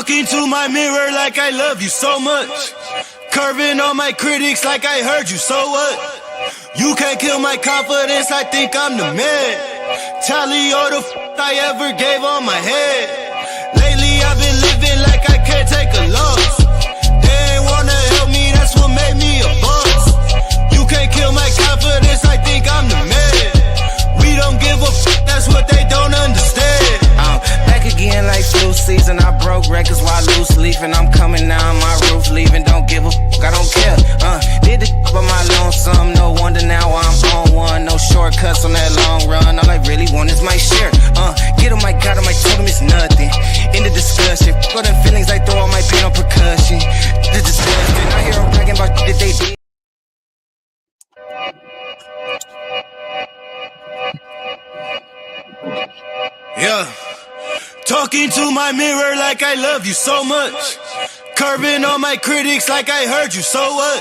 Talking to my mirror like I love you so much. Curving on my critics like I heard you, so what? You can't kill my confidence, I think I'm the man. Tally all the I ever gave on my head. Lately I've been living like I can't take a loss. They ain't wanna help me, that's what made me a boss. You can't kill my confidence, I think I'm the man. We don't give a that's what they don't understand. Back again like flu season, I broke records while loose leafing. I'm coming down my roof, leaving, don't give a I don't care. Did the by my lonesome, no wonder now I'm on one. No shortcuts on that long run, all I really want is my share. Get him, I got him, I told him it's nothing. In the discussion, for them feelings I throw all my pain on percussion. The disgusting, I hear them bragging about shit that they did. Yeah. Talking to my mirror like I love you so much. Curving on my critics like I heard you, so what?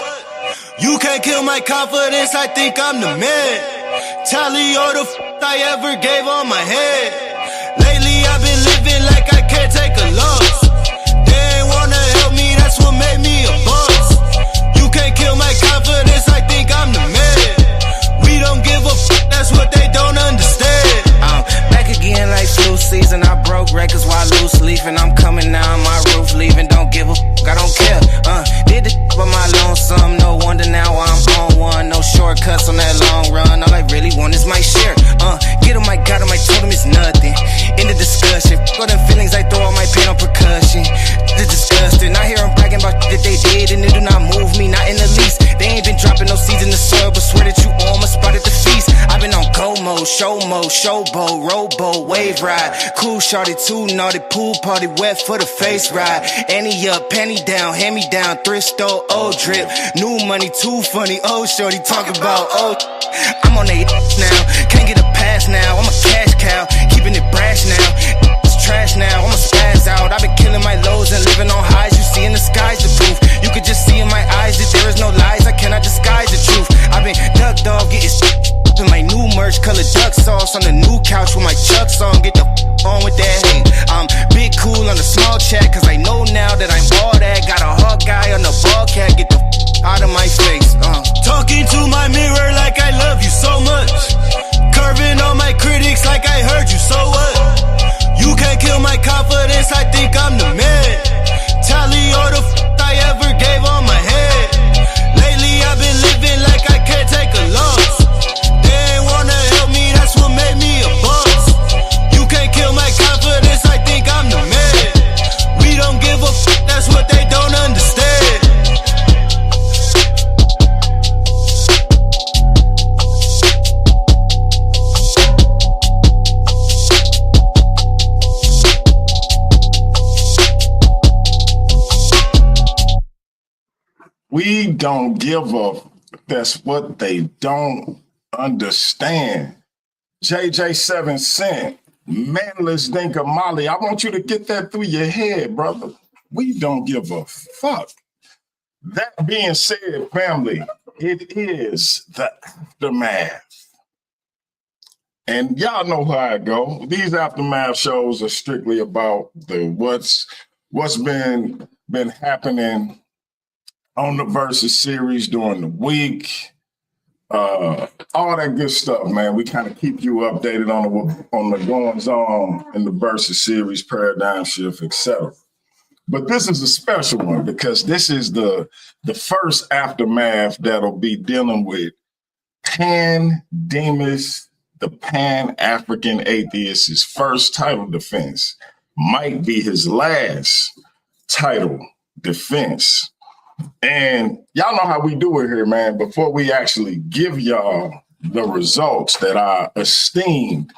You can't kill my confidence, I think I'm the man. Tally all the I ever gave on my head. Lately I've been living like I can't take a loss. They ain't wanna help me, that's what made me a boss. You can't kill my confidence, I think I'm the man. We don't give a that's what they don't understand. Back again like flu season, I broke records while loose leafing. I'm coming down my roof, leaving, don't give a I don't care. Did the by my lonesome, no wonder now I'm on one. No shortcuts on that long run, all I really want is my share. Get him, I got him, I told him it's nothing. In the discussion, for them feelings I throw all my pain on percussion. The disgusting, I hear them bragging about shit that they did and it do not move me, not in the least. They ain't been dropping no seeds in the soil, but swear that you on my spot at the feast. I've been on go mode, showboat, rowboat, wave ride. Cool shorty, too naughty, pool party, wet for the face ride. Annie up, penny down, hand me down, thrift store, old drip. New money, too funny, old shorty, talk about old. I'm on they now, can't get a pass now, I'm a cash cow, keeping it brash now. It's trash now, I'ma spaz out. I've been killing my lows and living on highs. You see in the skies the proof. You could just see in my eyes that there is no lies. I cannot disguise the truth. I've been ducked off, getting in my new merch, colored duck sauce on the new couch with my chucks on. Get the on with that hate. I'm big cool on the small chat, cause I know now that I'm all that. Got a hawk guy on the ball cat, get the out of my face. Talking to my mirror like I love you so much. Curving on my critics like I heard you, so what? You can't kill my confidence, I think I'm the man. Tally all the I ever gave on my head. Lately I've been living like I can't take a loss. They ain't wanna help me, that's what made me a boss. You can't kill my confidence, I think I'm the man. We don't give a that's what they don't understand. We don't give a that's what they don't understand. JJ 7 Cent, Manless Dinka Molly, I want you to get that through your head, brother. We don't give a fuck. That being said, family, it is the aftermath. And y'all know how it go. These aftermath shows are strictly about the what's been happening on the Versus series during the week, all that good stuff, man. We kind of keep you updated on the goings on in the Versus series, paradigm shift, etc. But this is a special one because this is the first aftermath that'll be dealing with Demus, the Pan-African atheist. His first title defense might be his last title defense. And y'all know how we do it here, man. Before we actually give y'all the results that our esteemed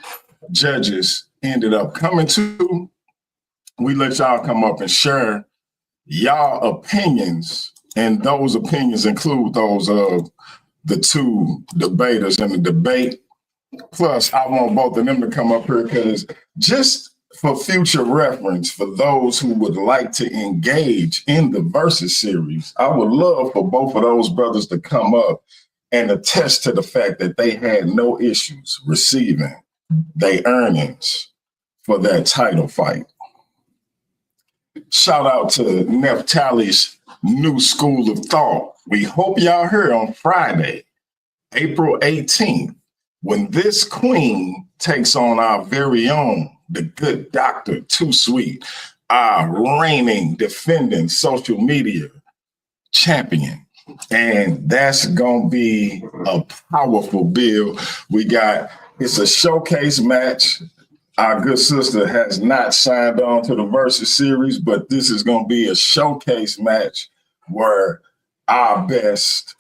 judges ended up coming to, we let y'all come up and share y'all opinions. And those opinions include those of the two debaters in the debate. Plus, I want both of them to come up here because just for future reference, for those who would like to engage in the Versus series, I would love for both of those brothers to come up and attest to the fact that they had no issues receiving their earnings for that title fight. Shout out to Neftali's new school of thought. We hope y'all heard on Friday, April 18th, when this queen takes on our very own, the good Dr. Too Sweet, our reigning, defending social media champion. And that's going to be a powerful bill. It's a showcase match. Our good sister has not signed on to the Versus series, but this is going to be a showcase match where our best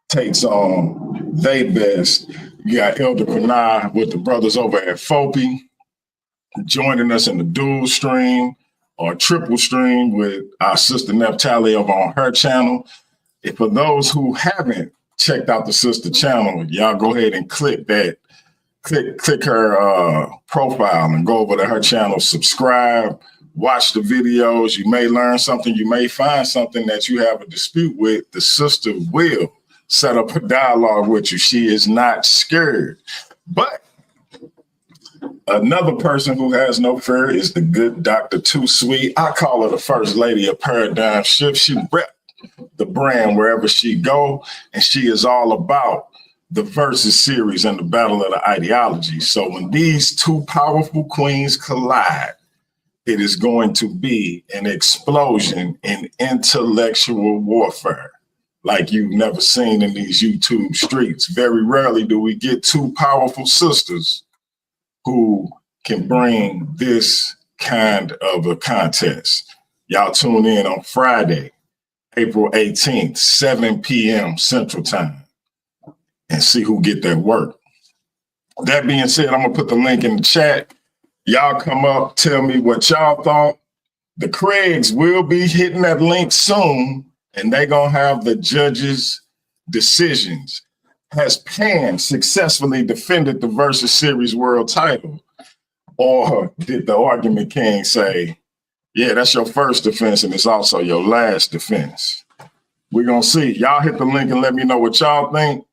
takes on they best. You got Elder Panay with the brothers over at Fopi joining us in the dual stream or triple stream with our sister Neftali over on her channel. And for those who haven't checked out the sister channel, y'all go ahead and click that. Click her profile and go over to her channel, subscribe, watch the videos. You may learn something. You may find something that you have a dispute with. The sister will set up a dialogue with you. She is not scared. But another person who has no fear is the good Dr. Too Sweet. I call her the first lady of Paradigm Shift. She rep the brand wherever she go, and she is all about the Versus series and the battle of the ideology. So when these two powerful queens collide, it is going to be an explosion in intellectual warfare like you've never seen in these YouTube streets. Very rarely do we get two powerful sisters who can bring this kind of a contest. Y'all tune in on Friday, April 18th, 7 p.m. Central Time, and see who get that work. That being said, I'm gonna put the link in the chat. Y'all come up, tell me what y'all thought. The Craigs will be hitting that link soon, and they're gonna have the judges' decisions. Has Pan successfully defended the Versus Series world title? Or did the Argument King say, yeah, that's your first defense and it's also your last defense? We're gonna see. Y'all hit the link and let me know what y'all think.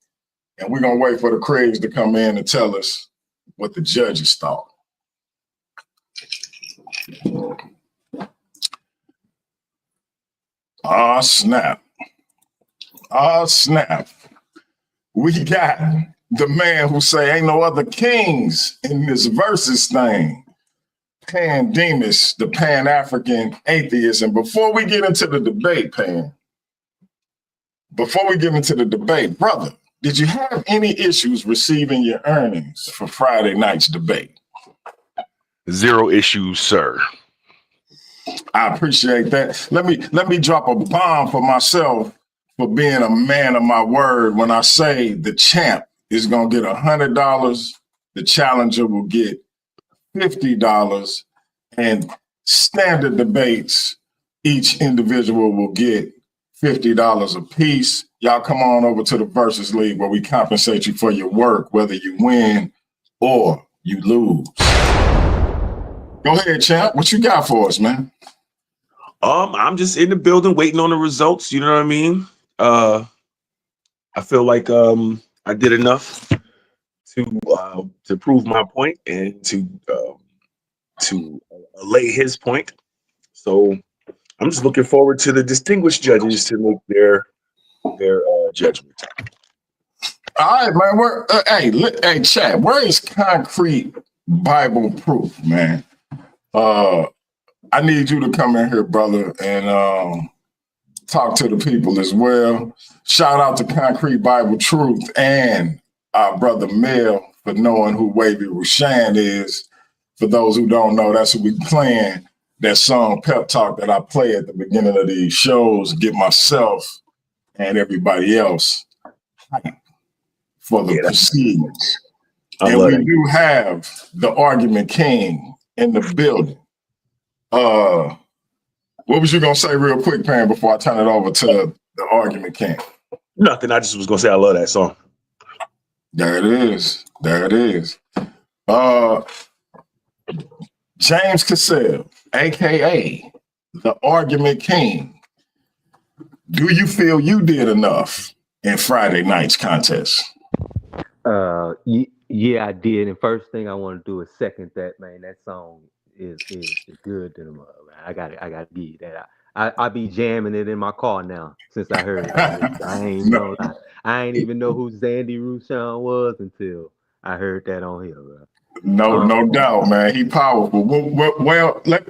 And we're going to wait for the Craigs to come in and tell us what the judges thought. Oh, snap. Oh, snap. We got the man who say ain't no other kings in this Versus thing. Demus, the Pan-African atheist. And before we get into the debate, brother, did you have any issues receiving your earnings for Friday night's debate? Zero issues, sir. I appreciate that. Let me drop a bomb for myself for being a man of my word. When I say the champ is gonna get $100, the challenger will get $50, and standard debates, each individual will get $50 a piece. Y'all come on over to the Versus League where we compensate you for your work, whether you win or you lose. Go ahead, champ. What you got for us, man? I'm just in the building waiting on the results. You know what I mean? I feel like I did enough to prove my point and to allay his point. So I'm just looking forward to the distinguished judges to make their judgment. All right, man. Hey, chat. Where is concrete Bible proof, man? I need you to come in here, brother, and talk to the people as well. Shout out to Concrete Bible Truth and our brother Mel for knowing who Wavy Rushan is. For those who don't know, that's what we playing. That song Pep Talk that I play at the beginning of these shows, get myself and everybody else hype for the proceedings. And we do have the Argument King in the building. What was you gonna say real quick, Pan, before I turn it over to the Argument King? Nothing. I just was gonna say I love that song. There it is. There it is. James Cassel, aka the Argument King. Do you feel you did enough in Friday night's contest? Yeah, I did. And first thing I want to do is second that, man. That song is good to the mother. I gotta give you that. I be jamming it in my car now since I heard it on this. I ain't No, gonna lie. I ain't even know who Zandy Rushan was until I heard that on here, bro. no doubt, man. He powerful.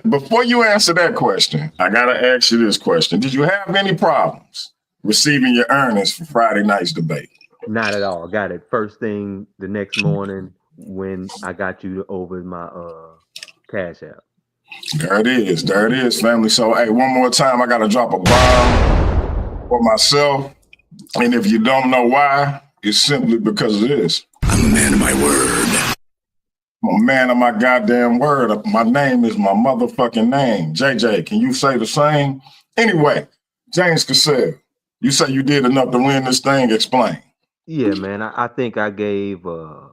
Before you answer that question, I gotta ask you this question: did you have any problems receiving your earnings for Friday night's debate? Not at all. Got it first thing the next morning when I got you over my Cash App. There it is, family. So, hey, one more time, I gotta drop a bomb for myself, and if you don't know why, it's simply because of this. I'm a man of my word. I'm a man of my goddamn word. My name is my motherfucking name. JJ, can you say the same? Anyway, James Cassel, you say you did enough to win this thing. Explain. Yeah, man. I think I gave a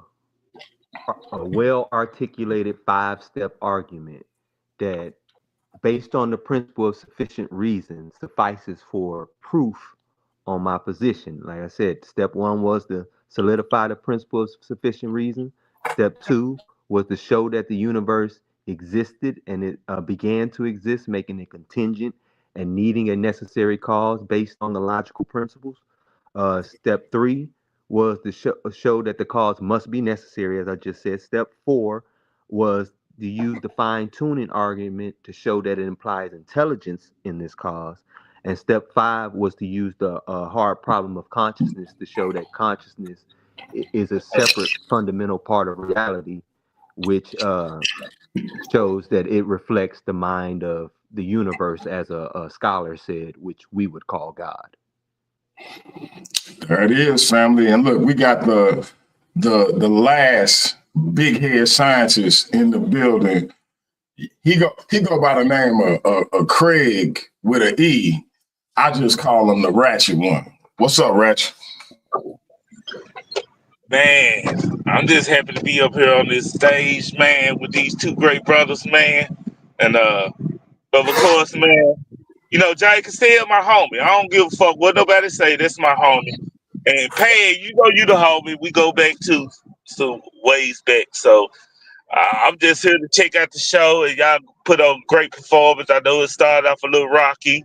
well articulated 5-step argument that, based on the principle of sufficient reason, suffices for proof on my position. Like I said, step one was to solidify the principle of sufficient reason. Step two was to show that the universe existed and it began to exist, making it contingent and needing a necessary cause based on the logical principles. Step three was to show that the cause must be necessary, as I just said. Step four was to use the fine tuning argument to show that it implies intelligence in this cause. And step five was to use the hard problem of consciousness to show that consciousness is a separate fundamental part of reality, which shows that it reflects the mind of the universe, as a scholar said, which we would call God. There it is, family. And look, we got the last big head scientist in the building. He go by the name of Craig with an E. I just call him the Ratchet one. What's up, Ratchet? Man, I'm just happy to be up here on this stage, man, with these two great brothers, man. And but of course, man, you know, Jay Cassel, my homie. I don't give a fuck what nobody say. That's my homie. And Pay, you know, you the homie. We go back to some ways back. So I'm just here to check out the show, and y'all put on great performance. I know it started off a little rocky,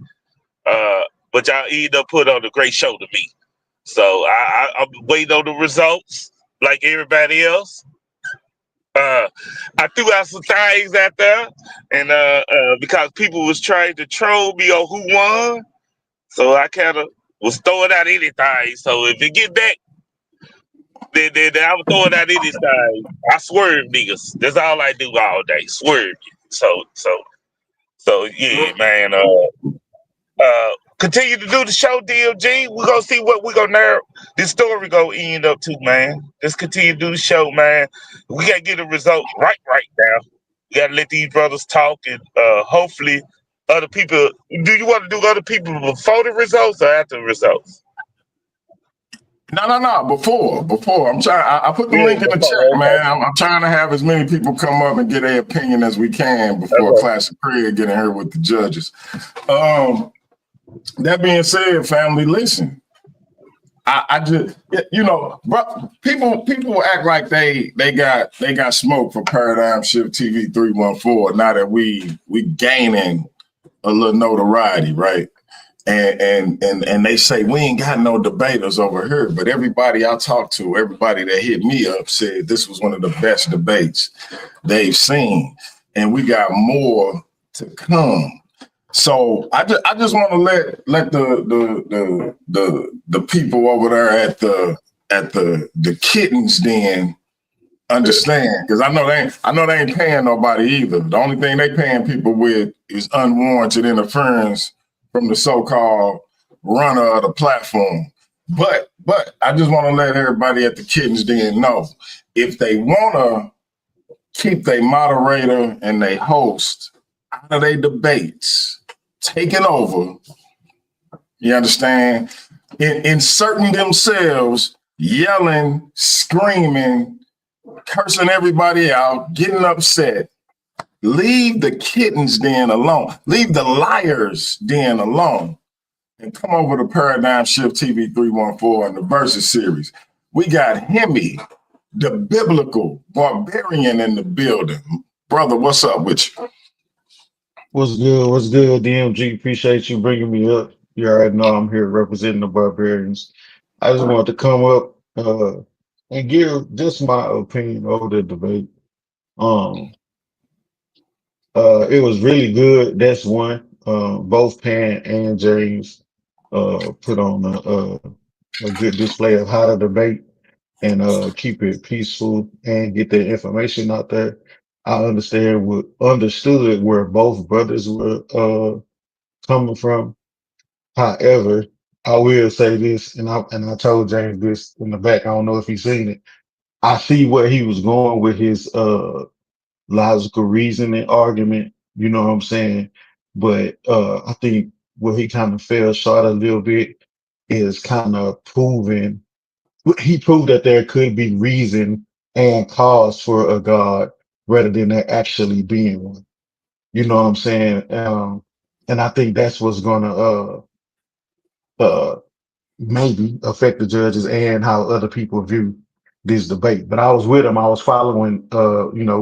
but y'all ended up put on a great show to me. So I'm waiting on the results like everybody else. I threw out some things out there, and because people was trying to troll me on who won, so I kind of was throwing out anything. So if it get back, then I was throwing out anything. I swerve niggas. That's all I do all day. Swerve. So yeah, man. Continue to do the show, DLG. We're gonna see what we're gonna narrow this story gonna end up to, man. Let's continue to do the show, man. We gotta get the result right now. We gotta let these brothers talk, and hopefully other people. Do you want to do other people before the results or after the results? No. Before. I'm trying. I put the link in the chat, okay. man. I'm trying to have as many people come up and get their opinion as we can before Classic Craig get in here with the judges. That being said, family, listen. I just, you know, people act like they got smoke for Paradigm Shift TV 314 now that we gaining a little notoriety, right? And they say we ain't got no debaters over here, but everybody I talked to, everybody that hit me up said this was one of the best debates they've seen, and we got more to come. So I just want to let the people over there at the kittens den understand, because I know they ain't paying nobody either. The only thing they paying people with is unwarranted interference from the so-called runner of the platform. But I just want to let everybody at the kittens den know, if they want to keep their moderator and their host out of their debates, taking over, you understand, inserting themselves, yelling, screaming, cursing everybody out, getting upset, leave the kittens den alone. Leave the liars den alone. And come over to Paradigm Shift TV 314 and the Versus series. We got Hemi, the biblical barbarian, in the building. Brother, what's up with you? What's good? What's good, DMG? Appreciate you bringing me up. You already know I'm here representing the Barbarians. I just wanted to come up and give just my opinion over the debate. Um, it was really good. That's one. Both Pan and James put on a good display of how to debate and keep it peaceful and get the information out there. I understood where both brothers were coming from. However, I will say this, and I told James this in the back. I don't know if he's seen it. I see where he was going with his logical reasoning argument. You know what I'm saying? But I think where he kind of fell short a little bit is kind of proving. He proved that there could be reason and cause for a God rather than there actually being one. You know what I'm saying? And I think that's what's gonna uh maybe affect the judges and how other people view this debate. But I was with him. I was following,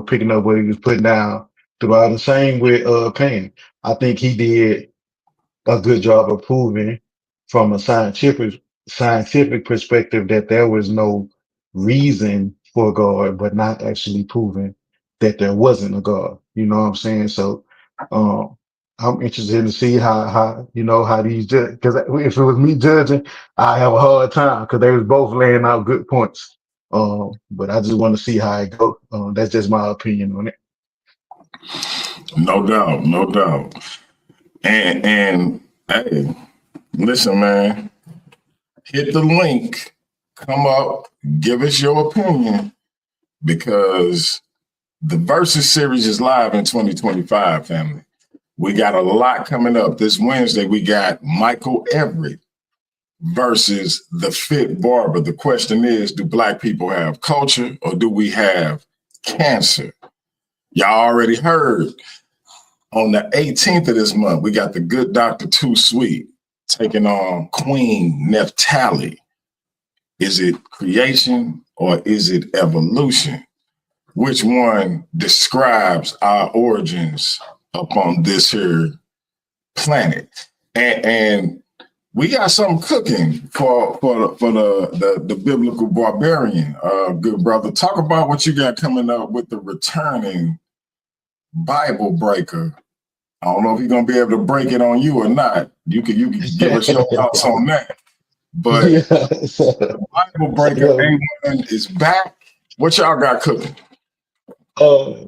picking up what he was putting down throughout. The same with Payne. I think he did a good job of proving from a scientific perspective that there was no reason for God, but not actually proving that there wasn't a God. You know what I'm saying? So um I'm interested to see how these judge, because if it was me judging, I have a hard time because they was both laying out good points. But I just want to see how it goes. That's just my opinion on it. No doubt, no doubt. And hey, listen, man, hit the link, come up, give us your opinion, because the Versus series is live in 2025, family. We got a lot coming up. This Wednesday, we got Michael Everett versus the Fit Barber. The question is, do Black people have culture or do we have cancer? Y'all already heard. On the 18th of this month, we got the good Dr. Too Sweet taking on Queen Neftali. Is it creation or is it evolution? Which one describes our origins upon this here planet? And we got something cooking for the biblical barbarian, good brother. Talk about what you got coming up with the returning Bible breaker. I don't know if he's gonna be able to break it on you or not. You can give us your thoughts on that. But Yeah, the Bible breaker A1 is back. What y'all got cooking?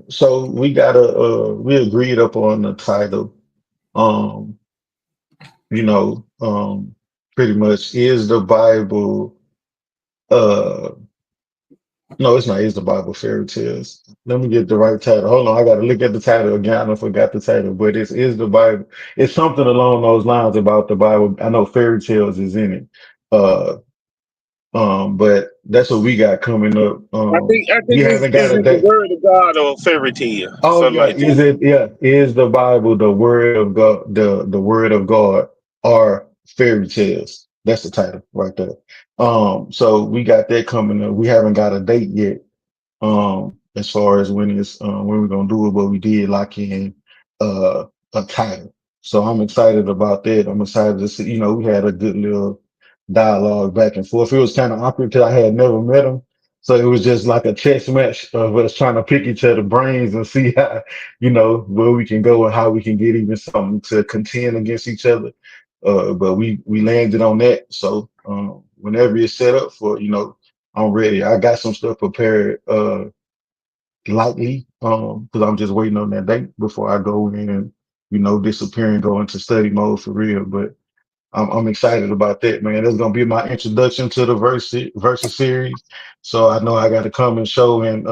So we agreed upon the title. Um, pretty much is the Bible uh no, it's not, is the Bible fairy tales. Let me get the right title. Hold on, I gotta look at the title again. I forgot the title, but it's is the Bible. It's something along those lines about the Bible. I know fairy tales is in it. Uh but that's what we got coming up. I We think haven't got is a it the date. word of God or fairy tale, Oh something yeah, like that. is the Bible the word of God, the word of God, or fairy tales? That's the title right there. So we got that coming up. We haven't got a date yet. As far as when we're gonna do it, but we did lock in uh a title. So I'm excited about that. I'm excited to see, we had a good little dialogue back and forth. It was kind of awkward because I had never met him. So it was just like a chess match of us trying to pick each other brains and see how, where we can go and how we can get even something to contend against each other. But we landed on that. So whenever it's set up for, I'm ready. I got some stuff prepared lightly because I'm just waiting on that date before I go in and disappear and go into study mode for real. But I'm excited about that, man. That's gonna be my introduction to the versus series. So I know I got to come and show and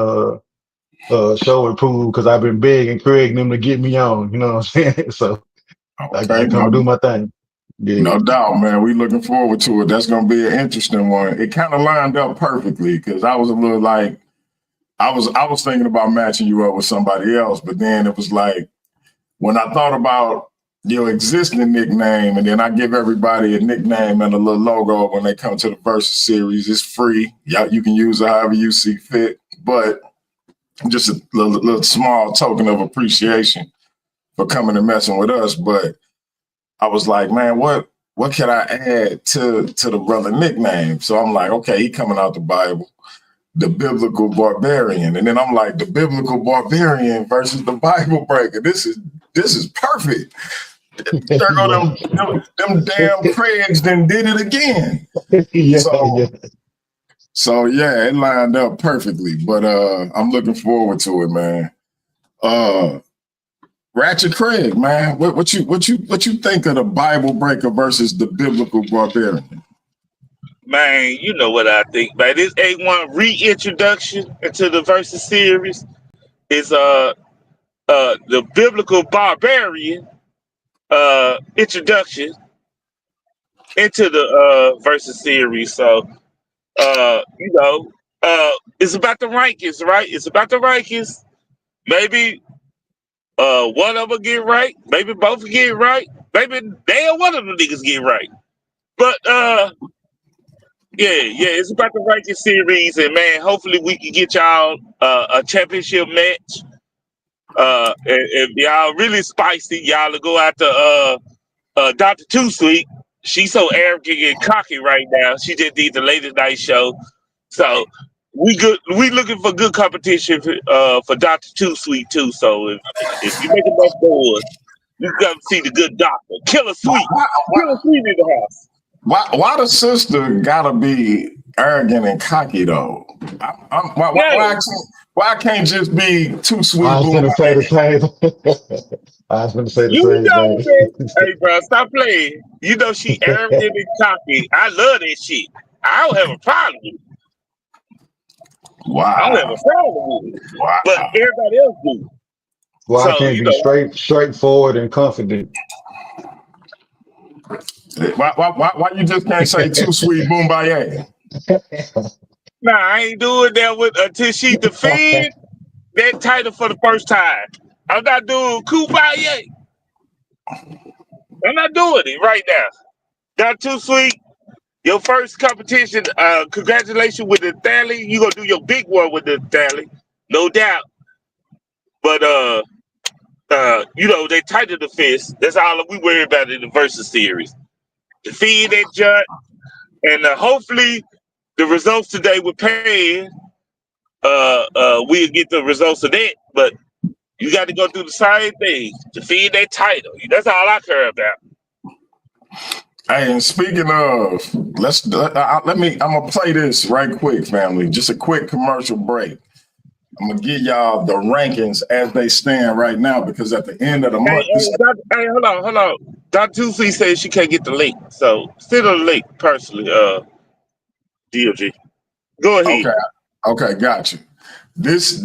prove because I've been begging Craig and them to get me on. You know what I'm saying? So I Okay, gotta come and do my thing. Yeah. no doubt, man. We looking forward to it. That's gonna be an interesting one. It kind of lined up perfectly because I was a little like I was thinking about matching you up with somebody else, but then it was like when I thought about your existing nickname, and then I give everybody a nickname and a little logo when they come to the Versus series. It's free. Yeah, you can use it however you see fit. But just a little small token of appreciation for coming and messing with us. But I was like, man, what can I add to the brother nickname? So I'm like, okay, he coming out the Bible, the biblical barbarian. And then I'm like, the biblical barbarian versus the Bible breaker. This is perfect. There go them damn Craigs then did it again. So yeah, it lined up perfectly. But I'm looking forward to it, man. Ratchet Craig, man, what you think of the Bible breaker versus the biblical barbarian? Man, you know what I think, man. This A1 reintroduction into the Versus series is the biblical barbarian introduction into the Versus series. So it's about the rankings, right? It's about the rankings. Maybe one of them get right, maybe both get right, maybe damn one of them niggas get right. But it's about the ranking series, and man, hopefully we can get y'all a championship match. And if y'all really spicy, y'all will go out to Dr. Two Sweet. She's so arrogant and cocky right now. She just did the latest night show. So we looking for good competition for Dr. Two Sweet too. So if you make enough doors, you come see the good doctor. Killer Sweet. Killer Sweet in the house. Why the sister gotta be arrogant and cocky though? Why can't just be Too Sweet? I was gonna say the same. I was gonna say the same thing. Hey, bro, stop playing. You know she arrogant and cocky. I love that shit. I don't have a problem with it. Wow. I don't have a problem with it. Wow. But everybody else do. Why can't be straightforward and confident? Why you just can't say Too Sweet Boombayah? Nah, I ain't doing that until she defend that title for the first time. I'm not doing Kumbaya. I'm not doing it right now. Not Too Sweet. Your first competition, congratulations with the Thally. You gonna do your big one with the Thally, no doubt. But they tighten the fist. That's all we worry about in the Versus series. Defeat that judge, and hopefully the results today with Pan, we'll get the results of that. But you got to go through the same thing. Defeat that title. That's all I care about. Hey, and speaking of, I'm gonna play this right quick, family. Just a quick commercial break. I'm gonna give y'all the rankings as they stand right now, because at the end of the month. Hey, hold on. Dr. Tusi says she can't get the link, so send her the link personally. DOG, go ahead. Okay, got you. This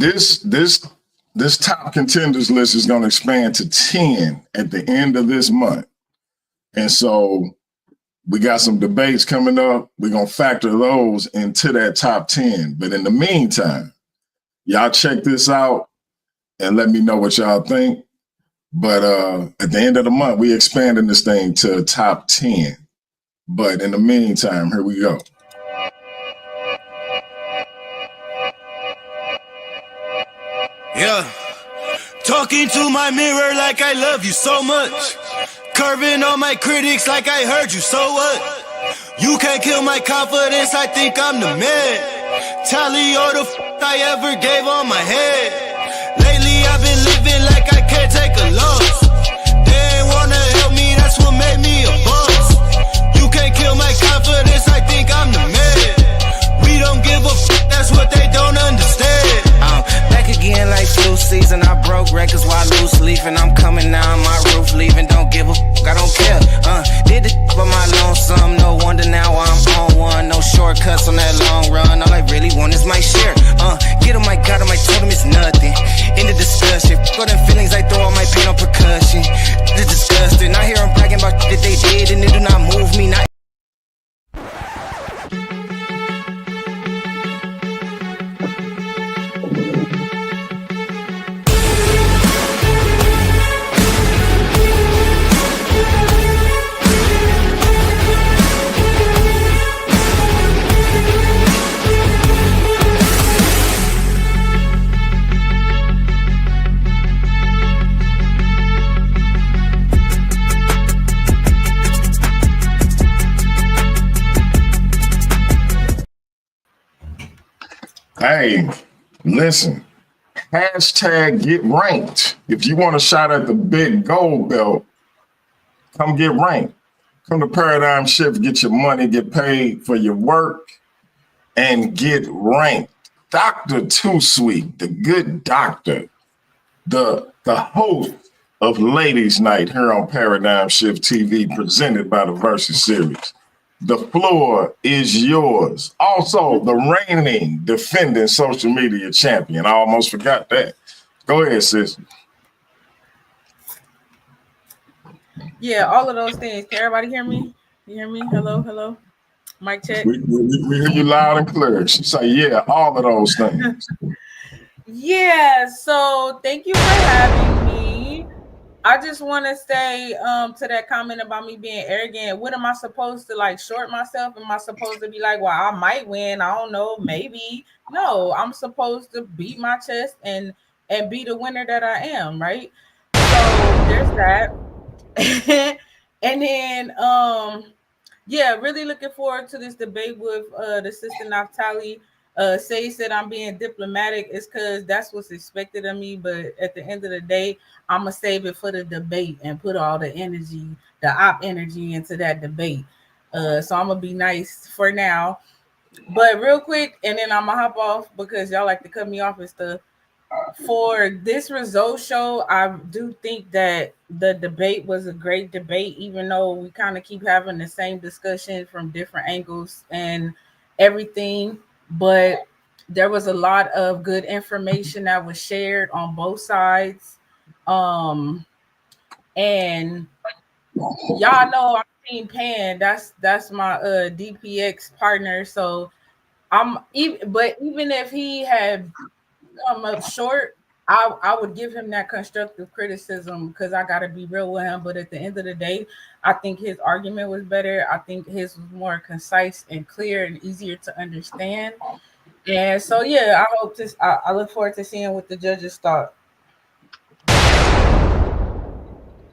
top contenders list is gonna expand to 10 at the end of this month, and so we got some debates coming up. We're gonna factor those into that top 10. But in the meantime, y'all check this out and let me know what y'all think. But at the end of the month, we expanding this thing to top 10. But in the meantime, here we go. Yeah. Talking to my mirror like I love you so much. Curving on my critics like I heard you, so what? You can't kill my confidence, I think I'm the man. Tally all the I ever gave on my head. Lately I've been living like I can't take a loss. They ain't wanna help me, that's what made me a boss. You can't kill my confidence, I think I'm the man. We don't give a that's what they don't understand. Back again like flu season. I broke records while loose leafing. I'm coming down my roof, leaving. Don't give a I don't care. Did the for my lonesome. No wonder now I'm on one. No shortcuts on that long run. All I really want is my share. Get on my God, I told him it's nothing. In the discussion, go them feelings. I throw all my pain on percussion. It's disgusting. I hear them bragging about that they did, and it do not move me. Not Hey, listen. Hashtag get ranked. If you want a shot at the big gold belt, come get ranked. Come to Paradigm Shift, get your money, get paid for your work, and get ranked. Dr. Too Sweet, the good doctor, the host of Ladies Night here on Paradigm Shift TV, presented by the Versus Series. The floor is yours. Also, the reigning defending social media champion. I almost forgot that. Go ahead, sis. Yeah, all of those things. Can everybody hear me? You hear me? Hello, hello. Mic check. We hear you loud and clear. She say, yeah, all of those things. Yeah, so thank you for having me. I just want to say to that comment about me being arrogant. What am I supposed to like short myself? Am I supposed to be like, well, I might win? I don't know, maybe. No, I'm supposed to beat my chest and be the winner that I am, right? So there's that. And then yeah, really looking forward to this debate with the sister Naftali. Say said I'm being diplomatic is because that's what's expected of me. But at the end of the day, I'm gonna save it for the debate and put all the energy, the op energy into that debate. So I'm gonna be nice for now. But real quick, and then I'm gonna hop off because y'all like to cut me off and stuff. For this result show, I do think that the debate was a great debate, even though we kind of keep having the same discussion from different angles and everything. But there was a lot of good information that was shared on both sides. And y'all know I'm Team Pan. That's my DPX partner. So even if he had come up short, I would give him that constructive criticism because I got to be real with him. But at the end of the day, I think his argument was better. I think his was more concise and clear and easier to understand. And so, yeah, I look forward to seeing what the judges thought.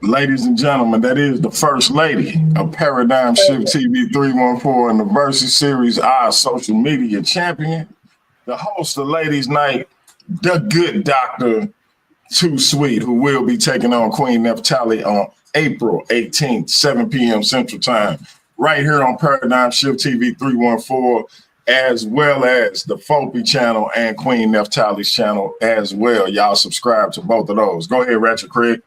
Ladies and gentlemen, that is the first lady of Paradigm Shift TV 314 in the Versus Series, our social media champion, the host of Ladies Night, the good Dr. Too Sweet, who will be taking on Queen Naftali on April 18th, 7 p.m. Central Time, right here on Paradigm Shift TV 314, as well as the Fopi channel and Queen Naftali's channel as well. Y'all subscribe to both of those. Go ahead, Ratchet Craig.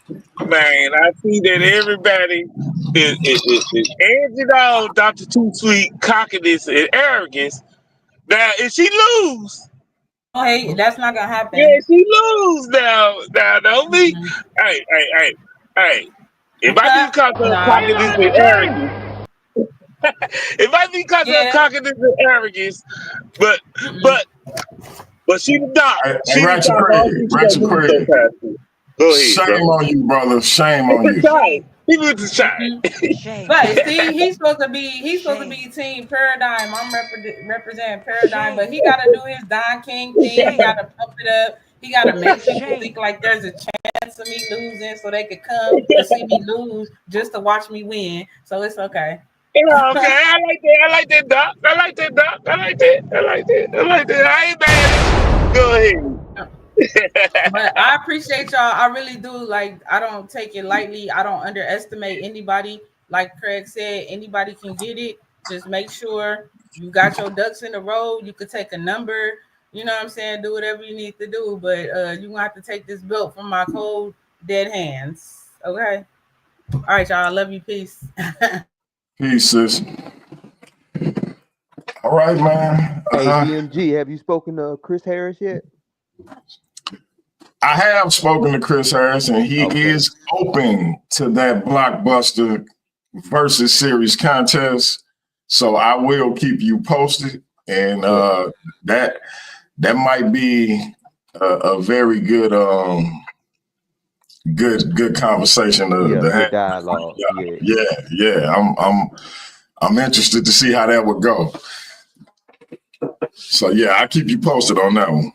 Man, I see that everybody is edging on Dr. Too Sweet cockiness and arrogance. Now, if she lose, Hey, that's not gonna happen. yeah, she lose now. Now, don't be. Hey. It might be because of cockiness and arrogance. It might be because of cockiness and arrogance, but she the doc. She Ratchet Craig. Go ahead, Shame on you, brother. Shame on you. He went to shine. Right. See, he's supposed to be Team Paradigm. I'm representing Paradigm, but he got to do his Don King thing. He got to pump it up. He got to make people think like there's a chance of me losing, so they could come to see me lose just to watch me win. So it's okay. Yeah, okay. I like that, Doc. I like that. I ain't mad. Go ahead. But I appreciate y'all. I really do. Like, I don't take it lightly. I don't underestimate anybody. Like Craig said, anybody can get it. Just make sure you got your ducks in a row. You could take a number. You know what I'm saying? Do whatever you need to do. But you're going to have to take this belt from my cold, dead hands. Okay? All right, y'all. I love you. Peace. Peace, sis. All right, man. Hey, DMG, have you spoken to Chris Harris yet? I have spoken to Chris Harris, and he is open to that blockbuster Versus Series contest. So I will keep you posted, and that might be a very good good conversation to have. Dialogue. Yeah. I'm interested to see how that would go. So yeah, I'll keep you posted on that one.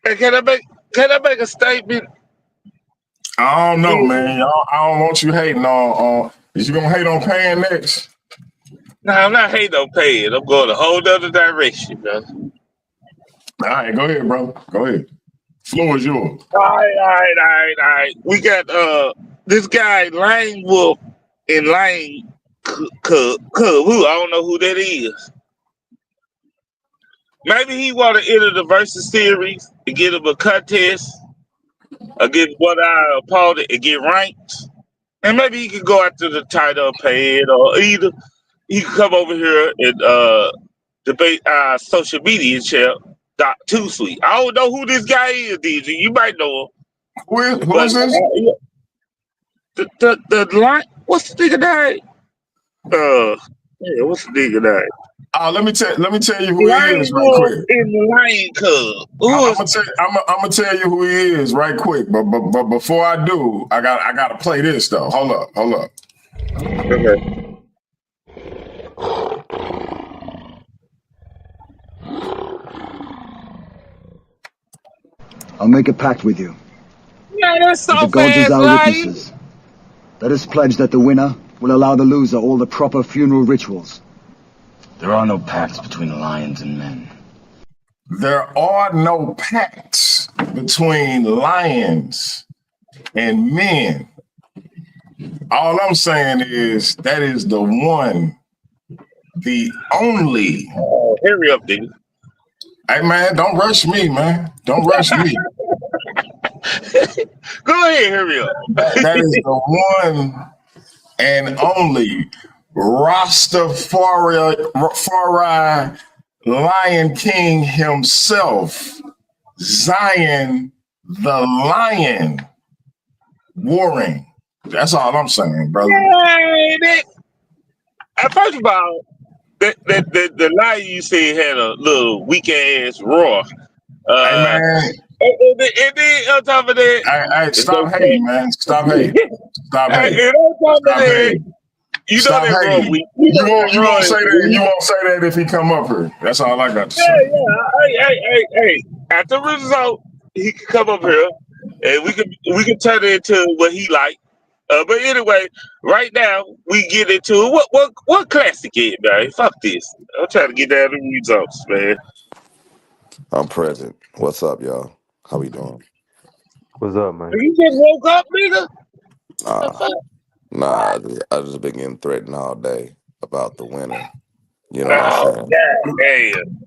Hey, can I make a statement? I don't know, man. I don't want you hating on. Is you gonna hate on Pan next? No, I'm not hating on Payne. I'm going a whole other direction, bro. All right, go ahead, bro. Go ahead. Floor is yours. All right. We got this guy Lane Wolf and Lane Cub. Who I don't know who that is. Maybe he want to enter the versus series and get him a contest against one of our opponent and get ranked. And maybe he could go after the title paid, or either he could come over here and debate our social media champ, Doc Too Sweet. I don't know who this guy is, DJ. You might know him. Who But is this? the line, what's the nigga name? Yeah, what's the nigga name? Let me tell you who he Lion is right Wolf quick. and the Lion Cub. I'm gonna tell you who he is right quick. But before I do, I gotta play this though. Hold up. Okay. I'll make a pact with you. Yeah, that's With so the gods as fast, our Lion. witnesses. Let us pledge that the winner will allow the loser all the proper funeral rituals. There are no pacts between lions and men. There are no pacts between lions and men. All I'm saying is that is the one, the only. Hurry up, dude. Hey man, don't rush me, man. Don't rush me. Go ahead, hurry up. That is the one and only Rastafari Lion King himself, Zion the Lion, warring. That's all I'm saying, brother. First of all, the lion you said had a little weak ass roar. Hey man, And then on top of that, hey, stop hating, man. Stop hating. Stop hating. And on top of Stop that, hating. you know Stop that roar hating. weak. You won't say that. You won't say that if he come up here. That's all I got to say. Hey. At the result, he can come up here, and we can turn it into what he like. But anyway, right now we get into what classic is, man. Fuck this. I'm trying to get down to the results, man. I'm present. What's up, y'all? How we doing? What's up, man? You just woke up, nigga. I just been getting threatened all day about the winner. You know what I'm Oh saying? god damn.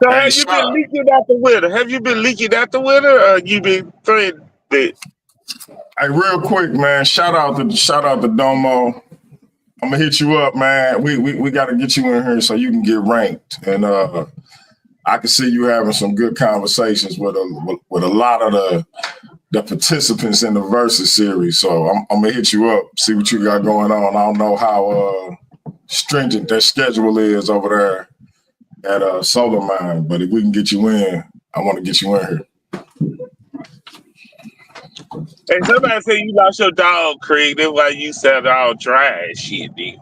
So Hey, have you been leaking out the winner? Have you been leaking out the winner, or you been threatened? Hey, real quick, man. Shout out to Domo. I'm gonna hit you up, man. We got to get you in here so you can get ranked, and I can see you having some good conversations with a lot of the participants in the Versus series. So I'm gonna hit you up, see what you got going on. I don't know how stringent that schedule is over there at Solar Mine, but if we can get you in, I want to get you in here. Hey, somebody say you lost your dog, Craig. That's why you sound all dry and shit, nigga.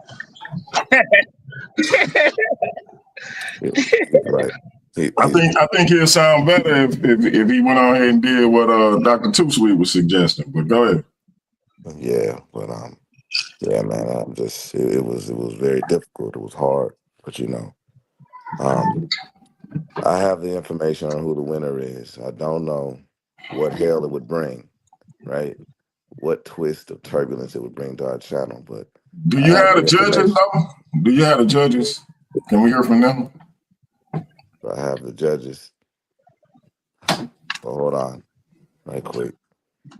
He's right. I think he'll sound better if he went on ahead and did what Dr. Too Sweet was suggesting. But go ahead. Yeah, but yeah, man. I'm just it was very difficult. It was hard, but I have the information on who the winner is. I don't know what hell it would bring, right? What twist of turbulence it would bring to our channel, but Do you have the judges though? Do you have the judges? Can we hear from them? I have the judges. But hold on, right quick.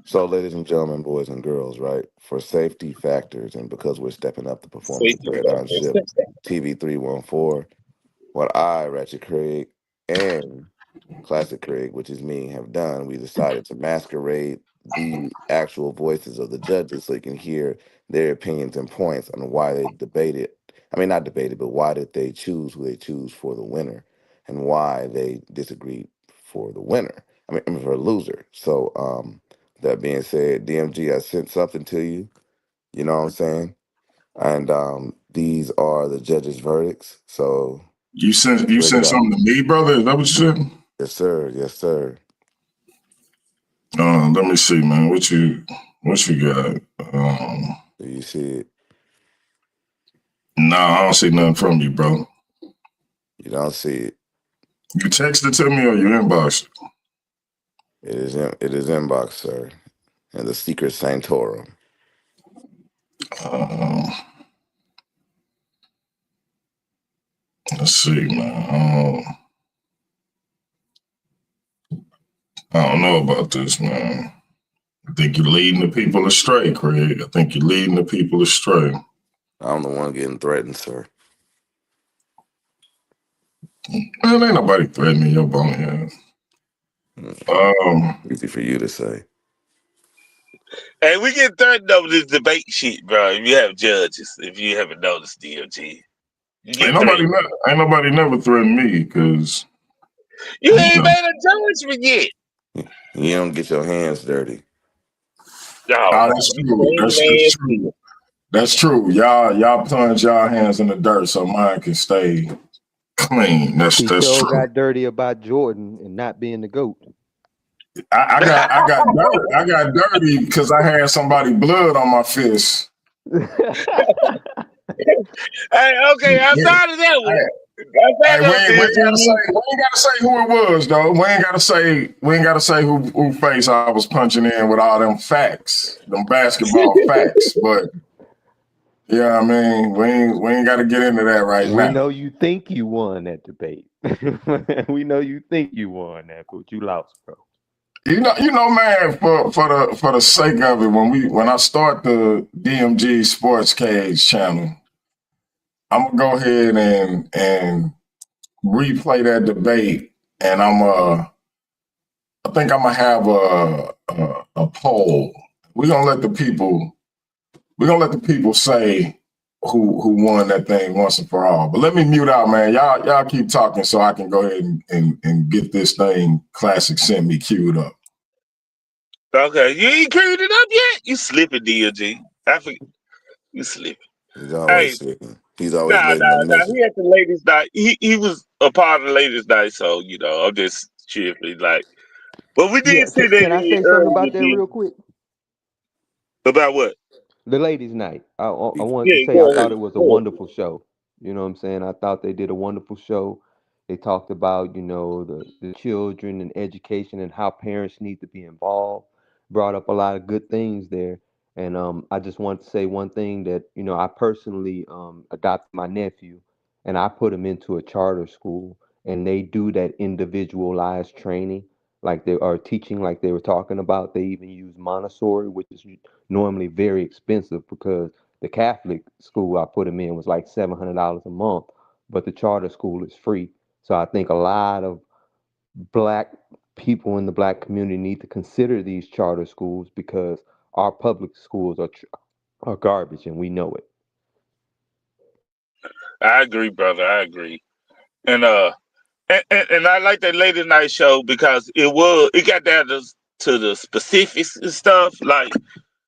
So, ladies and gentlemen, boys and girls, right? For safety factors and because we're stepping up the performance paradigm shift, TV314, what I, Ratchet Craig, and Classic Craig, which is me, have done, we decided to masquerade the actual voices of the judges so you can hear their opinions and points on why they debated. I mean, not debated, but why did they choose who they choose for the winner and why they disagreed for the winner. I mean, for a loser. So, that being said, DMG, I sent something to you. You know what I'm saying? And these are the judges' verdicts. So You sent read it out. something to me, brother? Is that what you said? Yes, sir. Yes, sir. Let me see, man. What you got? Do you see it? No, I don't see nothing from you, bro. You don't see it. You texted to me or you inboxed? It is inbox, sir. And the secret sanctorum. Let's see, man. I don't know about this, man. I think you're leading the people astray, Craig. I think you're leading the people astray. I'm the one getting threatened, sir. Man, ain't nobody threatening your bone head. Easy for you to say. Hey, we get threatened over this debate shit, bro. If you have judges, if you haven't noticed, DOG. Ain't nobody never threatened me because you ain't made a judgment yet. You don't get your hands dirty. Oh, that's true. That's true. That's true. Y'all plunge y'all hands in the dirt so mine can stay clean. That's sure true. got dirty about Jordan and not being the GOAT. I got dirty because I had somebody blood on my fist. Hey, okay, I'm tired of that one. Hey, we ain't gotta say who it was though. We ain't gotta say who face I was punching in with all them facts, them basketball facts. But yeah, I mean, we ain't gotta get into that right now. We know you think you won that debate. We know you think you won that, but you lost, bro. You know, man. For the sake of it, when I start the DMG Sports Cage channel, I'm gonna go ahead and replay that debate, and I think I'm gonna have a poll. We're gonna let the people say who won that thing once and for all. But let me mute out, man. Y'all keep talking so I can go ahead and get this thing Classic Send Me queued up. Okay, you ain't queued it up yet? You slipping, DLG. I forget. You slipping. He's always slipping. He's always Nah. letting them miss it. He at the ladies' night. He was a part of the ladies' night, so I'm just cheerfully like. But we did see that. Can I say something about that real quick? About what? The ladies' night. I wanted to say go I ahead. thought it was a wonderful show. You know what I'm saying? I thought they did a wonderful show. They talked about, the children and education and how parents need to be involved. Brought up a lot of good things there. And I just want to say one thing that, I personally adopted my nephew and I put him into a charter school and they do that individualized training like they are teaching like they were talking about. They even use Montessori, which is normally very expensive because the Catholic school I put him in was like $700 a month, but the charter school is free. So I think a lot of black people in the black community need to consider these charter schools because our public schools are garbage and we know it. I agree, brother. I agree. And I like that ladies' night show because it got down to the specifics and stuff. Like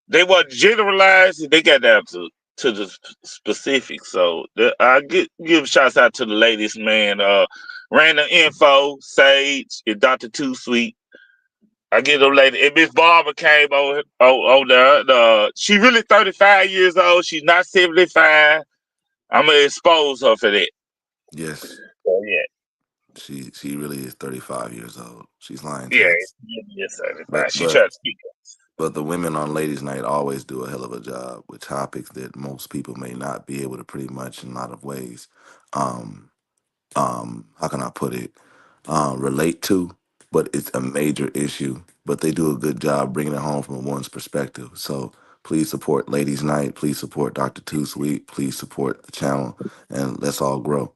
they weren't generalized, they got down to the specifics. So I give shouts out to the ladies, man. Random Info, Sage, and Dr. Too Sweet. I get them lady. And Miss Barbara came on there. She really 35 years old. She's not 75. I'm gonna expose her for that. Yes. So, yeah. She really is 35 years old. She's lying to Yeah, us. yes, 35. But She tried to speak up. But the women on Ladies Night always do a hell of a job with topics that most people may not be able to pretty much in a lot of ways. How can I put it? Relate to, but it's a major issue. But they do a good job bringing it home from a woman's perspective. So please support Ladies Night. Please support Dr. Too Sweet. Please support the channel, and let's all grow.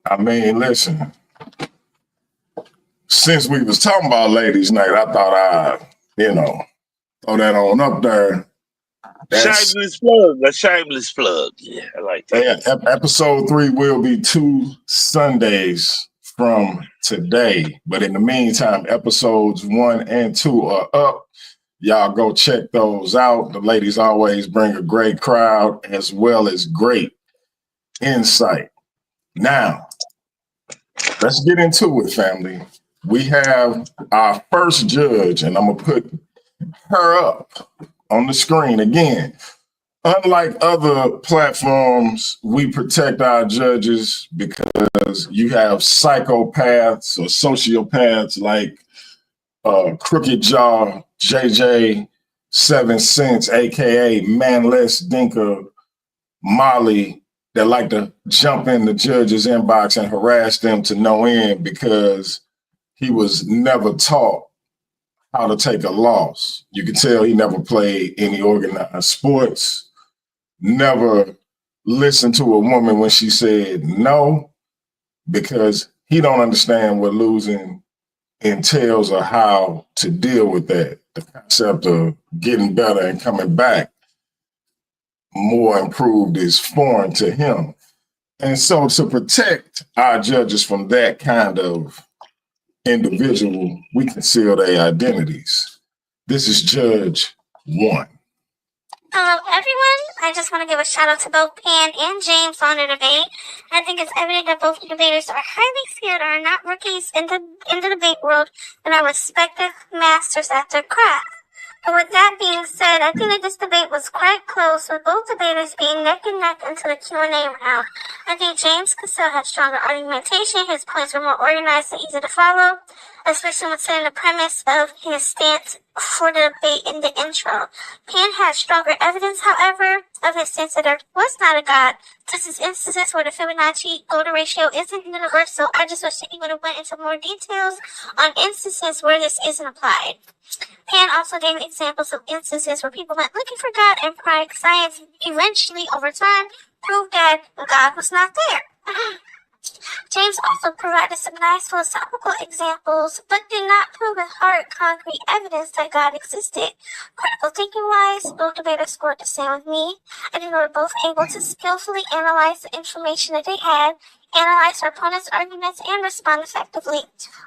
I mean, listen. Since we was talking about ladies' night, I thought you know, throw that on up there. That's Shameless plug. A shameless plug. Yeah, I like that. episode 3 will be 2 Sundays from today. But in the meantime, episodes 1 and 2 are up. Y'all go check those out. The ladies always bring a great crowd as well as great insight. Now, let's get into it, family. We have our first judge, and I'm going to put her up on the screen again. Unlike other platforms, we protect our judges because you have psychopaths or sociopaths like Crooked Jaw, JJ, 7 Cents, aka Manless Dinka, Molly, that like to jump in the judge's inbox and harass them to no end because he was never taught how to take a loss. You can tell he never played any organized sports, never listened to a woman when she said no, because he don't understand what losing entails or how to deal with that. The concept of getting better and coming back more improved is foreign to him. And so to protect our judges from that kind of individual, we conceal their identities. This is Judge 1. Hello, everyone. I just want to give a shout out to both Pan and James on the debate. I think it's evident that both debaters are highly skilled and are not rookies in the debate world and are respective masters at their craft. But with that being said, I think that this debate was quite close, with both debaters being neck and neck into the Q&A round. I think James Cassel had stronger argumentation. His points were more organized and easy to follow, especially considering the premise of his stance for the debate in the intro. Pan had stronger evidence, however, of his stance that there was not a God, such as instances where the Fibonacci golden ratio isn't universal. I just wish that he would have went into more details on instances where this isn't applied. Pan also gave examples of instances where people went looking for God and pride science eventually, over time, proved that God was not there. James also provided some nice philosophical examples, but did not prove with hard, concrete evidence that God existed. Critical thinking-wise, both debaters scored the same with me. I think they were both able to skillfully analyze the information that they had, analyze their opponent's arguments, and respond effectively.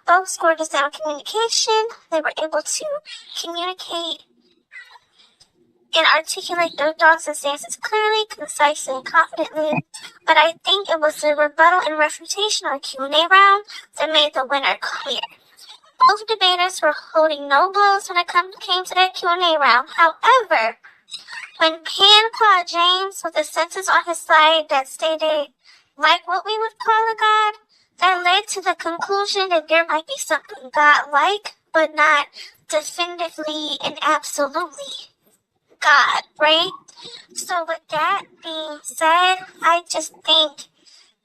Both scored the same communication. They were able to communicate and articulate their thoughts and stances clearly, concisely, and confidently. But I think it was the rebuttal and refutation on Q&A round that made the winner clear. Both debaters were holding no blows when it came to that Q&A round. However, when Pan caught James with a sentence on his slide that stated, like what we would call a God, that led to the conclusion that there might be something God-like, but not definitively and absolutely God, right? So with that being said, I just think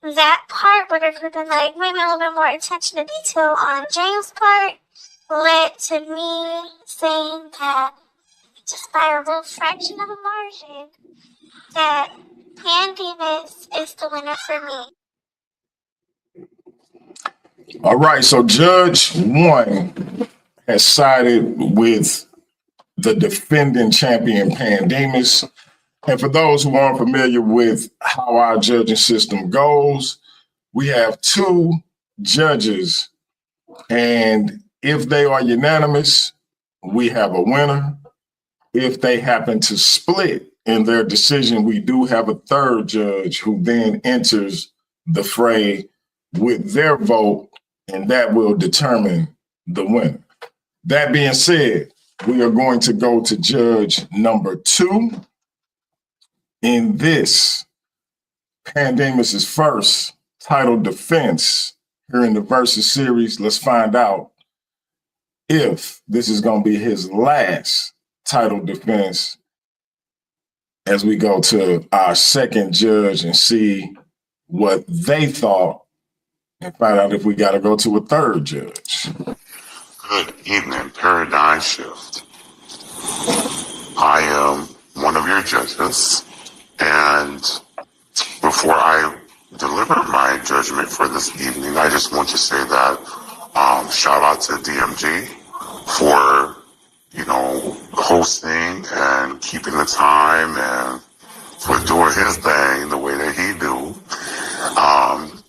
that part would have been like maybe a little bit more attention to detail on James' part led to me saying that just by a little fraction of a margin that Pan Demus is the winner for me. All right, so Judge 1 has sided with the defending champion Pan Demus. And for those who aren't familiar with how our judging system goes, we have 2 judges, and if they are unanimous, we have a winner. If they happen to split in their decision, we do have a 3rd judge who then enters the fray with their vote, and that will determine the winner. That being said, we are going to go to judge number 2. In this, Pan Demus's first title defense here in the Versus series. Let's find out if this is going to be his last title defense as we go to our 2nd judge and see what they thought and find out if we got to go to a 3rd judge. Good evening, Paradigm Shift. I am one of your judges, and before I deliver my judgment for this evening, I just want to say that shout out to DMG for, hosting and keeping the time and for doing his thing the way that he do.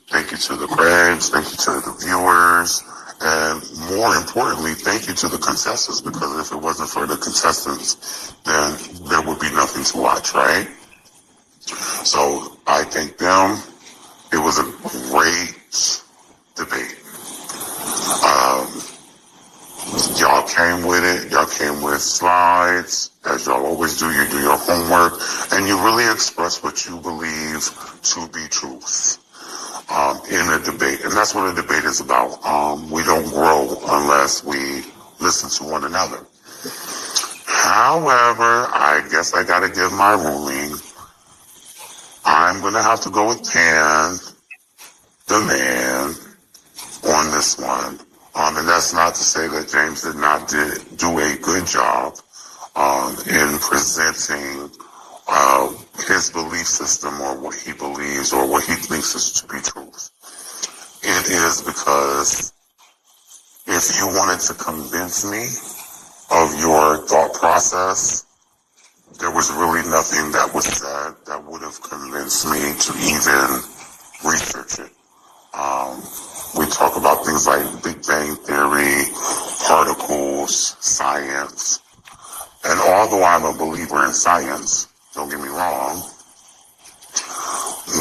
Thank you to the Gregs, thank you to the viewers, and more importantly, thank you to the contestants, because if it wasn't for the contestants, then there would be nothing to watch, right? So I thank them. It was a great debate. Y'all came with it. Y'all came with slides. As y'all always do, you do your homework, and you really express what you believe to be truth in a debate. And that's what a debate is about. We don't grow unless we listen to one another. However, I guess I got to give my ruling. I'm going to have to go with Pan, the man, on this one. And that's not to say that James did not do a good job in presenting his belief system or what he believes or what he thinks is to be truth. It is because if you wanted to convince me of your thought process, there was really nothing that was said that would have convinced me to even research it. We talk about things like Big Bang Theory, particles, science, and although I'm a believer in science, don't get me wrong,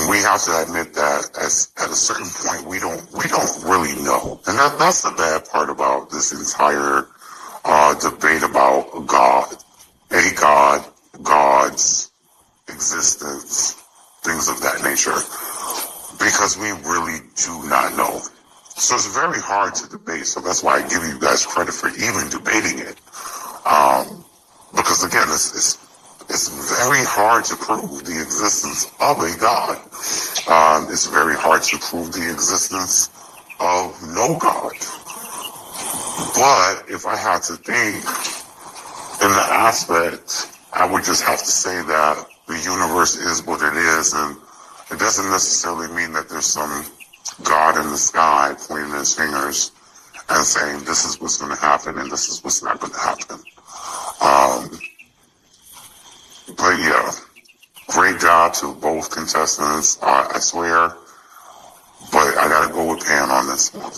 we have to admit that at a certain point we don't really know, and that's the bad part about this entire debate about God, God's existence, things of that nature, because we really do not know. So it's very hard to debate. So that's why I give you guys credit for even debating it, because again, it's very hard to prove the existence of a God. It's very hard to prove the existence of no God. But if I had to think in the aspect, I would just have to say that the universe is what it is, and it doesn't necessarily mean that there's some God in the sky pointing his fingers and saying this is what's going to happen and this is what's not going to happen. But yeah, great job to both contestants, I swear. But I got to go with Pan on this one.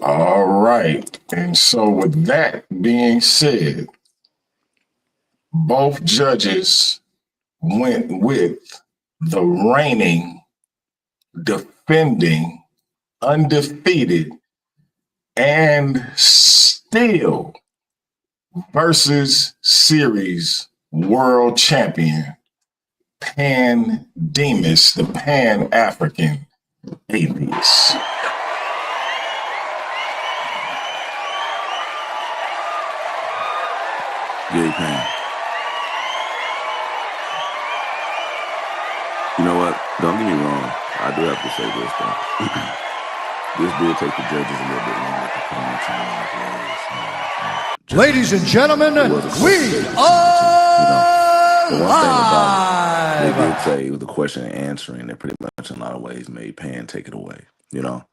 All right. And so, with that being said, both judges went with the reigning, defending, undefeated, and still versus series world champion, Pan Demus, the Pan African atheist. Gay Pan. You know what? Don't get me wrong. I do have to say this, though. This did take the judges a little bit longer to come into Ladies and gentlemen, we are the one thing about it, they live. did say it was the question and answering that pretty much in a lot of ways made Pan take it away, you know?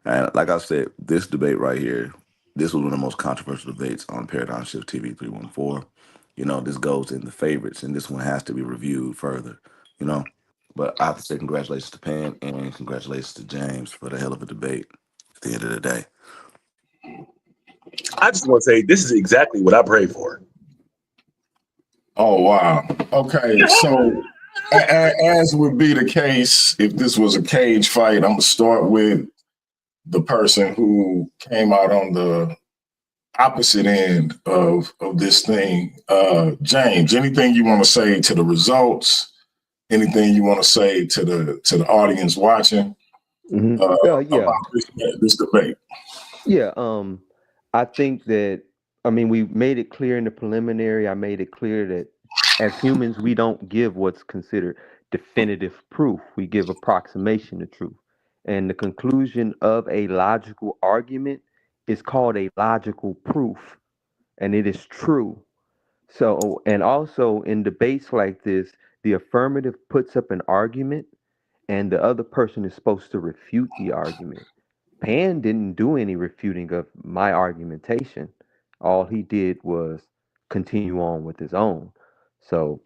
And like I said, this debate right here, this was one of the most controversial debates on Paradigm Shift TV 314. You know, this goes in the favorites, and this one has to be reviewed further, you know? But I have to say congratulations to Pan and congratulations to James for the hell of a debate at the end of the day. I just want to say this is exactly what I prayed for. Oh, wow. Okay, so as would be the case if this was a cage fight, I'm going to start with the person who came out on the opposite end of this thing. James, anything you want to say to the results? Anything you want to say to the audience watching about this debate? Yeah, I think that, I mean, we made it clear in the preliminary. I made it clear that as humans, we don't give what's considered definitive proof. We give approximation of truth. And the conclusion of a logical argument is called a logical proof, and it is true. So, and also in debates like this, the affirmative puts up an argument, and the other person is supposed to refute the argument. Pan didn't do any refuting of my argumentation. All he did was continue on with his own. So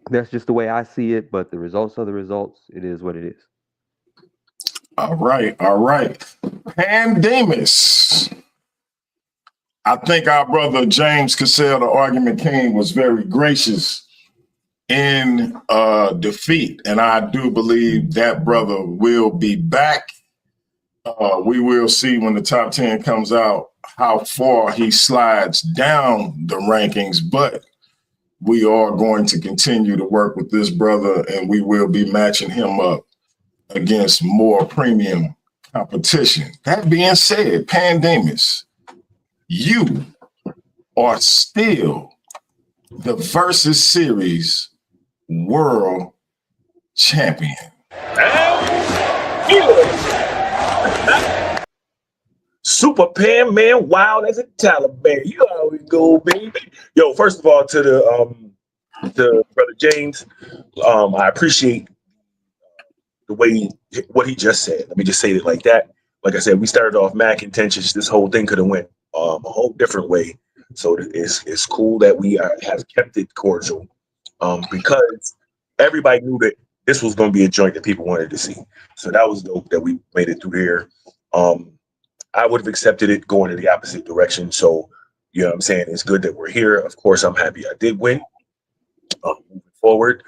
that's just the way I see it, but the results are the results. It is what it is. All right, all right. Pandemus. I think our brother James Cassel, the argument king, was very gracious in defeat. And I do believe that brother will be back. We will see when the top 10 comes out how far he slides down the rankings, but we are going to continue to work with this brother and we will be matching him up against more premium competition. That being said, Pandemus, you are still the Versus Series world champion. Super Pan Man, wild as a Taliban. You always go, baby. Yo, first of all, to brother James, I appreciate the way what he just said. Let me just say it like that. Like I said, we started off mad contentious. This whole thing could have went a whole different way. So it's cool that we have kept it cordial, because everybody knew that this was going to be a joint that people wanted to see. So that was dope that we made it through here. I would have accepted it going in the opposite direction. So, you know what I'm saying? It's good that we're here. Of course, I'm happy I did win. Moving forward,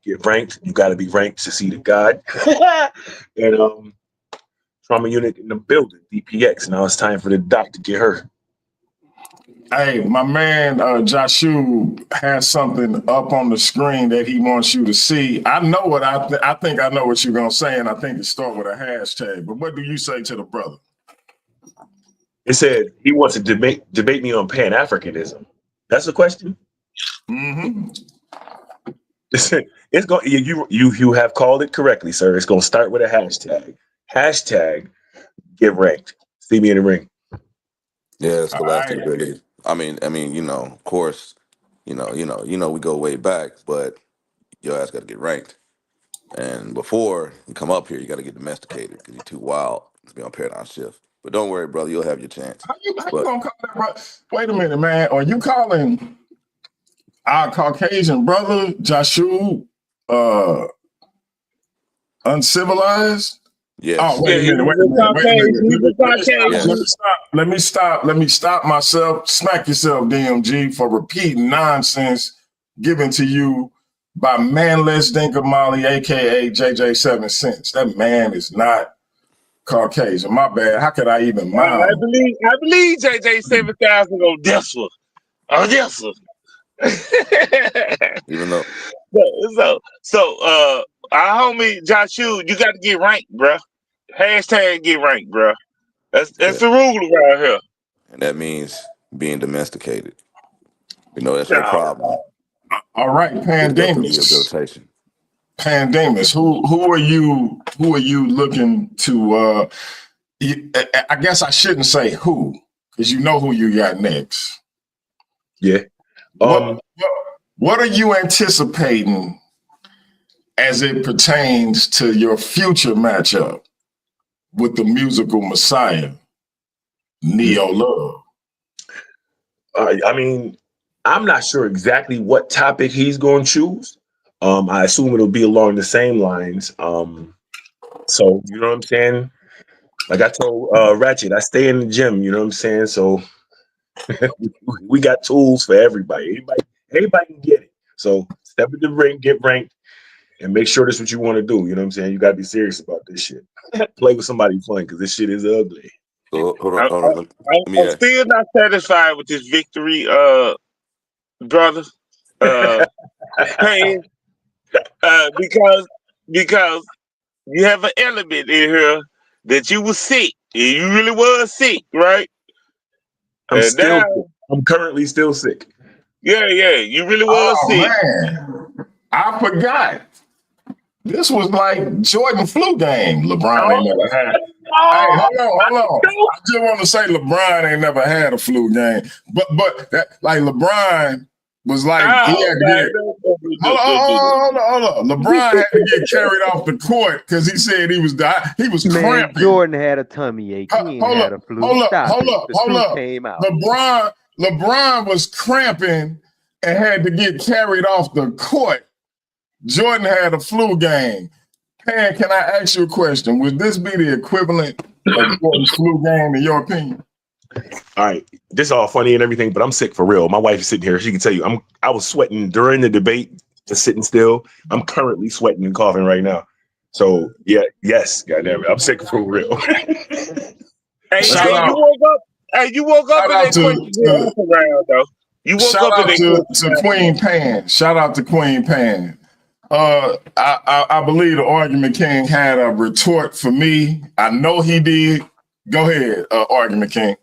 get ranked. You got to be ranked to see the God. And trauma unit in the building, DPX. Now it's time for the doc to get her. Hey, my man Joshu has something up on the screen that he wants you to see. I know what I think I know what you're gonna say, and I think it starts with a hashtag. But what do you say to the brother? It said he wants to debate me on Pan-Africanism. That's the question. Mm-hmm. It's going. You have called it correctly, sir. It's going to start with a hashtag. Hashtag get ranked. See me in the ring. Yeah, scholastic ability. I mean, you know, of course, you know, we go way back, but your ass got to get ranked. And before you come up here, you got to get domesticated because you're too wild to be on Paradigm Shift. But don't worry, brother, you'll have your chance. How you gonna call that, bro? Wait a minute, man. Are you calling our Caucasian brother Joshu uncivilized? Yes. Oh, wait a minute. Let me stop myself. Smack yourself, DMG, for repeating nonsense given to you by Manless Dinkamali, aka JJ 7 Cents. That man is not Caucasian. My bad. How could I even mind? I believe JJ 7000 on this one. On this one. Even though our homie Joshu, you got to get ranked, bro. Hashtag get ranked, bro. That's the rule around here. And that means being domesticated. You know, that's your problem. All right, Pandemus. Pandemus, who are you looking to I guess I shouldn't say who, because you know who you got next. Yeah. What are you anticipating as it pertains to your future matchup with the musical messiah, Neo Love? I mean, I'm not sure exactly what topic he's going to choose. I assume it'll be along the same lines. So, you know what I'm saying? Like I told Ratchet, I stay in the gym, you know what I'm saying? So we got tools for everybody. Everybody can get it. So step in the ring, get ranked, and make sure this is what you want to do. You know what I'm saying? You got to be serious about this shit. Play with somebody fun because this shit is ugly. So, hold on. I'm still not satisfied with this victory, brother. Because you have an element in here that you was sick. You really was sick, right? I'm currently still sick. Yeah, you really was sick. Man, I forgot. This was like Jordan flu game. LeBron ain't never had. Hey, hold on. I just want to say LeBron ain't never had a flu game. But that, like LeBron was like he had to get. Hold on. LeBron had to get carried off the court because he said he was Man, cramping. Jordan had a tummy ache. He ain't had a flu. Hold up. The truth came out. LeBron was cramping and had to get carried off the court. Jordan had a flu game. Pan, can I ask you a question? Would this be the equivalent of Jordan's flu game in your opinion? All right, this is all funny and everything, but I'm sick for real. My wife is sitting here; she can tell you, I was sweating during the debate, just sitting still. I'm currently sweating and coughing right now. So yes, goddamn it, I'm sick for real. You woke up in that question round though. You woke up in to Queen Pan. Shout out to Queen Pan. I believe the Argument King had a retort for me. I know he did. Go ahead, Argument King.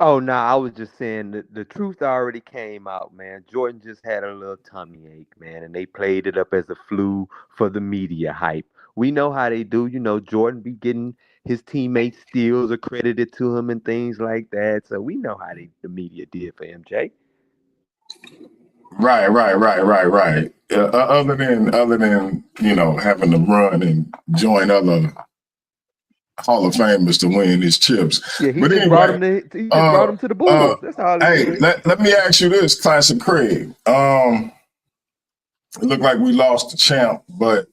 Oh, no, I was just saying that the truth already came out, man. Jordan just had a little tummy ache, man, and they played it up as a flu for the media hype. We know how they do. Jordan be getting his teammates steals accredited to him and things like that. So we know how the media did for MJ. Right. Other than having to run and join other Hall of Famers to win his chips. Yeah, he just brought him to the Bulls. That's all. Let me ask you this, Classic Craig. It looked like we lost the champ, but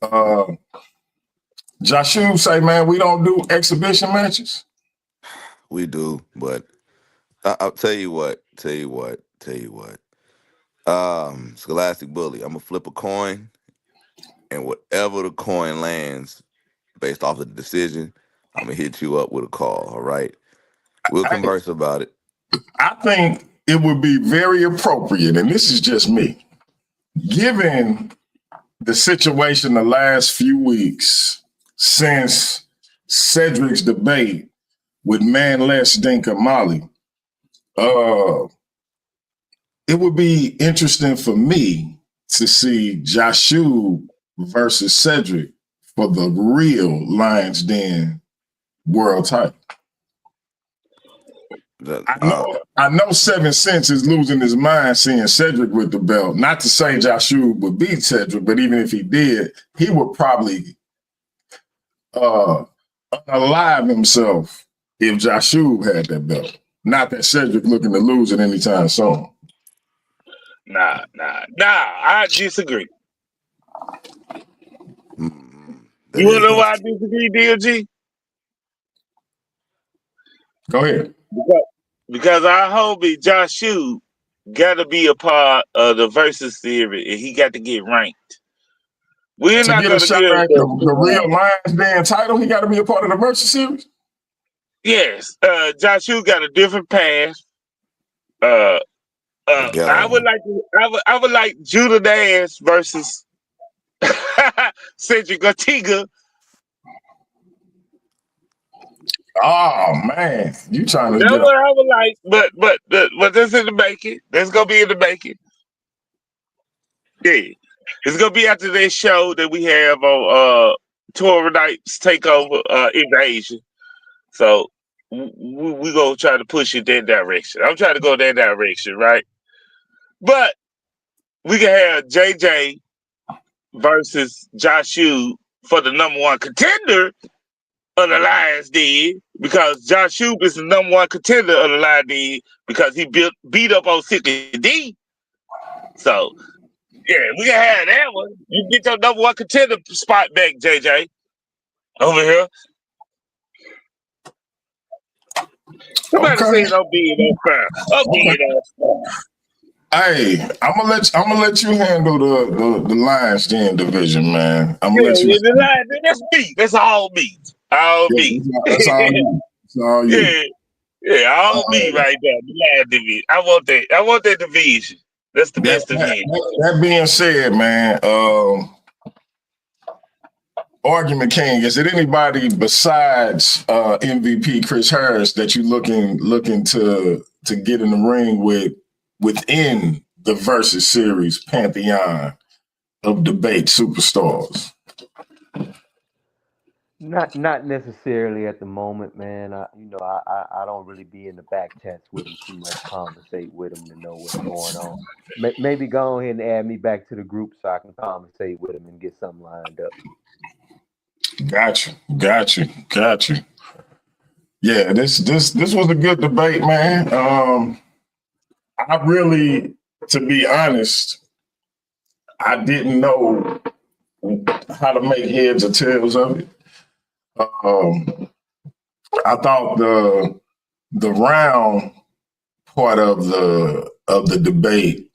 Joshua say, man, we don't do exhibition matches. We do, but I'll tell you what. Scholastic Bully, I'm gonna flip a coin, and whatever the coin lands, based off of the decision, I'm gonna hit you up with a call. All right, we'll converse about it. I think it would be very appropriate, and this is just me, given the situation the last few weeks since Cedric's debate with Manless Dinka Molly. It would be interesting for me to see Joshua versus Cedric for the real Lions Den world title. I know 7 Cents is losing his mind seeing Cedric with the belt. Not to say Joshua would beat Cedric, but even if he did, he would probably unalive himself if Joshua had that belt. Not that Cedric looking to lose it anytime soon. Nah. I disagree. You want to know why I disagree, DLG? Go ahead. Because our homie Joshua got to be a part of the Versus series, and he got to get ranked. We're not going to get the real Lions Den title. He got to be a part of the Versus series. Yes, Joshua got a different path. I would like Judah Nash versus Cedric Ortega. Oh man, you trying to? That's what I would like, but that's in the making. That's gonna be in the making. Yeah, it's gonna be after this show that we have on Torah Nights Takeover Invasion. So we gonna try to push it that direction. I'm trying to go that direction, right? But we can have JJ versus Joshua for the number 1 contender of the Lions Den, because Joshua is the number 1 contender of the Lions Den because he beat up on Sickly D. So yeah, we can have that one. You get your number 1 contender spot back, JJ. Over here. Somebody say don't be in that. Hey, I'm gonna let you handle the Lions Den division, man. I'm gonna let you. That's me. That's all me. All me. That's all you. That's all you. Yeah, all me right there. The Lions division. I want that division. That's the best division. That being said, man, Argument King, is it anybody besides MVP Chris Harris that you looking to get in the ring with within the Versus Series pantheon of debate superstars? Not necessarily at the moment, man. I don't really be in the back chats with them too much, conversate with them to know what's going on. Maybe go ahead and add me back to the group so I can conversate with them and get something lined up. Got you. Yeah, this was a good debate, man. I really, to be honest, I didn't know how to make heads or tails of it. I thought the round part of the debate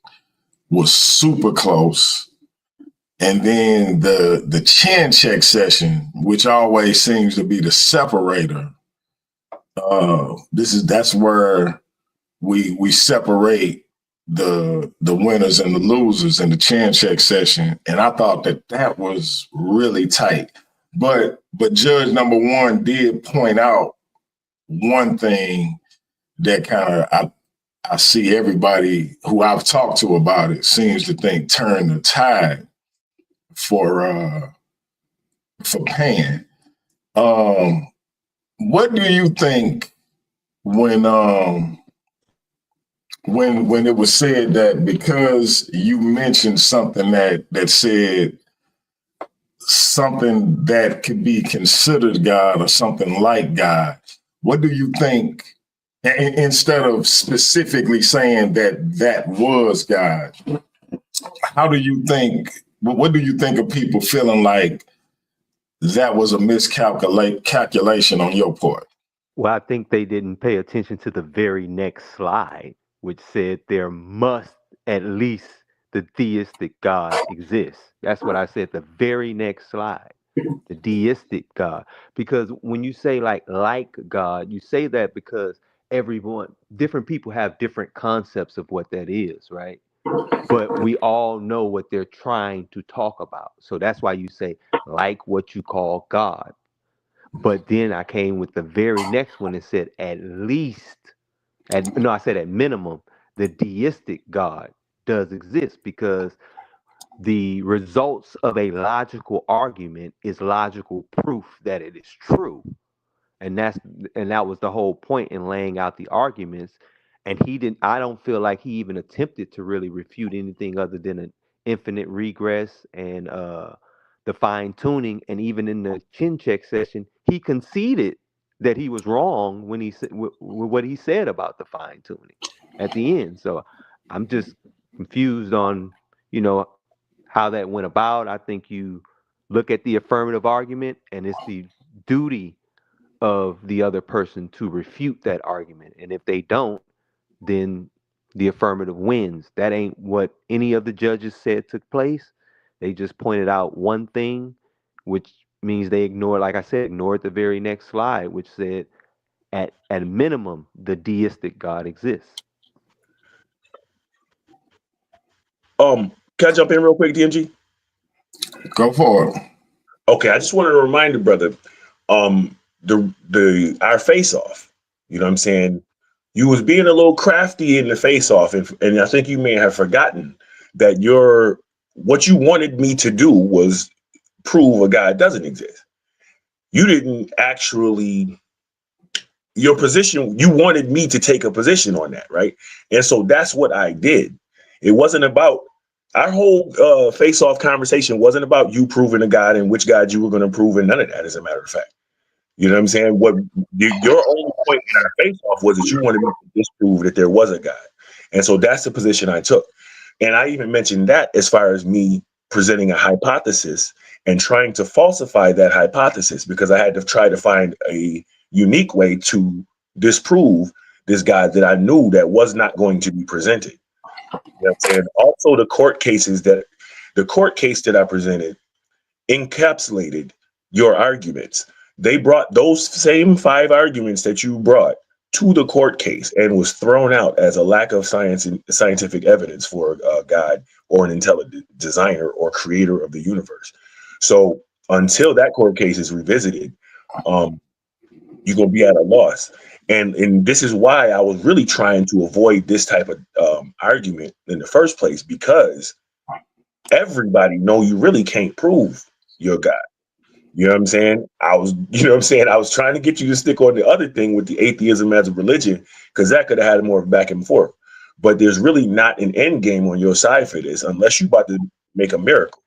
was super close, and then the chin check session, which always seems to be the separator. That's where we separate the winners and the losers in the chin check session, and I thought that was really tight. But judge number one did point out one thing that kind of I see everybody who I've talked to about it seems to think turn the tide for Pan. What do you think when it was said that because you mentioned something that said something that could be considered God or something like God, what do you think, instead of specifically saying that was God, what do you think of people feeling like that was a miscalculation on your part? Well, I think they didn't pay attention to the very next slide, which said there must at least the theistic God exist. That's what I said, the very next slide, the deistic God. Because when you say like God, you say that because different people have different concepts of what that is, right? But we all know what they're trying to talk about. So that's why you say like what you call God. But then I came with the very next one and said at least, I said at minimum, the deistic God does exist, because the results of a logical argument is logical proof that it is true. And that was the whole point in laying out the arguments. And I don't feel like he even attempted to really refute anything other than an infinite regress and the fine tuning. And even in the chin check session, he conceded that he was wrong when he said what he said about the fine tuning at the end. So I'm just confused on, how that went about. I think you look at the affirmative argument, and it's the duty of the other person to refute that argument. And if they don't, then the affirmative wins. That ain't what any of the judges said took place. They just pointed out one thing, which means they ignored, like I said, ignored the very next slide, which said at a minimum, the deistic God exists. Can I jump in real quick, DMG? Go for it. Okay, I just wanted to remind the brother, our face off. You know what I'm saying? You was being a little crafty in the face off, and I think you may have forgotten that what you wanted me to do was prove a God doesn't exist. You didn't actually. Your position, you wanted me to take a position on that, right? And so that's what I did. It wasn't about our whole face-off conversation wasn't about you proving a God and which God you were going to prove, and none of that, as a matter of fact. You know what I'm saying? What your only point in our face-off was that you wanted me to disprove that there was a God. And so that's the position I took. And I even mentioned that as far as me presenting a hypothesis and trying to falsify that hypothesis, because I had to try to find a unique way to disprove this God that I knew that was not going to be presented. You know what I'm saying? Also, the court case that I presented encapsulated your arguments. They brought those same 5 arguments that you brought to the court case and was thrown out as a lack of scientific evidence for God or an intelligent designer or creator of the universe. So until that court case is revisited, you're going to be at a loss. And this is why I was really trying to avoid this type of argument in the first place, because everybody know you really can't prove your God. You know what I'm saying? I was trying to get you to stick on the other thing with the atheism as a religion, because that could have had more back and forth. But there's really not an end game on your side for this unless you about to make a miracle.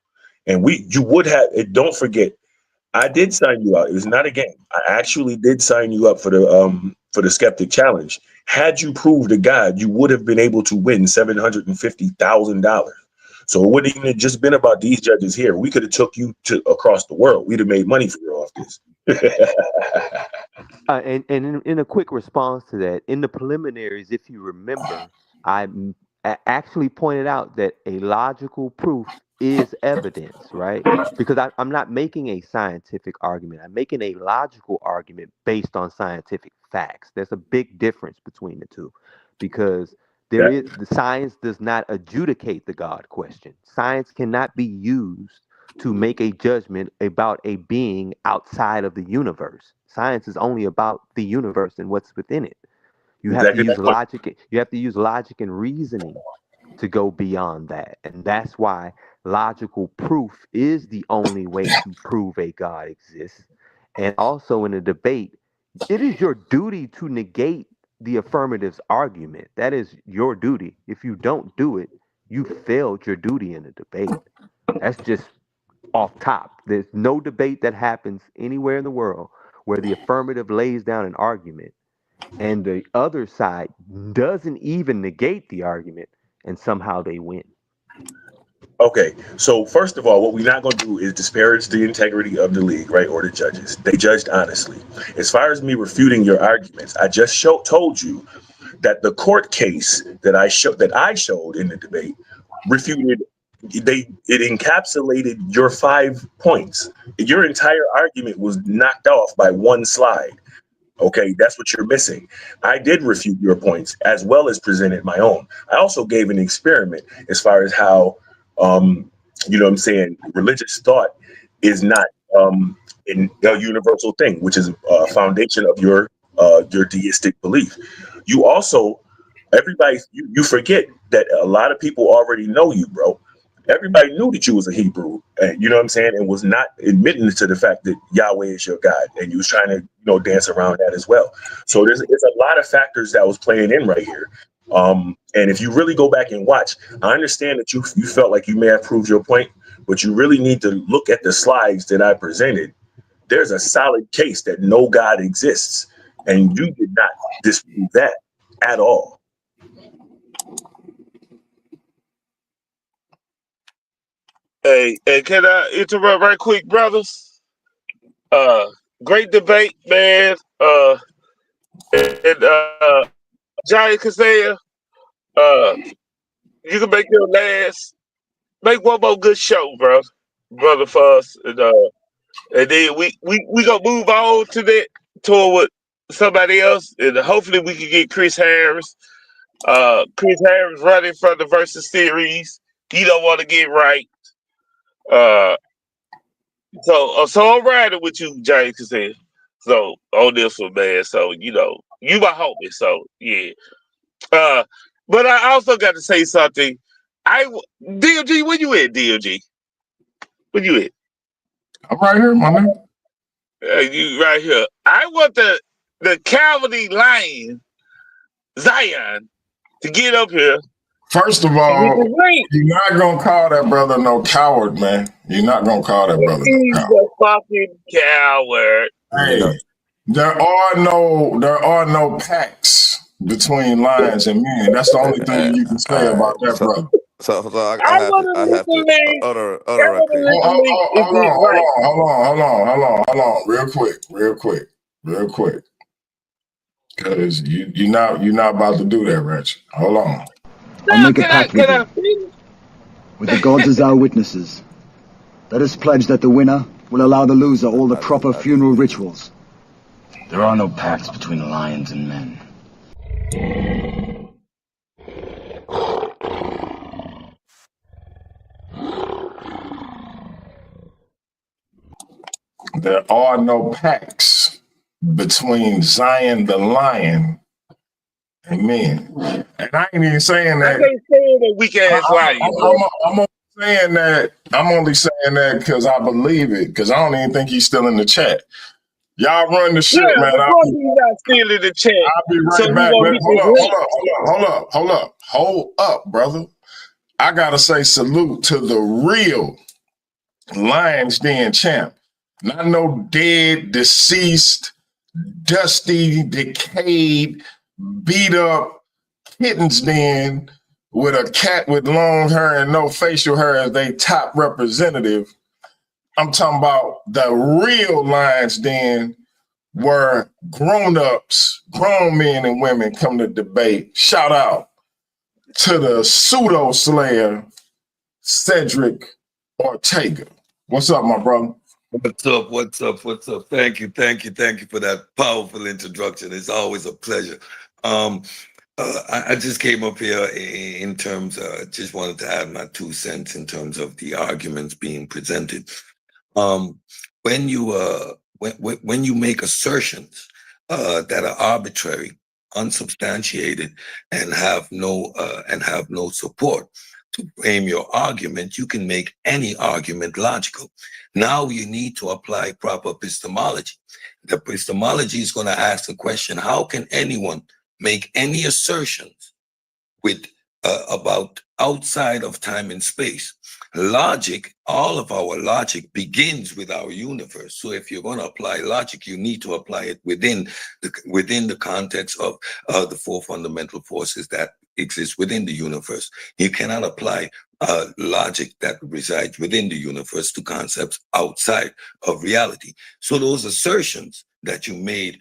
And you would have it. Don't forget, I did sign you out. It was not a game. I actually did sign you up for the skeptic challenge. Had you proved to God, you would have been able to win $750,000. So it wouldn't even have just been about these judges here. We could have took you to across the world. We'd have made money for you off this. And in a quick response to that, in the preliminaries, if you remember, I actually pointed out that a logical proof is evidence, right? Because I'm not making a scientific argument. I'm making a logical argument based on scientific facts. There's a big difference between the two, because the science does not adjudicate the God question. Science cannot be used to make a judgment about a being outside of the universe. Science is only about the universe and what's within it. You have to use logic. You have to use logic and reasoning to go beyond that. And that's why logical proof is the only way to prove a God exists. And also in a debate, it is your duty to negate the affirmative's argument. That is your duty. If you don't do it, you failed your duty in a debate. That's just off top. There's no debate that happens anywhere in the world where the affirmative lays down an argument and the other side doesn't even negate the argument and somehow they win. Okay, so first of all, what we're not going to do is disparage the integrity of the league, right, or the judges. They judged honestly. As far as me refuting your arguments, I just told you that the court case that I showed in the debate refuted. It encapsulated your 5 points. Your entire argument was knocked off by one slide. Okay, that's what you're missing. I did refute your points as well as presented my own. I also gave an experiment as far as how, you know what I'm saying, religious thought is not a universal thing, which is a foundation of your deistic belief. You also, you forget that a lot of people already know you, bro. Everybody knew that you was a Hebrew, you know what I'm saying, and was not admitting to the fact that Yahweh is your God, and you was trying to, dance around that as well. So there's a lot of factors that was playing in right here. And if you really go back and watch, I understand that you felt like you may have proved your point, but you really need to look at the slides that I presented. There's a solid case that no God exists, and you did not disprove that at all. Hey, can I interrupt right quick, brothers? Great debate, man. And Johnny Cassel, you can make your make one more good show, brother, for us, and then we gonna move on to that tour with somebody else, and hopefully we can get Chris Harris. Chris Harris running for the Versus Series. He don't want to get right. So I'm riding with you, Johnny Cassel. So on this one, man. So you my homie. So yeah. But I also got to say something. DLG, where you at, DLG? Where you at? I'm right here, my man. You right here. I want the Calvary Lion Zion to get up here. First of all, you're not gonna call that brother no coward, man. You're not gonna call that brother no coward. He's a fucking coward. Hey, there are no pacts between lions and men. That's the only thing you can say about that brother. So I have to hold on, real quick. Because you're not about to do that, Rich. Hold on. I'll make a pact with you. With the gods as our witnesses. Let us pledge that the winner will allow the loser all the proper funeral rituals. There are no pacts between lions and men. There are no pacts between Zion the lion and men. And I ain't even saying that. I can't stand that weak ass lion. I'm gonna saying that. I'm only saying that because I believe it. Because I don't even think he's still in the chat. Y'all run the shit, Yeah, man. of course he's not still in the chat. I'll be So right you back. gonna But hit this link. hold up, brother. I gotta say salute to the real Lions Den champ. Not no dead, deceased, dusty, decayed, beat up kittens den with a cat with long hair and no facial hair as they top representative. I'm talking about the real Lions Den where grown-ups, grown men and women come to debate. Shout out to the pseudo slayer, Cedric Ortega. What's up, my brother? What's up? What's up? What's up? Thank you for that powerful introduction. It's always a pleasure. I just came up here in terms, just wanted to add my 2 cents in terms of the arguments being presented. When you make assertions that are arbitrary, unsubstantiated, and have no support to frame your argument, you can make any argument logical. Now you need to apply proper epistemology. The epistemology is going to ask the question: how can anyone make any assertions with about outside of time and space? Logic, all of our logic begins with our universe. So if you're going to apply logic, you need to apply it within the context of the 4 fundamental forces that exist within the universe. You cannot apply logic that resides within the universe to concepts outside of reality. So those assertions that you made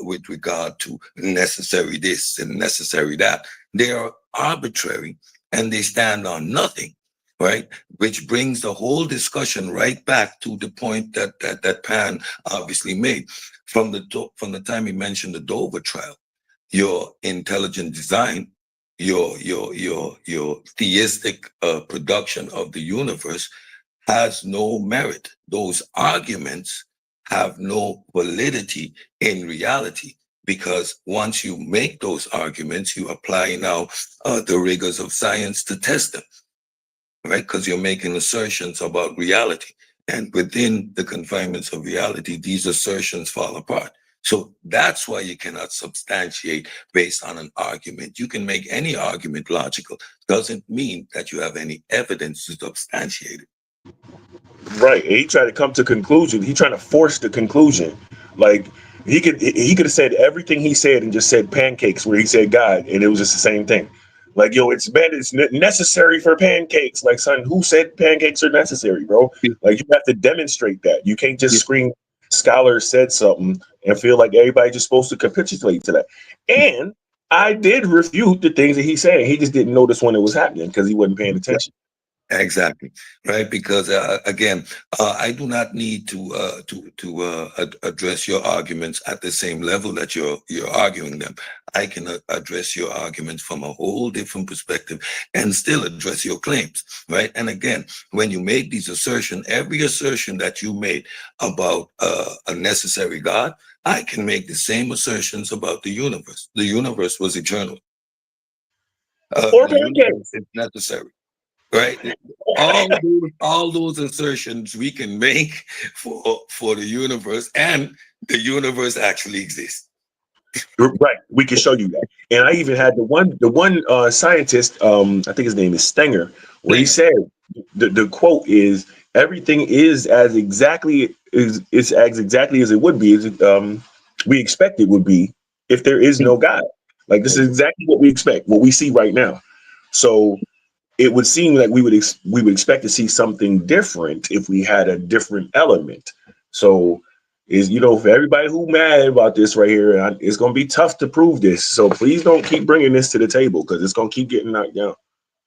with regard to necessary this and necessary that, they are arbitrary and they stand on nothing, right? Which brings the whole discussion right back to the point that Pan obviously made from the time he mentioned the Dover trial. Your intelligent design, your theistic production of the universe has no merit. Those arguments have no validity in reality, because once you make those arguments, you apply now the rigors of science to test them, right? Because you're making assertions about reality. And within the confinements of reality, these assertions fall apart. So that's why you cannot substantiate based on an argument. You can make any argument logical. Doesn't mean that you have any evidence to substantiate it. Right. He tried to come to conclusion. He trying to force the conclusion. Like he could have said everything he said and just said pancakes where he said God, and it was just the same thing. Like, yo, it's necessary for pancakes. Like, son, who said pancakes are necessary, bro? Like, you have to demonstrate that. You can't just scream scholar said something and feel like everybody just supposed to capitulate to that. And I did refute the things that he said. He just didn't notice when it was happening because he wasn't paying attention. Exactly, right. Because again, I do not need to address your arguments at the same level that you're arguing them. I can address your arguments from a whole different perspective and still address your claims, right? And again, when you make these assertions, every assertion that you made about a necessary God, I can make the same assertions about the universe. The universe was eternal. Or The universe is necessary. Right, all those assertions we can make for the universe, and the universe actually exists. Right, we can show you that. And I even had the one scientist, I think his name is Stenger, where he said the quote is everything is as exactly as it would be, we expect it would be if there is no God. Like, this is exactly what we expect, what we see right now. So it would seem like we would expect to see something different if we had a different element. So for everybody who mad about this right here, it's going to be tough to prove this. So please don't keep bringing this to the table, because it's going to keep getting knocked down.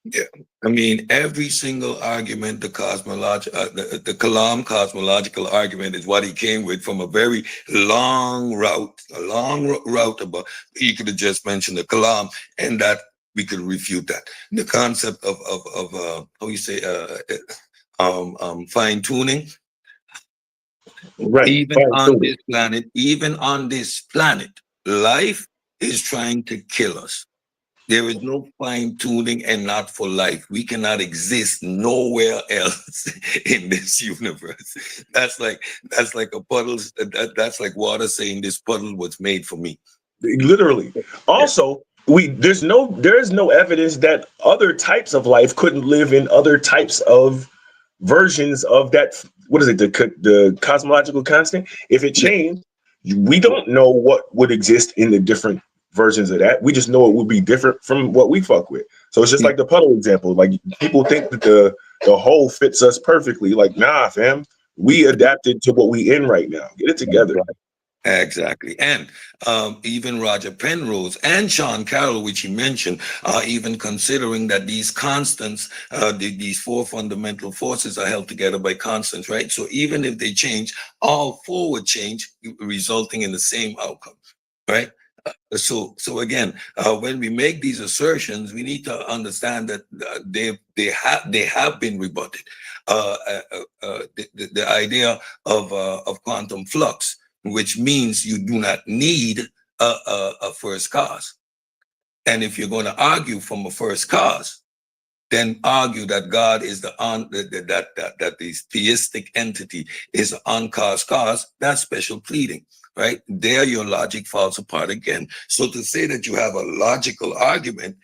Yeah, I mean, every single argument, the Kalam cosmological argument is what he came with from a very long route, about, he could have just mentioned the Kalam, and that we could refute that. The concept of how you say, fine tuning. Right. Even on this planet, life is trying to kill us. There is no fine tuning and not for life. We cannot exist nowhere else in this universe. That's like a puddle. That's like water saying this puddle was made for me. Literally. Also, there is no evidence that other types of life couldn't live in other types of versions of that. What is it? The cosmological constant. If it changed, we don't know what would exist in the different versions of that. We just know it would be different from what we fuck with. So it's just like the puddle example. Like people think that the hole fits us perfectly. Like, nah, fam. We adapted to what we in right now. Get it together. Exactly. And even Roger Penrose and Sean Carroll, which he mentioned, are even considering that these constants, these four fundamental forces are held together by constants, right? So even if they change, all four would change, resulting in the same outcome, right? So again, when we make these assertions, we need to understand that they have been rebutted. The idea of quantum flux, which means you do not need a first cause. And if you're going to argue from a first cause, then argue that God is that this theistic entity is an uncaused cause. That's special pleading, right? There your logic falls apart again. So to say that you have a logical argument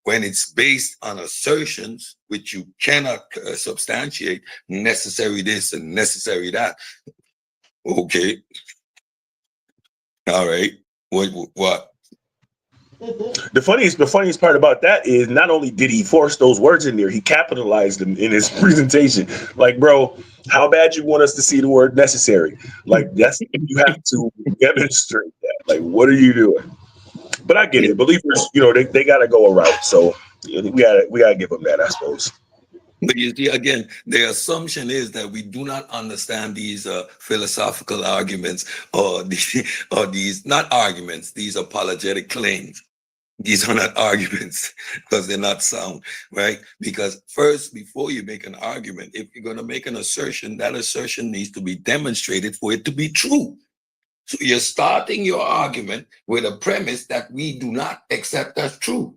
when it's based on assertions which you cannot substantiate, necessary this and necessary that. Okay. All right. What? The funniest part about that is not only did he force those words in there, he capitalized them in his presentation. Like, bro, how bad you want us to see the word necessary? Like, you have to demonstrate that. Like, what are you doing? But I get it. Believers, they gotta go a route. So we gotta give them that, I suppose. But you see, again, the assumption is that we do not understand these philosophical arguments or these not arguments, these apologetic claims. These are not arguments because they're not sound, right? Because first, before you make an argument, if you're going to make an assertion, that assertion needs to be demonstrated for it to be true. So you're starting your argument with a premise that we do not accept as true.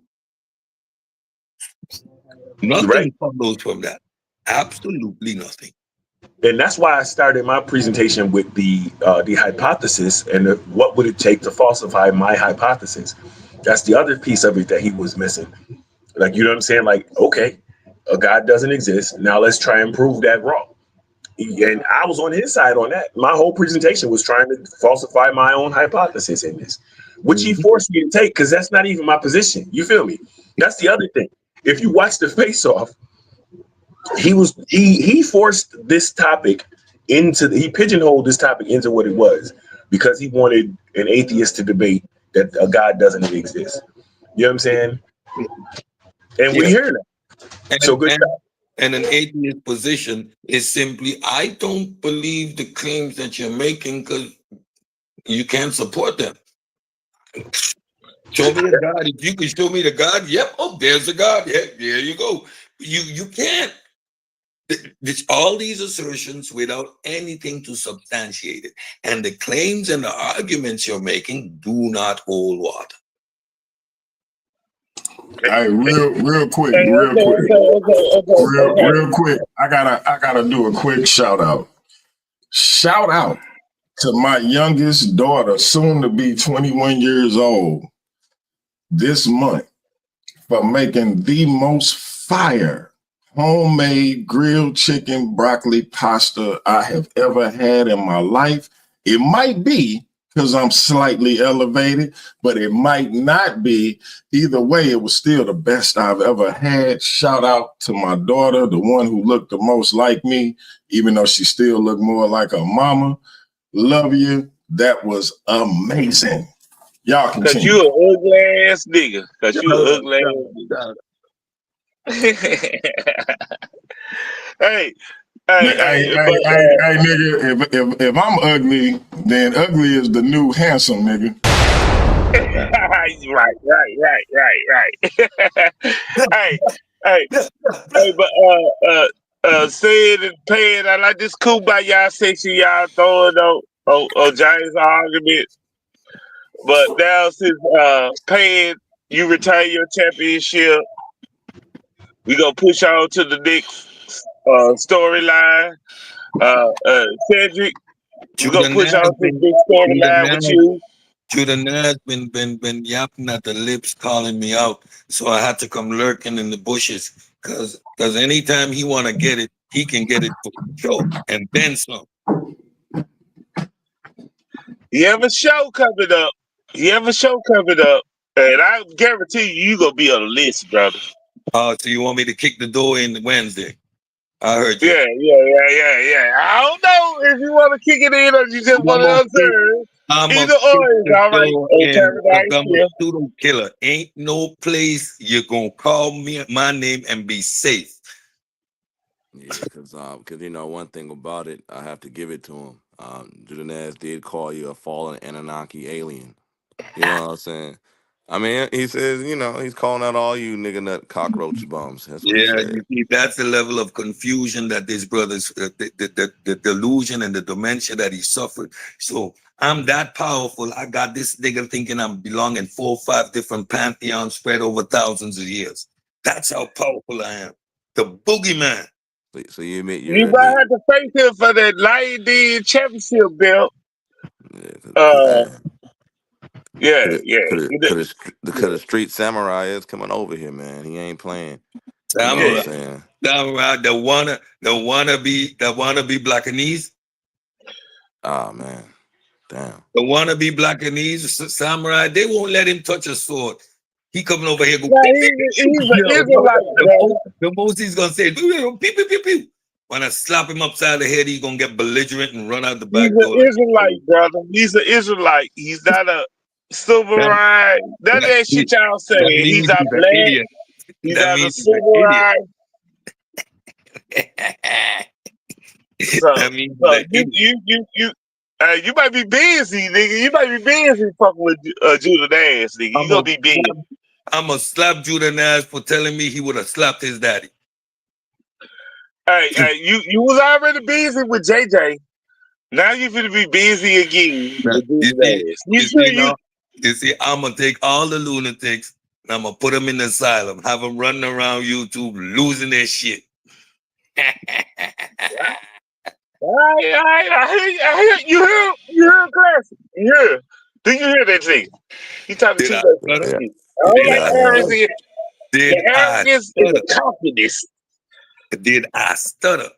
Nothing follows from that. Absolutely nothing. And that's why I started my presentation with the hypothesis and what would it take to falsify my hypothesis. That's the other piece of it that he was missing. Like, you know what I'm saying? Like, okay, a God doesn't exist. Now let's try and prove that wrong. And I was on his side on that. My whole presentation was trying to falsify my own hypothesis in this, which he forced me to take because that's not even my position. You feel me? That's the other thing. If you watch the face off, he forced this topic he pigeonholed this topic into what it was because he wanted an atheist to debate that a God doesn't exist. You know what I'm saying? And we hear that. So good job. And an atheist position is simply, I don't believe the claims that you're making because you can't support them. Show me a God. If you can show me the God, yep. Oh, there's a God. Yeah, there you go. You can't. All these assertions without anything to substantiate it. And the claims and the arguments you're making do not hold water. Hey, real quick. I gotta do a quick shout out. Shout out to my youngest daughter, soon to be 21 years old, this month for making the most fire homemade grilled chicken broccoli pasta I have ever had in my life. It might be because I'm slightly elevated, but it might not be. Either way, it was still the best I've ever had. Shout out to my daughter, the one who looked the most like me, even though she still looked more like her mama. Love you. That was amazing. Y'all continue. Cause you an ugly ass nigga. Cause you an ugly ass nigga. Hey, nigga, if I'm ugly, then ugly is the new handsome, nigga. right. hey, but saying and paying, I like this kumbaya section y'all throwing on Giants arguments. But now since paying You retain your championship. We gonna push on to the next storyline. Cedric, we gonna Judah push on to the been next Judah storyline with you. Judah been yapping at the lips, calling me out. So I had to come lurking in the bushes, cause anytime he wanna get it, he can get it for sure, and then some. You have a show coming up. You have a show coming up, and I guarantee you gonna be on the list, brother. Oh, so you want me to kick the door in Wednesday? I heard you. Yeah. I don't know if you want to kick it in or you just want I'm to gonna kick, observe. I'm gonna Either kick or is the all right. door On in, because Paradise I'm a here. pseudo killer. Ain't no place you're gonna call me my name and be safe. Yeah, because you know, one thing about it, I have to give it to him. Judanaz did call you a fallen Anunnaki alien. You know what I'm saying? I mean, he says, you know, he's calling out all you nigga nut cockroach bums. That's what he Yeah, said. you see, that's the level of confusion that this brother's, the delusion and the dementia that he suffered. So I'm that powerful. I got this nigga thinking I'm belonging 4 or 5 different pantheons spread over thousands of years. That's how powerful I am. The boogeyman. So you admit You you're might have to face him for that Lion Den championship belt. yeah, Yeah. Could a street samurai is coming over here, man. He ain't playing. You know what I'm Samurai, saying? samurai, the wanna be Blackanese. Oh man, damn. The wannabe Blackanese samurai, they won't let him touch a sword. He coming over here, go, Yeah, pew, pew, pew, he's pew. an Yo, Israelite, bro. the most he's gonna say, pew, pew, pew, pew, pew. When I slap him upside the head, he's gonna get belligerent and run out the He's back an door like Israelite, brother. He's an Israelite. He's not a that, samurai. None of that, that shit y'all that saying. He's means not he's an black. idiot. He's That not a means he's an idiot. samurai. That means he's So an idiot. you might be busy, nigga. You might be busy fucking with Judah Ass, nigga. You gonna be busy. I'm gonna slap Judah Nash for telling me he would have slapped his daddy. Hey, you was already busy with JJ. Now you finna be busy again with Judah Ass. You see, I'm gonna take all the lunatics and I'm gonna put them in the asylum, have them running around YouTube losing their shit. All right. I hear you hear classic. You hear? Do you hear that thing? He talking Did too I much stutter? shit. I don't like arrogance. Did The I arrogance is stutter? a confidence. Did I stutter?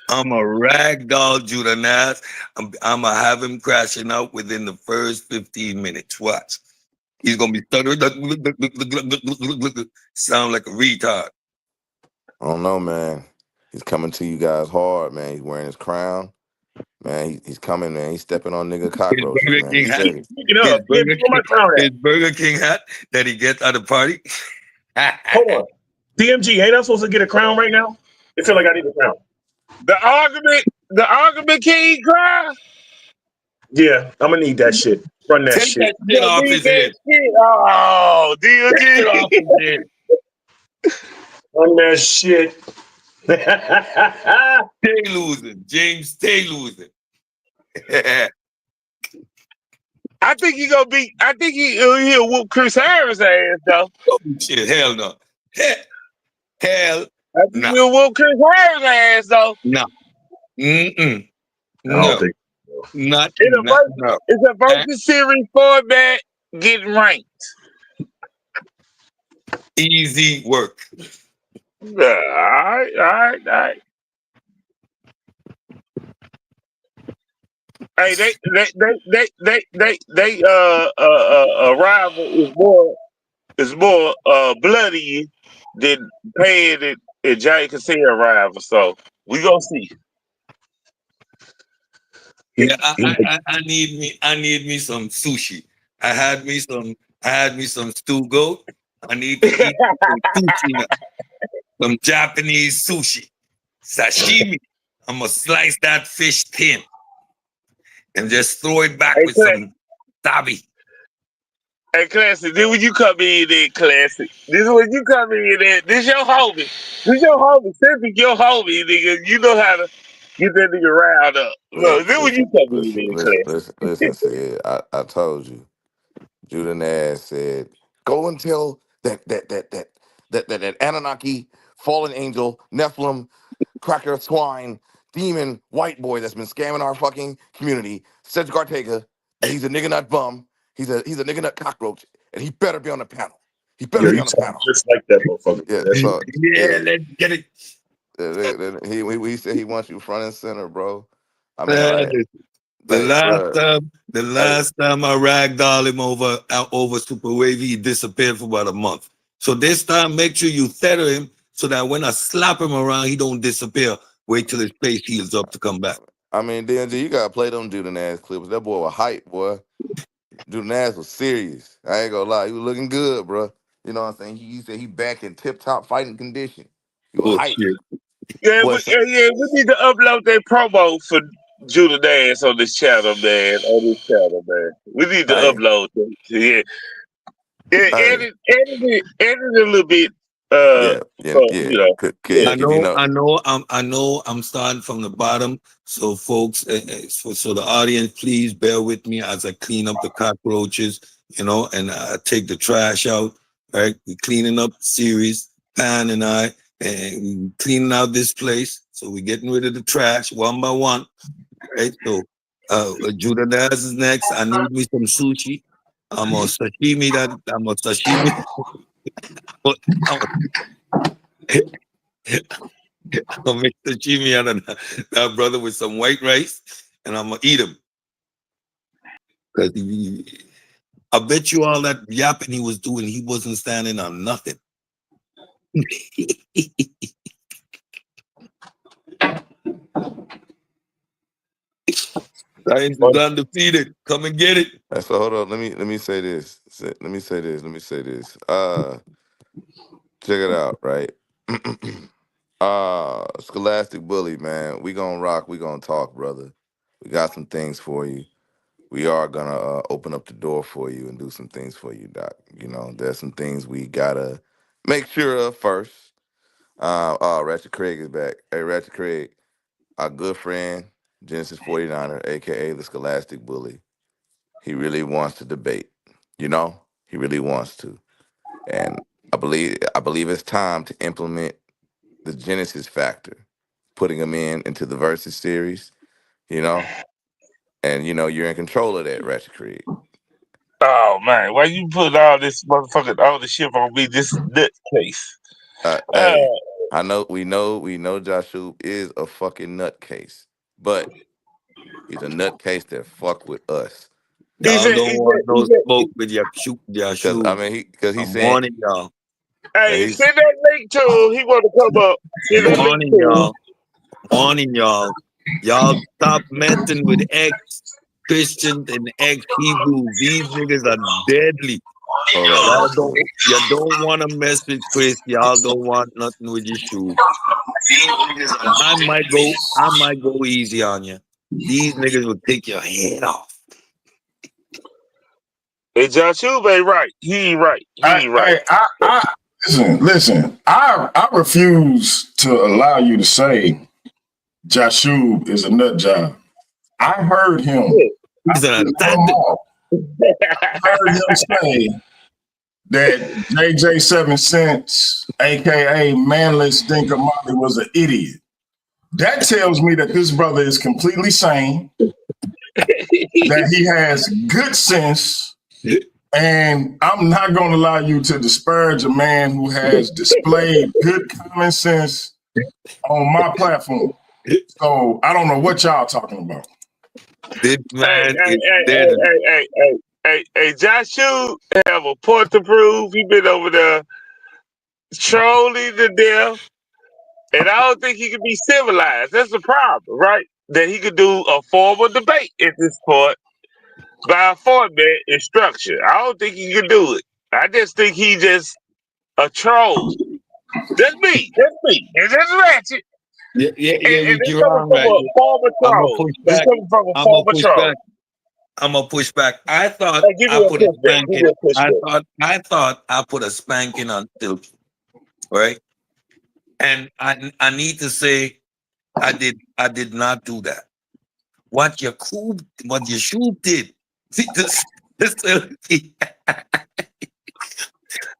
I'm a ragdoll Judah Nash. I'm gonna have him crashing out within the first 15 minutes. Watch. He's gonna be stuttering. Sound like a retard. I don't know, man. He's coming to you guys hard, man. He's wearing his crown. Man, he's coming, man. He's stepping on nigga His cockroaches, Burger man. King He hat. said it. His Burger King hat that he gets at the party. Hold on. DMG, ain't I supposed to get a crown right now? It feel like I need a crown. The argument king cry. Yeah, I'm gonna need that shit. Run that Take shit. that shit off his head. Oh, Take it off his DMG. head. Run that shit. Stay losing. James, stay losing. I think he'll whoop Chris Harris' ass though. Oh, shit, hell no. Hell I think he'll whoop Chris Harris' ass though. no. Mm-mm. I don't No. think Not no. It's a versus series format getting ranked. Easy work. Yeah, all right. Hey, they rival is more bloody than paying it and Jay Cassel rival. So we gonna see. Yeah, I need me some sushi. I had me some stew goat. I need to eat some sushi now. Some Japanese sushi. Sashimi. I'm gonna slice that fish thin and just throw it back with some tabi. Hey, Classic, this when you come in there, Classic. This is when you come in there. This your homie. This your homie. Cedric, your homie, nigga. You know how to get that nigga riled up. So this when you come in there, Classic. Listen, Sid. I told you. Judah Nash said, "Go and tell that Anunnaki, fallen angel, Nephilim, cracker swine, demon, white boy that's been scamming our fucking community, Cedric Ortega, that he's a nigga nut bum, he's a nigga nut cockroach, and he better be on the panel. He better Yo, be you on the sound panel." just like that motherfucker. Yeah, That's so Yeah, yeah, let's get it. he said he wants you front and center, bro. I mean, Man, like, the like, last bro, time, the like, last time I ragdoll him over Super Wavy, he disappeared for about a month. So this time, make sure you tether him so that when I slap him around, he don't disappear. Wait till his face heals up to come back. I mean, DMG, you gotta play them Judah Nash clips. That boy was hype, boy. Judah Nash was serious. I ain't gonna lie, he was looking good, bro. You know what I'm saying? He said he back in tip top fighting condition. He was Oh hype. shit! Yeah, Boy, we need to upload that promo for Judah Dance on this channel, man. On this channel, man. We need to hey, upload that. Yeah. hey, Edit a little bit. yeah, yeah, So yeah. you know. Yeah, Yeah. because you know, I know. I'm starting from the bottom. So, folks, so the audience, please bear with me as I clean up the cockroaches, and I take the trash out. Right, we're cleaning up the series, Pan and I, and we cleaning out this place. So we're getting rid of the trash one by one. Right. So, Judah Daz is next. I need me some sushi. I'm gonna sashimi that. I'm gonna sashimi. But I'm gonna make sashimi out of that brother with some white rice, and I'm gonna eat him. Cause I bet you all that yapping he was doing, he wasn't standing on nothing. Science is undefeated. Come and get it. so hold on. Let me say this. Let me say this. Check it out, right? Scholastic Bully, man. We gonna rock. We gonna talk, brother. We got some things for you. We are gonna open up the door for you and do some things for you, Doc. You know, there's some things we gotta make sure of first. Ratchet Craig is back. Hey, Ratchet Craig, our good friend, Genesis 49er, aka the Scholastic Bully. He really wants to debate. You know, he really wants to. And I believe it's time to implement the Genesis factor, putting him into the Versus series, you know? And you're in control of that, Ratchet Creed. Oh man, why you put all this shit on me? This case. Hey, I know we know Joshua is a fucking nutcase, but he's a nutcase that fuck with us. Y'all don't want no smoke with your Cause I shoe. mean because he's I'm saying warning y'all. Hey, send that link to him. He want to come up. Send that link Warning to him. y'all. Warning y'all. Y'all stop messing with ex-Christians and ex-Hebrews. These niggas are deadly. Y'all don't want to mess with Chris. Y'all don't want nothing with your shoe. I might go easy on you. These niggas will take your head off. Hey, Joshua ain't right. He ain't right. He ain't right. I listen. I refuse to allow you to say Joshua is a nut job. I heard him. He's an assassin. I heard him say that JJ 7 Cents, aka Manless Stinker Molly, was an idiot. That tells me that this brother is completely sane, that he has good sense, and I'm not going to allow you to disparage a man who has displayed good common sense on my platform. So I don't know what y'all talking about. This man is deadly. Hey, Joshua have a point to prove. He been over there trolling to death. And I don't think he can be civilized. That's the problem, right? That he could do a formal debate at this point by a format and structure. I don't think he can do it. I just think he just a troll. That's me. And that's Ratchet. Yeah, And that's you're coming wrong, from right? a former I'm gonna troll. push That's back. coming from a I'm gonna former push troll. back. I'm gonna push back. I thought Hey, give me I a put a pushback. Give spanking. me a pushback. I thought I put a spanking on Silky, right? And I need to say I did not do that. What your shoe did. See this. Silky.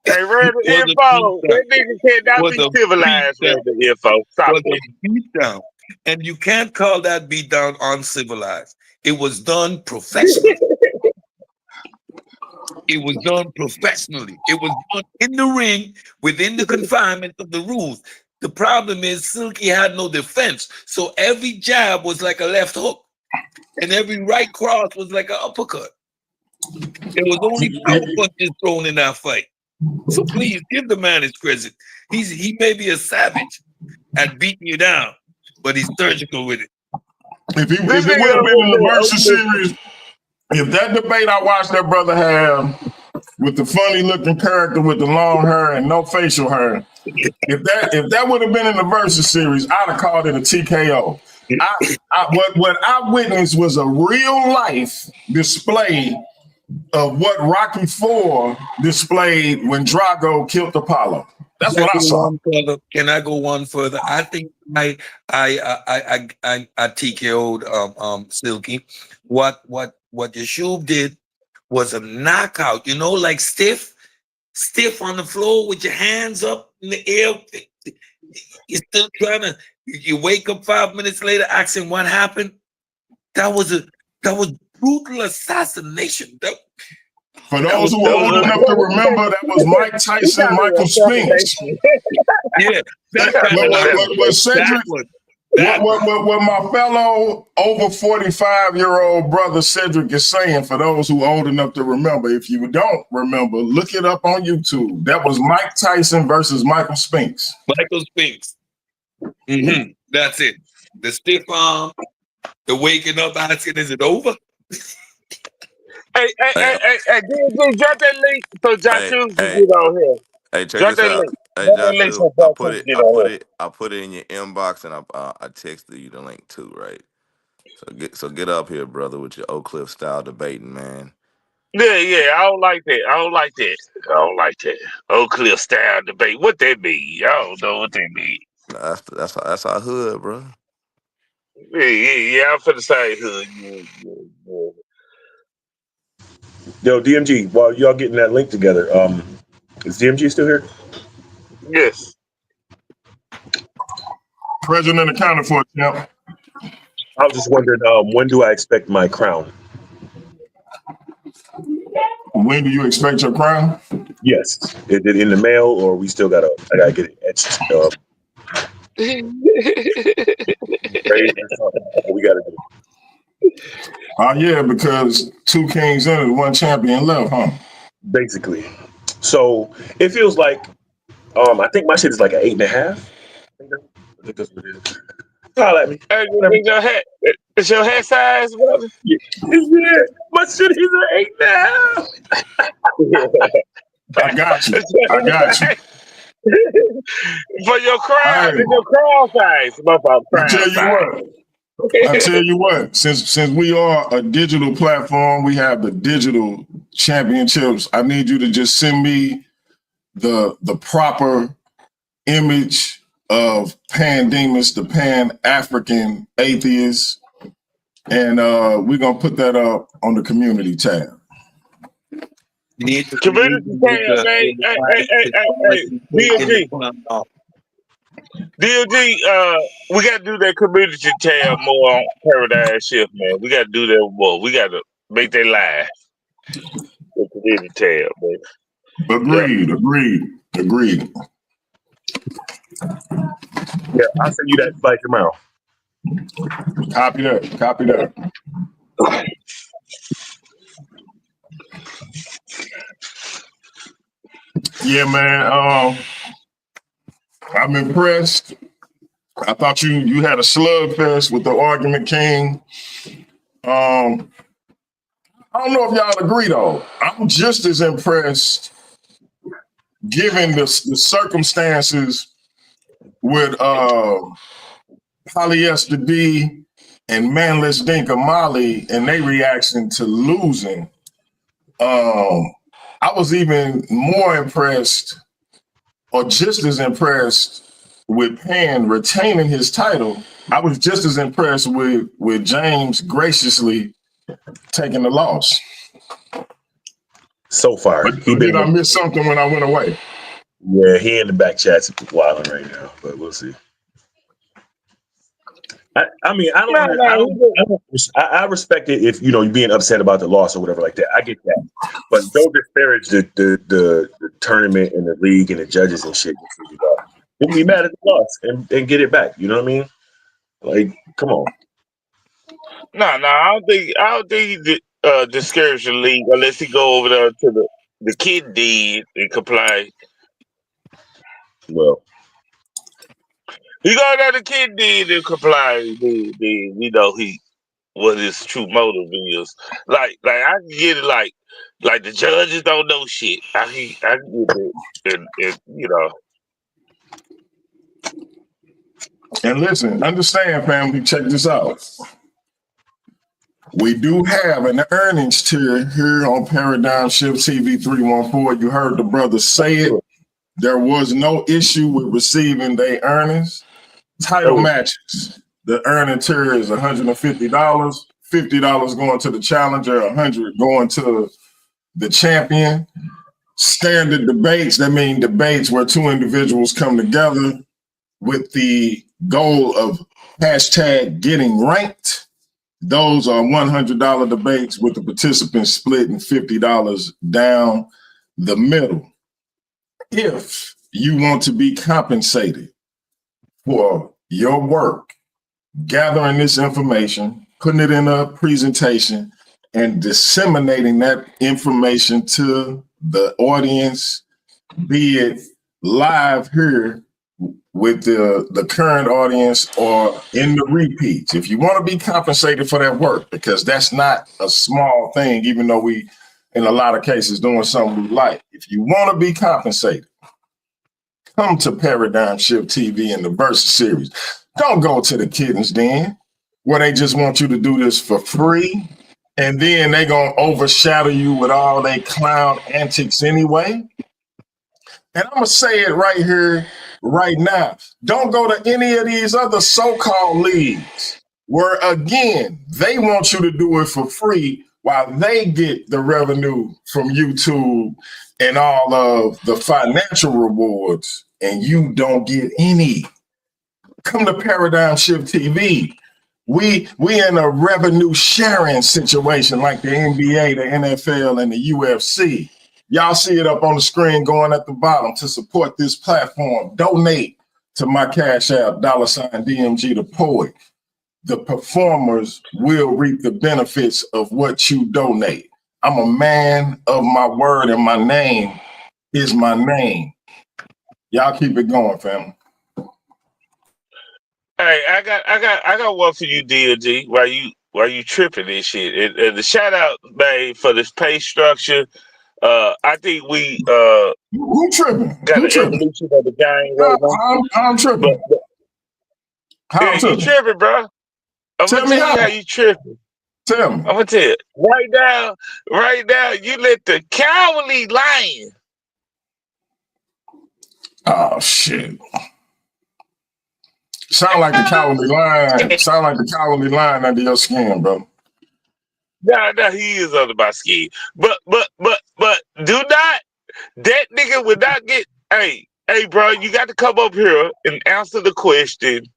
Hey, read the Was a info. beatdown. That nigga cannot Was be a civilized. Read beatdown. the info. Stop Was it. a beatdown. And you can't call that beatdown uncivilized. It was done professionally. It was done professionally. It was done in the ring within the confinement of the rules. The problem is Silky had no defense. So every jab was like a left hook. And every right cross was like an uppercut. There was only power punches thrown in that fight. So please give the man his credit. He may be a savage at beating you down, but he's surgical with it. If it would have been in the versus series, if that debate I watched that brother have with the funny looking character with the long hair and no facial hair, if that would have been in the versus series, I'd have called it a TKO. What I witnessed was a real life display of what Rocky IV displayed when Drago killed Apollo. That's what I saw. Can I go one further? I think I TKO'd Silky. What Yeshub did was a knockout. You know, like stiff on the floor with your hands up in the air. You're still trying to. You wake up 5 minutes later asking what happened. That was brutal assassination. For those who are old enough to remember, that was Mike Tyson, Michael Spinks. Yeah, what my fellow over 45-year-old brother Cedric is saying, for those who are old enough to remember, if you don't remember, look it up on YouTube. That was Mike Tyson versus Michael Spinks. Michael Spinks. Mm-hmm. That's it. The stiff arm, the waking up asking, is it over? Hey, drop that link so Joshua can get on here. Hey, check Drop this that out. link. Hey, Drop that link Joshua, so Joshua can get on here. I put it in your inbox, and I texted you the link too, right? So get up here, brother, with your Oak Cliff style debating, man. Yeah, I don't like that. Oak Cliff style debate. What that mean? I don't know what that mean. That's our hood, bro. Yeah. I'm finna say hood. Yeah. Yo, DMG, while y'all getting that link together, is DMG still here? Yes. President accounted for it, champ. I was just wondering, when do I expect my crown? When do you expect your crown? Yes. Is it in the mail, or I gotta get it etched? We gotta do. Yeah, because 2 kings in it, 1 champion left, huh? Basically. So it feels like, I think my shit is like an 8.5. I think that's what it is. Holla at me. Hey, it's your head size, brother? Yeah. My shit is an 8.5. I got you. For your crown, it's your crown size. I tell you what, since we are a digital platform, we have the digital championships. I need you to just send me the proper image of Demus, the Pan-African atheist, and we're gonna put that up on the community tab. Community tab, hey, DLG, we got to do that community tab more on Paradise Shift, man. We got to do that more. We got to make that live. The community tab, man. Agreed. Yeah, I'll send you that invite tomorrow. Copy that. Yeah, man. I'm impressed. I thought you had a slugfest with the Argument King. I don't know if y'all agree though. I'm just as impressed, given the circumstances, with Polyester D and Manless Dinka Molly and their reaction to losing. I was even more impressed, or just as impressed, with Pan retaining his title. I was just as impressed with James graciously taking the loss. So far, he Did been. I miss something when I went away? Yeah, he in the back chats wilding right now, but we'll see. I mean, I don't, have, I respect it if you're being upset about the loss or whatever like that. I get that, but don't disparage the tournament and the league and the judges and shit. You can be mad at the loss and get it back. You know what I mean? Like, come on. No, I don't think he discourage the league unless he go over there to the kid deed and comply. Well, he go there to kid deed and comply. We know what his true motive is. Like I can get it. Like the judges don't know shit. I can get it, and. And listen, understand, family, check this out. We do have an earnings tier here on Paradigm Shift TV 314. You heard the brother say it. There was no issue with receiving their earnings. Title matches. The earning tier is $150. $50 going to the challenger, $100 going to the champion. Standard debates, that means debates where two individuals come together with the goal of hashtag getting ranked. Those are $100 debates with the participants splitting $50 down the middle. If you want to be compensated for your work, gathering this information, putting it in a presentation, and disseminating that information to the audience, be it live here with the current audience or in the repeats. If you want to be compensated for that work, because that's not a small thing, even though we, in a lot of cases, doing something we like. If you want to be compensated, come to Paradigm Shift TV in the Versus series. Don't go to the Kittens Den, where they just want you to do this for free, and then they're going to overshadow you with all their clown antics anyway. And I'm going to say it right here, right now. Don't go to any of these other so-called leagues where, again, they want you to do it for free while they get the revenue from YouTube and all of the financial rewards, and you don't get any. Come to Paradigm Shift TV. We in a revenue sharing situation like the NBA, the NFL, and the UFC. Y'all see it up on the screen going at the bottom. To support this platform, donate to my Cash App, $DMG the Poet. The performers will reap the benefits of what you donate. I'm a man of my word, and my name is my name. Y'all keep it going, family. Hey, I got one for you, DLG. Why you tripping this shit? And the shout out, man, for this pay structure. I think we who tripping? Got Who an tripping? evolution of the game right now. I'm tripping. How I'm tripping? You tripping, bro? I'm Tell gonna me tell you how you tripping. Tell me. I'm gonna tell you. Right now, you let the cowardly lion. Oh shit. Sound like the cowardly lion. Sound like the cowardly lion under your skin, bro. No, he is under my skin. But do not, that nigga would not get, hey, bro, you got to come up here and answer the question.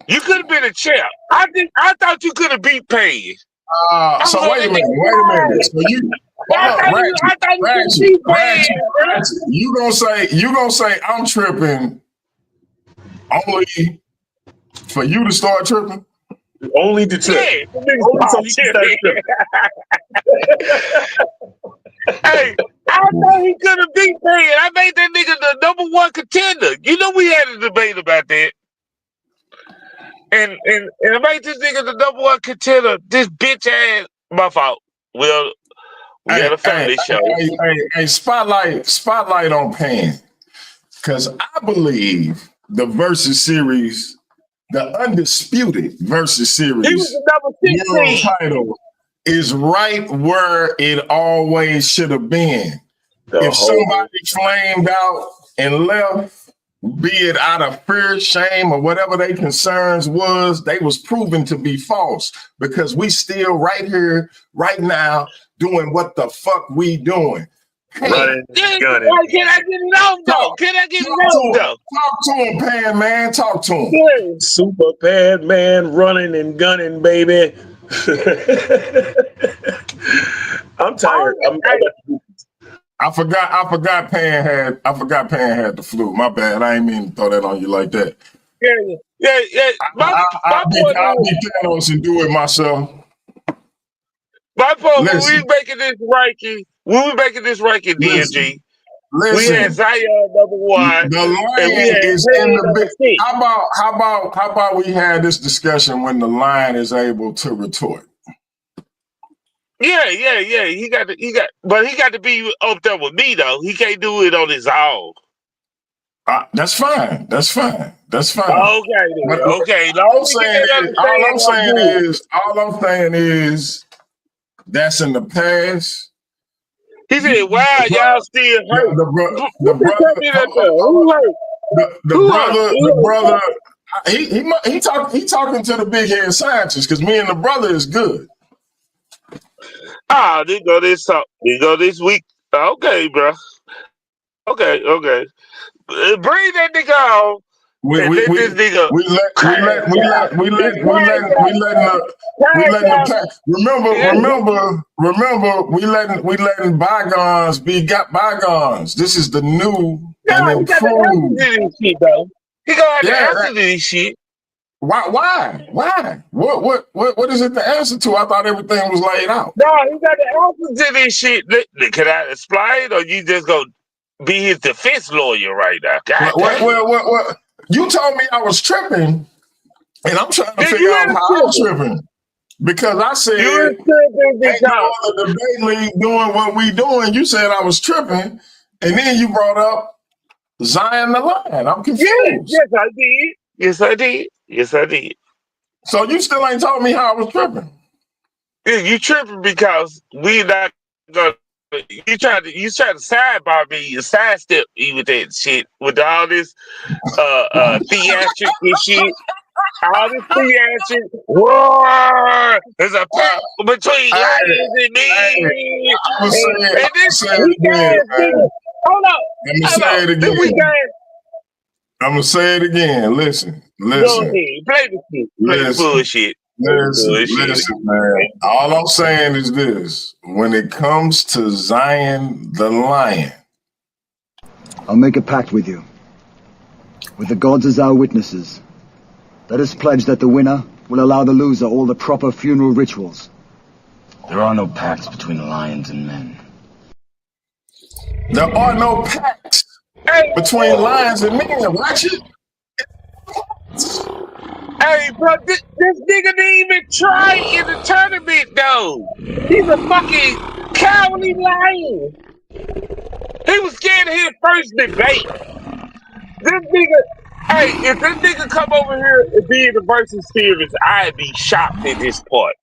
You could have been a champ. I thought you could have beat Payne. So wait a minute. So you Ratchet. You gonna say I'm tripping only for you to start tripping? Only to trip. Hey, I thought he could have beat Payne. I made that nigga the number one contender. You know we had a debate about that. And I made this nigga the number one contender. This bitch ass, my fault. Well, we got a family show. Hey, spotlight on Payne. Because I believe the Versus series, the undisputed Versus series, he was the number 16 title is right where it always should have been. If somebody flamed out and left, be it out of fear, shame, or whatever their concerns was, they was proven to be false because we still right here, right now, doing what the fuck we doing. Running, gunning. Can I get it off though? Can I get it off though? Talk to him, Pan Man. Talk to him. Yeah. Super Pan Man running and gunning, baby. I'm tired. I forgot Pan had the flu. My bad. I ain't mean to throw that on you like that. Yeah. I'll be Thanos and do it myself. My point, when we making this ranking, DMG, we had Zion number 1. The Lion is in the big. How about we had this discussion when the Lion is able to retort? Yeah. He got, but he got to be up there with me though. He can't do it on his own. That's fine. Okay. Then. Okay. All I'm saying is that's in the past. He said, "Wow, y'all still hurt." The brother. He talking to the big head scientist because me and the brother is good. They go this week. Okay, bro. Okay. Bring that nigga on. We letting bygones be bygones. This is the new and improved. He gonna have to answer to this shit. Why? What is it to answer to? I thought everything was laid out. No, he got the answer to this shit. Can I explain, or you just gonna be his defense lawyer right now? Well, you told me I was tripping, and I'm trying to figure out how I'm tripping. Because I said, ain't no other debate league doing what we doing. You said I was tripping, and then you brought up Zion the Lion. I'm confused. Yes, I did. So you still ain't told me how I was tripping. Yeah, you tripping because we not gonna. You try to sidebar me, you sidestep me with that shit, with all this theatric and shit. All this theatric. Whoa! There's a pact between lions and me. I'm gonna say it again. Listen. Go ahead. Play the shit. Play the bullshit. Listen, man. All I'm saying is this. When it comes to Zion the Lion, I'll make a pact with you. With the gods as our witnesses. Let us pledge that the winner will allow the loser all the proper funeral rituals. There are no pacts between lions and men. There are no pacts between lions and men. Watch it. Hey, bro, this nigga didn't even try in the tournament, though. He's a fucking cowardly lion. He was scared of his first debate. This nigga, if this nigga come over here and be in the versus series, I'd be shocked at this point.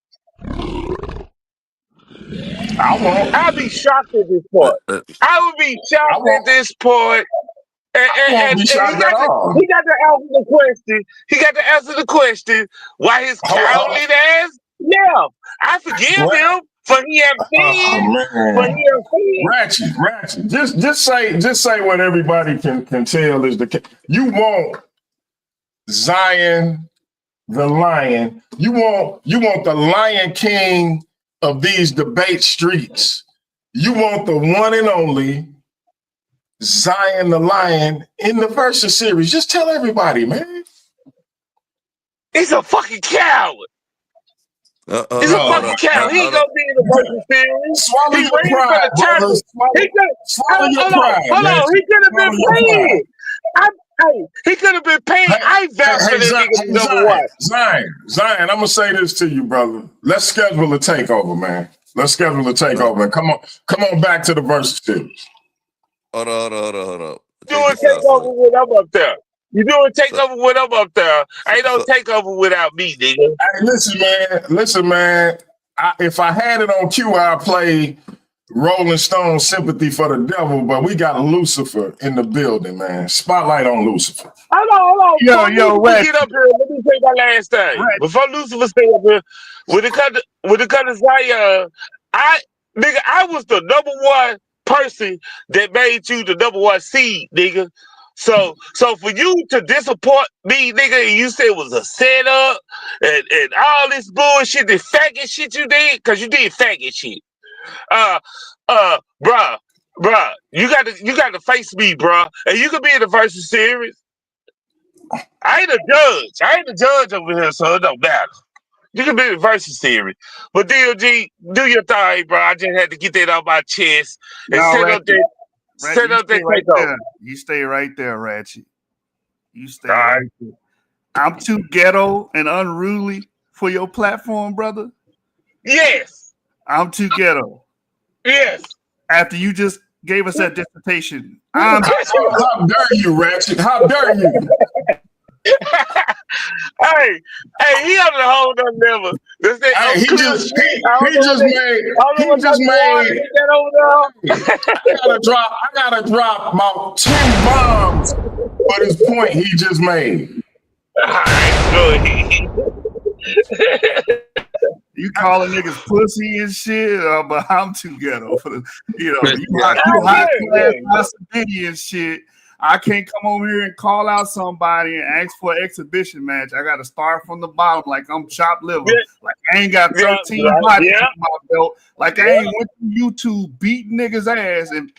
I'd be shocked at this point. I would be shocked at this point. And he got to answer the question. He got to answer the question why his cowardly ass left. I forgive him for he have sinned. Ratchet. Just say what everybody can tell is you want Zion the Lion. You want the Lion King of these debate streets. You want the one and only Zion the Lion in the versus series. Just tell everybody, man. He's a fucking coward. He's a fucking coward. He ain't gonna be in the versus series. Swallow your pride, brother. Swallow your pride. Hold on. He could have been playing. He could have been paying. I vouch for that nigga number one. Zion, I'm gonna say this to you, brother. Let's schedule a takeover, man. And come on back to the versus series. Hold on. You doing takeover when I'm up there. You doing takeover when I'm up there. Ain't no takeover without me, nigga. Hey, listen, man. If I had it on cue, I'd play Rolling Stone sympathy for the devil, but we got Lucifer in the building, man. Spotlight on Lucifer. Hold on. Yo, Before Lucifer get up here, let me say my last thing. Before Lucifer stay up here, when it come to Zion, I was the number one person that made you the number one seed, nigga. So for you to disappoint me, nigga, and you said it was a setup and all this bullshit, the faggot shit you did, because you did faggot shit. Bruh, you got to face me, bruh, and you can be in the versus series. I ain't a judge over here, so it don't matter. You can be in the versus series, but DLG, do your thing, bro. I just had to get that off my chest and set up that takeover. You stay right there, Ratchet. You stay right there. I'm too ghetto and unruly for your platform, brother. Yes. I'm too ghetto. Yes. After you just gave us that dissertation. How dare you, Ratchet? How dare you? Hey, he on the whole nother level. He just made. I gotta drop about 10 bombs for this point he just made. You calling niggas pussy and shit, but I'm too ghetto for the, you high class and shit. I can't come over here and call out somebody and ask for an exhibition match. I got to start from the bottom like I'm chopped liver. Like I ain't got 13 bodies on my belt. Like I ain't went to YouTube beating niggas' ass and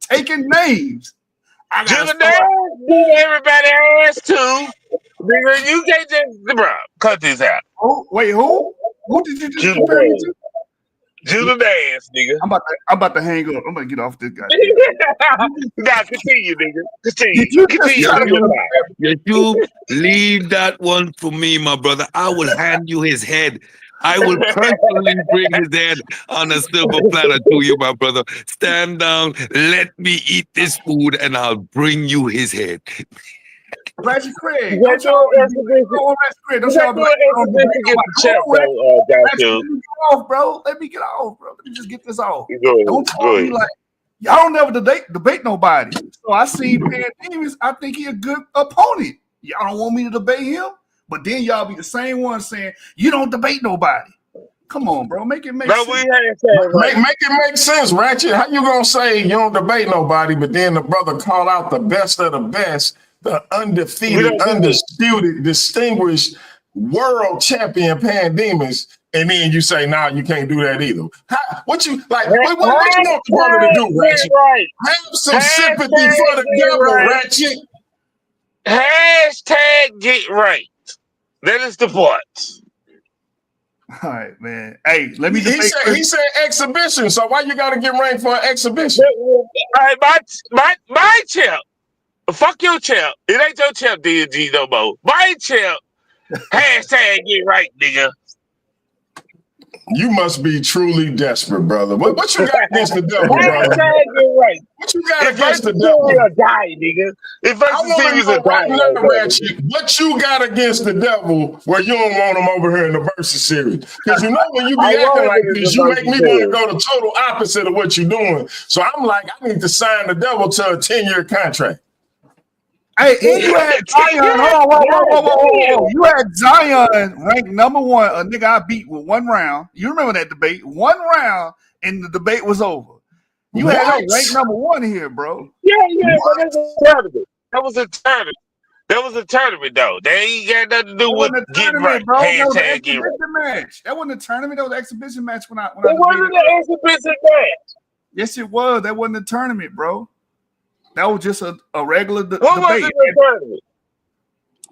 taking names. I beat everybody ass too. Nigga, you can't just, bro, cut this out. Oh, wait, who? Who did you just compare me to? Judah Dance, nigga. I'm about to hang up. I'm gonna get off this guy. Nah, continue, nigga. Continue. You leave that one for me, my brother. I will hand you his head. I will personally bring his head on a silver platter to you, my brother. Stand down, let me eat this food, and I'll bring you his head. Reggie Craig. Don't y'all off, bro. Let me get off, bro. Let me just get this off. Don't talk to me like y'all don't never debate nobody. So I see Pan Demus. I think he a good opponent. Y'all don't want me to debate him, but then y'all be the same one saying you don't debate nobody. Come on, bro. Make it make sense. Make it make sense, Ratchet. How you gonna say you don't debate nobody, but then the brother call out the best of the best, the undefeated, undisputed, distinguished world champion Pan Demus, and then you say, nah, you can't do that either. What you want the brother to do, Ratchet? Have some sympathy for the devil, Ratchet. Hashtag get right. That is the part. All right, man. Hey, let me just he said exhibition, so why you gotta get ranked for an exhibition? All right, my champ. Fuck your champ. It ain't your champ, DG no more. My champ. Hashtag get right, nigga. You must be truly desperate, brother. What you got against the devil, brother? Right. What you got against the devil? Die, nigga. What you got against the devil where you don't want him over here in the versus series? Because you know when you be acting like this, you make me want to go the total opposite of what you're doing. So I'm like, I need to sign the devil to a 10-year contract. Hey, and you had Zion. Whoa. You had Zion ranked number one, a nigga I beat with 1 round. You remember that debate? 1 round, and the debate was over. You had him ranked number 1 here, bro. Yeah, but that's a tournament. That was a tournament, though. They ain't got nothing to do with getting right. Bro. Hashtag get right. Match. That wasn't a tournament. That was an exhibition match. It wasn't an exhibition match. Yes, it was. That wasn't a tournament, bro. That was just a regular debate. What was it in tournament?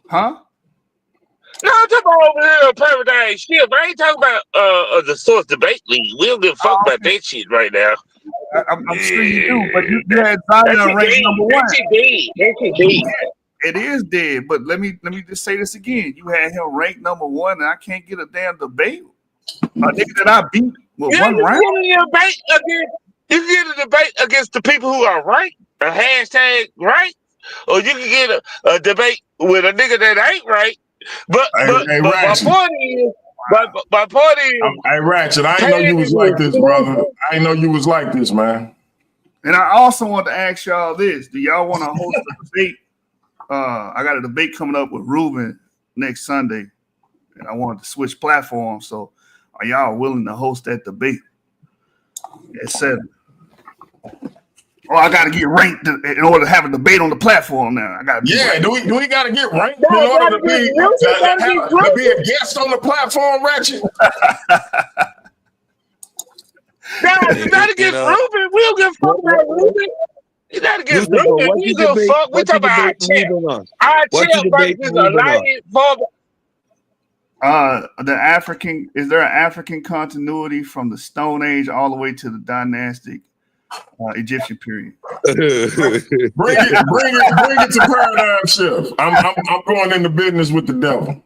Huh? No, I'm talking about over here on Paradise Shift. I ain't talking about the Source Debate League. We don't give a fuck about that shit right now. I'm sure you do, but you had Zion ranked number 1. That shit dead. It is dead, but let me just say this again. You had him ranked number 1, and I can't get a damn debate. A nigga that I beat with 1 round. You can get a debate against the people who are right. A hashtag right, or you can get a debate with a nigga that ain't right. But my point is, But my point is, Hey, Ratchet, I didn't know you was like this, brother. I didn't know you was like this, man. And I also want to ask y'all this: do y'all want to host a debate? I got a debate coming up with Ruben next Sunday, and I wanted to switch platforms. So, are y'all willing to host that debate at 7? Oh, I got to get ranked in order to have a debate on the platform now. I got to. Yeah, do we got to get ranked in order to be a guest on the platform, Ratchet? you gotta get Ruben. We don't give a fuck about Ruben. You gotta get Ruben. We don't give a fuck. We talking about our champ. Our champ versus Alliance for the African. Is there an African continuity from the Stone Age all the way to the dynastic Egyptian period? bring it to paradigm shift. I'm going into business with the devil.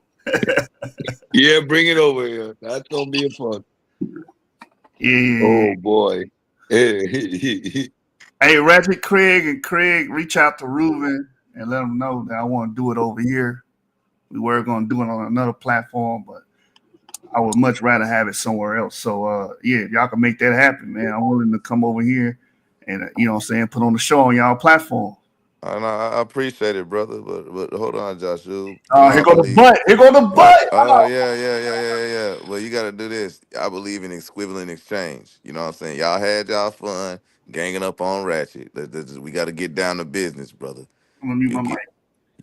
Yeah, bring it over here. That's gonna be a fun. Yeah. Oh boy. Hey, Ratchet, Craig, reach out to Ruben and let him know that I want to do it over here. We were going to do it on another platform, but I would much rather have it somewhere else. So, yeah, if y'all can make that happen, man, I'm willing to come over here and, you know what I'm saying, put on the show on y'all platform. I appreciate it, brother, but hold on, Joshua. Here go the butt. Here go the butt. Oh, yeah. Well, you got to do this. I believe in equivalent exchange. You know what I'm saying? Y'all had y'all fun ganging up on Ratchet. We got to get down to business, brother. I'm going to mute my mic.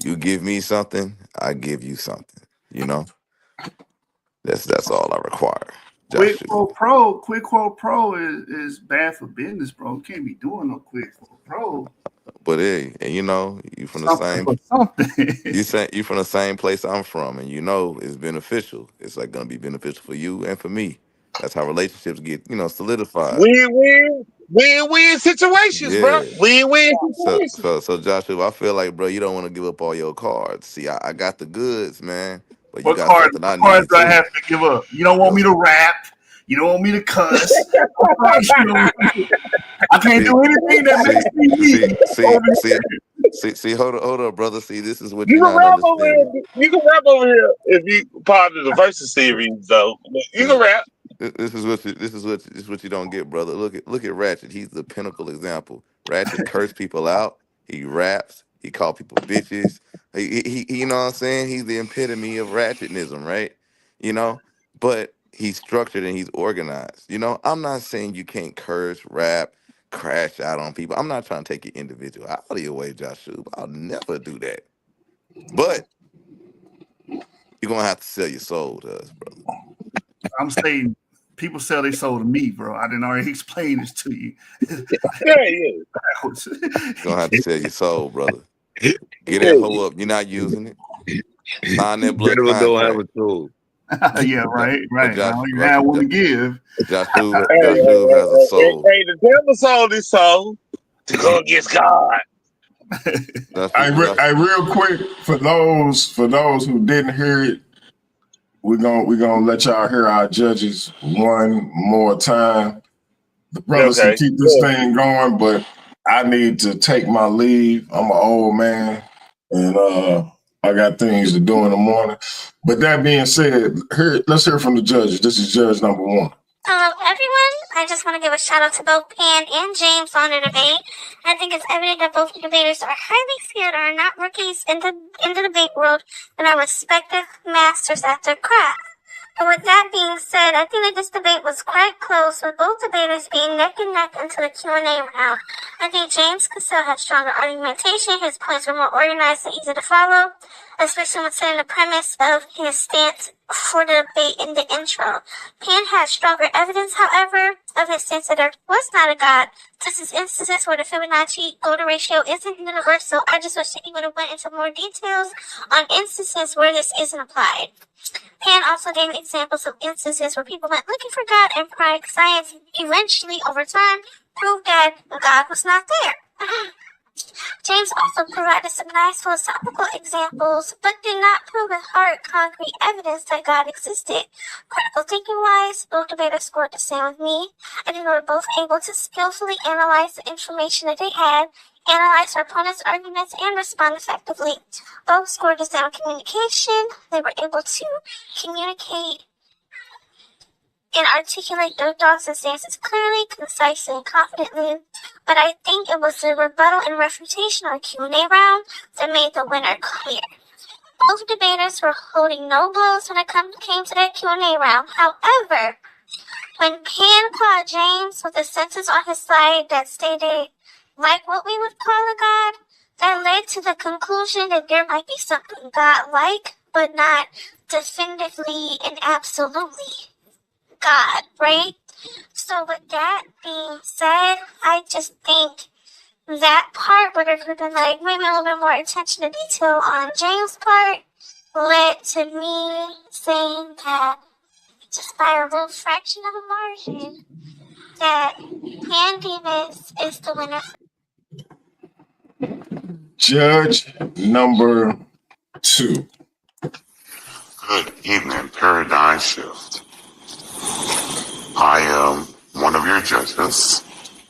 You give me something, I give you something. You know? That's all I require. Quid quo pro is bad for business, bro. You can't be doing no quid quo pro. But hey, and you know, you from the same you from the same place I'm from, and you know it's beneficial. It's like gonna be beneficial for you and for me. That's how relationships get, solidified. win-win situations, bro. Win-win situations. So Joshua, I feel like, bro, you don't want to give up all your cards. See, I got the goods, man, but you got something I need. Cards do I have to give up? You don't want me to rap. You don't want me to cuss. I can't do anything that makes me. See, hold up, brother. See, this is what you you're can not rap over understanding. here. You can rap over here if you part of the Versus series, though. You can rap. This is what you don't get, brother. Look at Ratchet. He's the pinnacle example. Ratchet cursed people out. He raps. He called people bitches. He you know what I'm saying? He's the epitome of ratchetnism, right? You know, but he's structured and he's organized. You know, I'm not saying you can't curse, rap, crash out on people. I'm not trying to take your individual out of your way, Joshua. I'll never do that. But you're gonna have to sell your soul to us, brother. I'm saying people sell their soul to me, bro. I didn't already explain this to you. You're gonna have to sell your soul, brother. Get that hoe up. You're not using it. Sign that blood General contract. don't have a soul. Yeah, right. I don't even have one to give. Joshua has a soul. Hey, the devil sold his soul to go against God. Hey, real quick, for those who didn't hear it, we're gonna let y'all hear our judges one more time. The brothers can keep this thing going, but I need to take my leave. I'm an old man, and I got things to do in the morning. But that being said, let's hear from the judges. This is judge number 1. Hello, everyone. I just want to give a shout out to both Pan and James on the debate. I think it's evident that both debaters are highly skilled and are not rookies in the debate world and are respected masters at their craft. But with that being said, I think that this debate was quite close, with both debaters being neck and neck into the Q&A round. I think James Cassel had stronger argumentation. His points were more organized and easy to follow, especially when setting the premise of his stance for the debate in the intro. Pan had stronger evidence, however, of his stance that there was not a God, such as instances where the Fibonacci golden ratio isn't universal. I just wish that he would have went into more details on instances where this isn't applied. Pan also gave examples of instances where people went looking for God and pride science eventually, over time, proved that God was not there. James also provided some nice philosophical examples, but did not prove with hard, concrete evidence that God existed. Critical thinking-wise, both debaters scored the same with me. I think they were both able to skillfully analyze the information that they had, analyze their opponent's arguments, and respond effectively. Both scored the same communication. They were able to communicate and articulate their thoughts and stances clearly, concisely, and confidently. But I think it was the rebuttal and refutation or Q&A round that made the winner clear. Both debaters were holding no blows when it came to that Q&A round. However, when Pan called James with a sentence on his slide that stated, like what we would call a god, that led to the conclusion that there might be something God-like, but not definitively and absolutely God, right? So with that being said, I just think that part would have been like maybe a little bit more attention to detail on James' part led to me saying that just by a real fraction of a margin that Pan Demus is the winner. Judge number 2. Good evening, Paradigm Shift. I am one of your judges,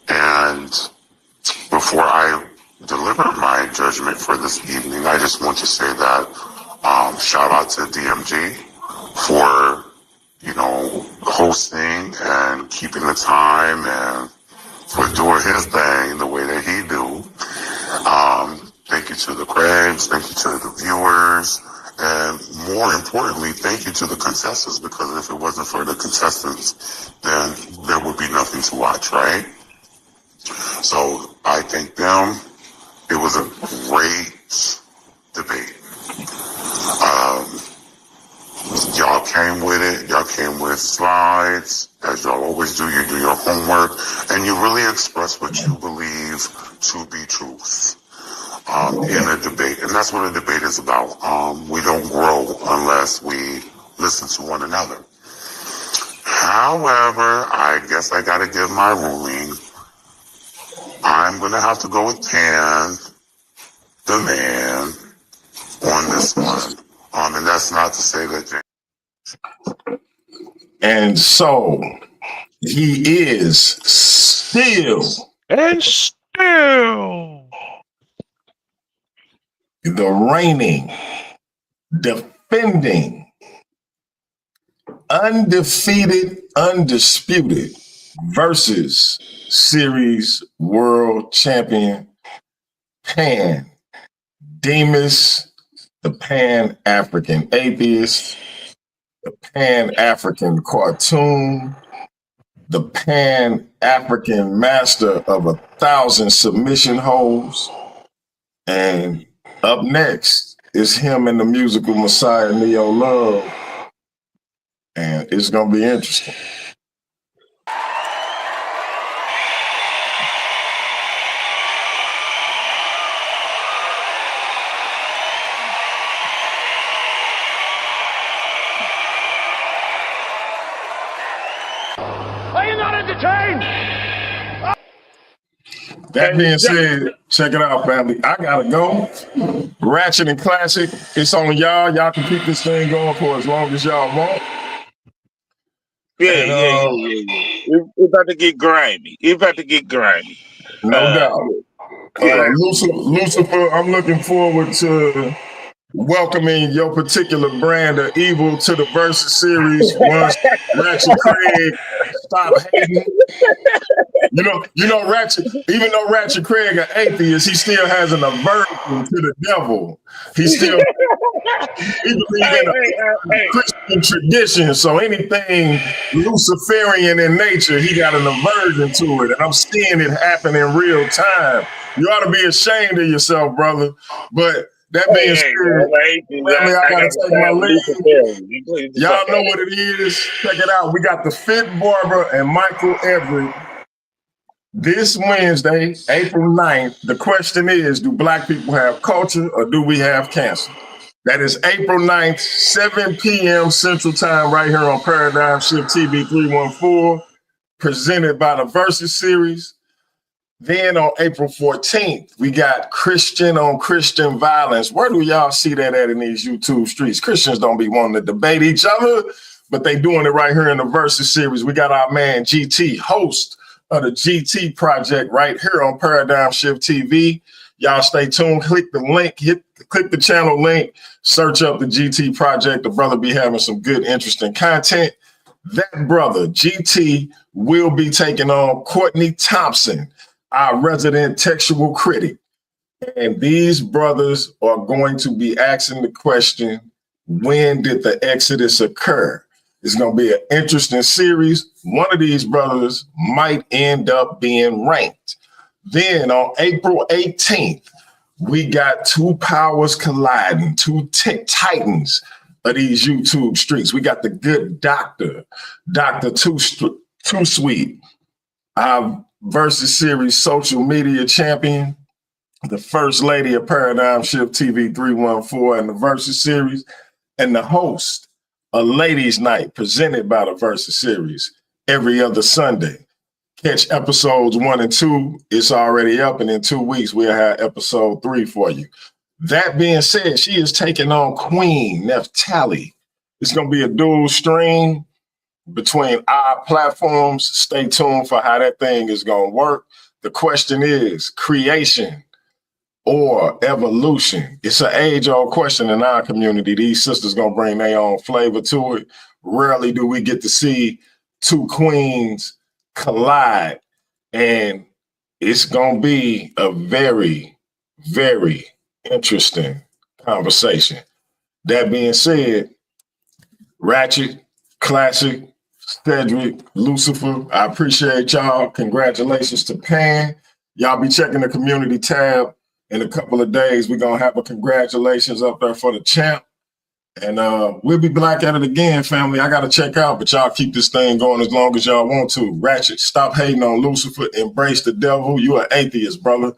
and before I deliver my judgment for this evening, I just want to say that shout out to DMG for, hosting and keeping the time and for doing his thing the way that he do. Thank you to the Craigs, thank you to the viewers, and more importantly, thank you to the contestants, because if it wasn't for the contestants, then there would be nothing to watch, right? So I thank them. It was a great debate. Y'all came with it. Y'all came with slides. As y'all always do, you do your homework, and you really express what you believe to be truth in a debate. And that's what a debate is about. We don't grow unless we listen to one another. However, I guess I got to give my ruling. I'm going to have to go with Pan, the man, on this one. And that's not to say that James. And so he is still the reigning, defending, undefeated, undisputed versus series world champion Pan Demus, the Pan-African atheist, the Pan-African cartoon, the Pan-African master of 1,000 submission holds. And up next is him and the musical Messiah, Neo Love. And it's going to be interesting. Are you not entertained? That being said, check it out, family. I gotta go. Ratchet and Classic. It's on y'all. Y'all can keep this thing going for as long as y'all want. Yeah. It's about to get grimy. No doubt. Lucifer, I'm looking forward to welcoming your particular brand of evil to the Versus series once Ratchet Craig stop hating. You know, Ratchet, even though Ratchet Craig an atheist, he still has an aversion to the devil. He believes in a Christian tradition. So anything Luciferian in nature, he got an aversion to it. And I'm seeing it happen in real time. You ought to be ashamed of yourself, brother. But that being said, I gotta take my leave. Y'all know what it is. Check it out. We got the Fit Barber and Michael Everett this Wednesday, April 9th. The question is, do Black people have culture or do we have cancer? That is April 9th, 7 p.m. Central Time, right here on Paradigm Shift TV 314, presented by the Versus Series. Then on April 14th, we got Christian on Christian violence. Where do y'all see that at in these YouTube streets? Christians don't be wanting to debate each other, but they doing it right here in the Versus Series. We got our man GT, host of the GT Project, right here on Paradigm Shift TV. Y'all stay tuned. Click the link, click the channel link, search up the GT Project. The brother be having some good, interesting content. That brother, GT, will be taking on Courtney Thompson, our resident textual critic. And these brothers are going to be asking the question, when did the Exodus occur? It's going to be an interesting series. One of these brothers might end up being ranked. Then on April 18th, we got two powers colliding, two titans of these YouTube streets. We got the good doctor, Dr. Too Sweet, our versus series social media champion, the first lady of Paradigm Shift TV 314 and the versus series, and the host of Ladies Night presented by the versus series every other Sunday. Catch episodes 1 and 2. It's already up, and in 2 weeks, we'll have episode 3 for you. That being said, she is taking on Queen Neftali. It's going to be a dual stream between our platforms. Stay tuned for how that thing is going to work. The question is creation or evolution. It's an age-old question in our community. These sisters going to bring their own flavor to it. Rarely do we get to see two queens collide, and it's going to be a very, very interesting conversation. That being said, Ratchet, Classic, Cedric, Lucifer, I appreciate y'all. Congratulations to Pan. Y'all be checking the community tab. In a couple of days, we're going to have a congratulations up there for the champ. And we'll be back at it again, family. I got to check out, but y'all keep this thing going as long as y'all want to. Ratchet, stop hating on Lucifer. Embrace the devil. You an atheist, brother.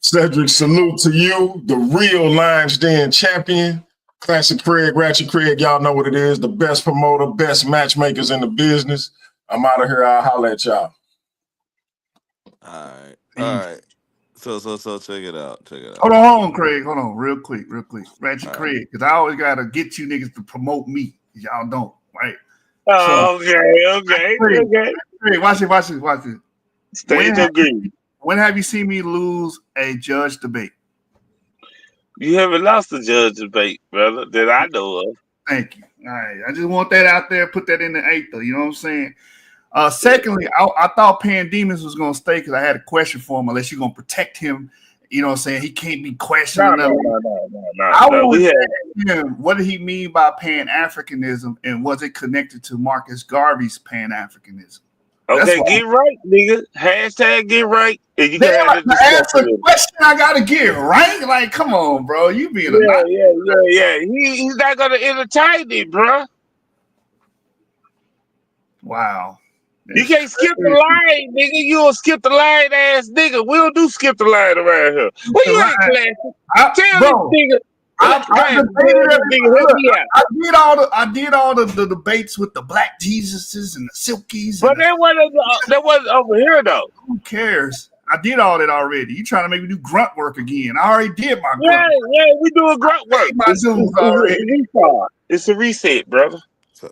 Cedric, salute to you, the real Lions Den champion. Classic Craig, Ratchet Craig, y'all know what it is. The best promoter, best matchmakers in the business. I'm out of here. I'll holler at y'all. All right. So check it out. Hold on, Craig. Hold on, real quick. Ratchet Craig, because I always gotta get you niggas to promote me. Y'all don't, right? Oh, okay. Craig, watch it. Stage agreed. When have you seen me lose a judge debate? You haven't lost a judge debate, brother, that I know of. Thank you. All right. I just want that out there, put that in the ether. You know what I'm saying? Secondly, I thought Pan Demus was going to stay because I had a question for him, unless you're going to protect him. You know what I'm saying? He can't be questioned. No. I want to ask him, what did he mean by Pan-Africanism, and was it connected to Marcus Garvey's Pan-Africanism? Okay, get right, nigga. Hashtag get right. And you can ask a question I got to get right? Like, come on, bro. You being yeah. He's not going to entertain it, bro. Wow. You can't skip the line, nigga. You a skip the line ass nigga. We don't do skip the line around here. Where you at, Classic? Tell this nigga. I did all the debates with the Black Jesuses and the Silkies. But that wasn't over here though. Who cares? I did all that already. You trying to make me do grunt work again? I already did my grunt. Yeah, we doing grunt work. It's a reset, brother. So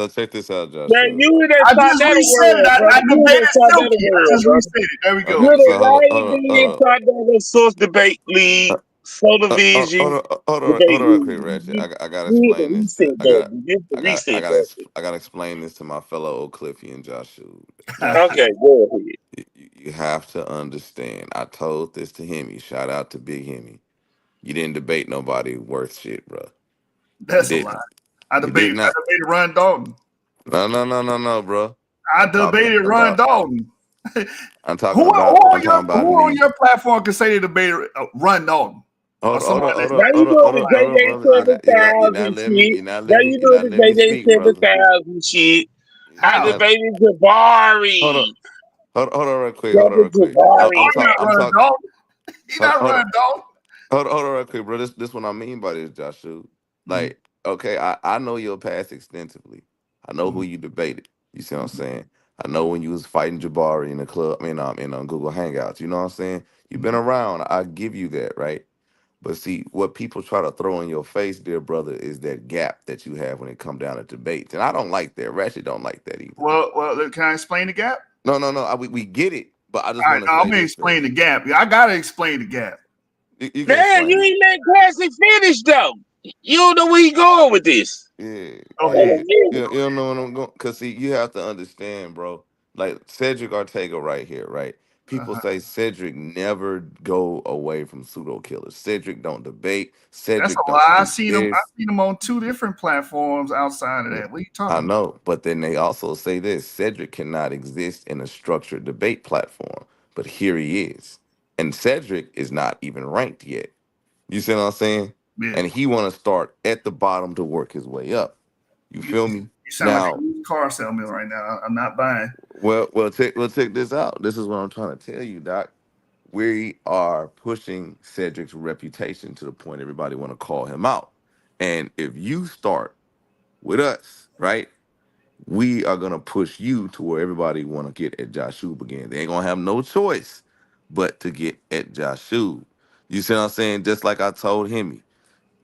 check this out, Josh. Man, you I just reset it. I just reset it. There we go. You're the Source Debate League, Solar Vision. Hold on, quick, Ratchet. I gotta explain this. I gotta explain this to my fellow Oak Cliffy and Joshua. Okay, go ahead. You have to understand. I told this to Hemi. Shout out to Big Hemi. You didn't debate nobody worth shit, bro. That's a lie. I debated Ron Dalton. No, bro. I debated Ron Dalton. I'm talking who about. Who on your platform can say they debated Ron Dalton? Hold on. You're not letting me speak, brother. I debated Jabari. Hold on real quick. He's not Ron Dalton. Hold on real quick, bro. This what I mean by this, Joshua. Like, okay, I know your past extensively. I know who you debated. You see what I'm saying? I know when you was fighting Jabari in the club, in Google Hangouts. You know what I'm saying? You've been around. I give you that, right? But see, what people try to throw in your face, dear brother, is that gap that you have when it come down to debates. And I don't like that. Ratchet don't like that either. Well, can I explain the gap? No. We get it, but I just want to. I'm gonna explain the gap. I gotta explain the gap. Man, you ain't let Classic finish though. You don't know where he going with this. Yeah, Go yeah. ahead. You don't know what I'm going. Cause see, you have to understand, bro. Like Cedric Ortega right here, right? People Uh-huh. say Cedric never go away from pseudo killers. Cedric don't debate. That's Cedric a don't lie. I do seen them. I this. seen them on 2 different platforms outside of Yeah, that. What are you I talking about? know, but then they also say this: Cedric cannot exist in a structured debate platform. But here he is, and Cedric is not even ranked yet. You see what I'm saying? Yeah. And he want to start at the bottom to work his way up. You You, feel me? you sound like a Now, used car salesman right now. I'm not buying. well, check this out. This is what I'm trying to tell you, Doc. We are pushing Cedric's reputation to the point everybody want to call him out. And if you start with us, right, we are gonna push you to where everybody want to get at Joshua again. They ain't gonna have no choice but to get at Joshua. You see what I'm saying? Just like I told him.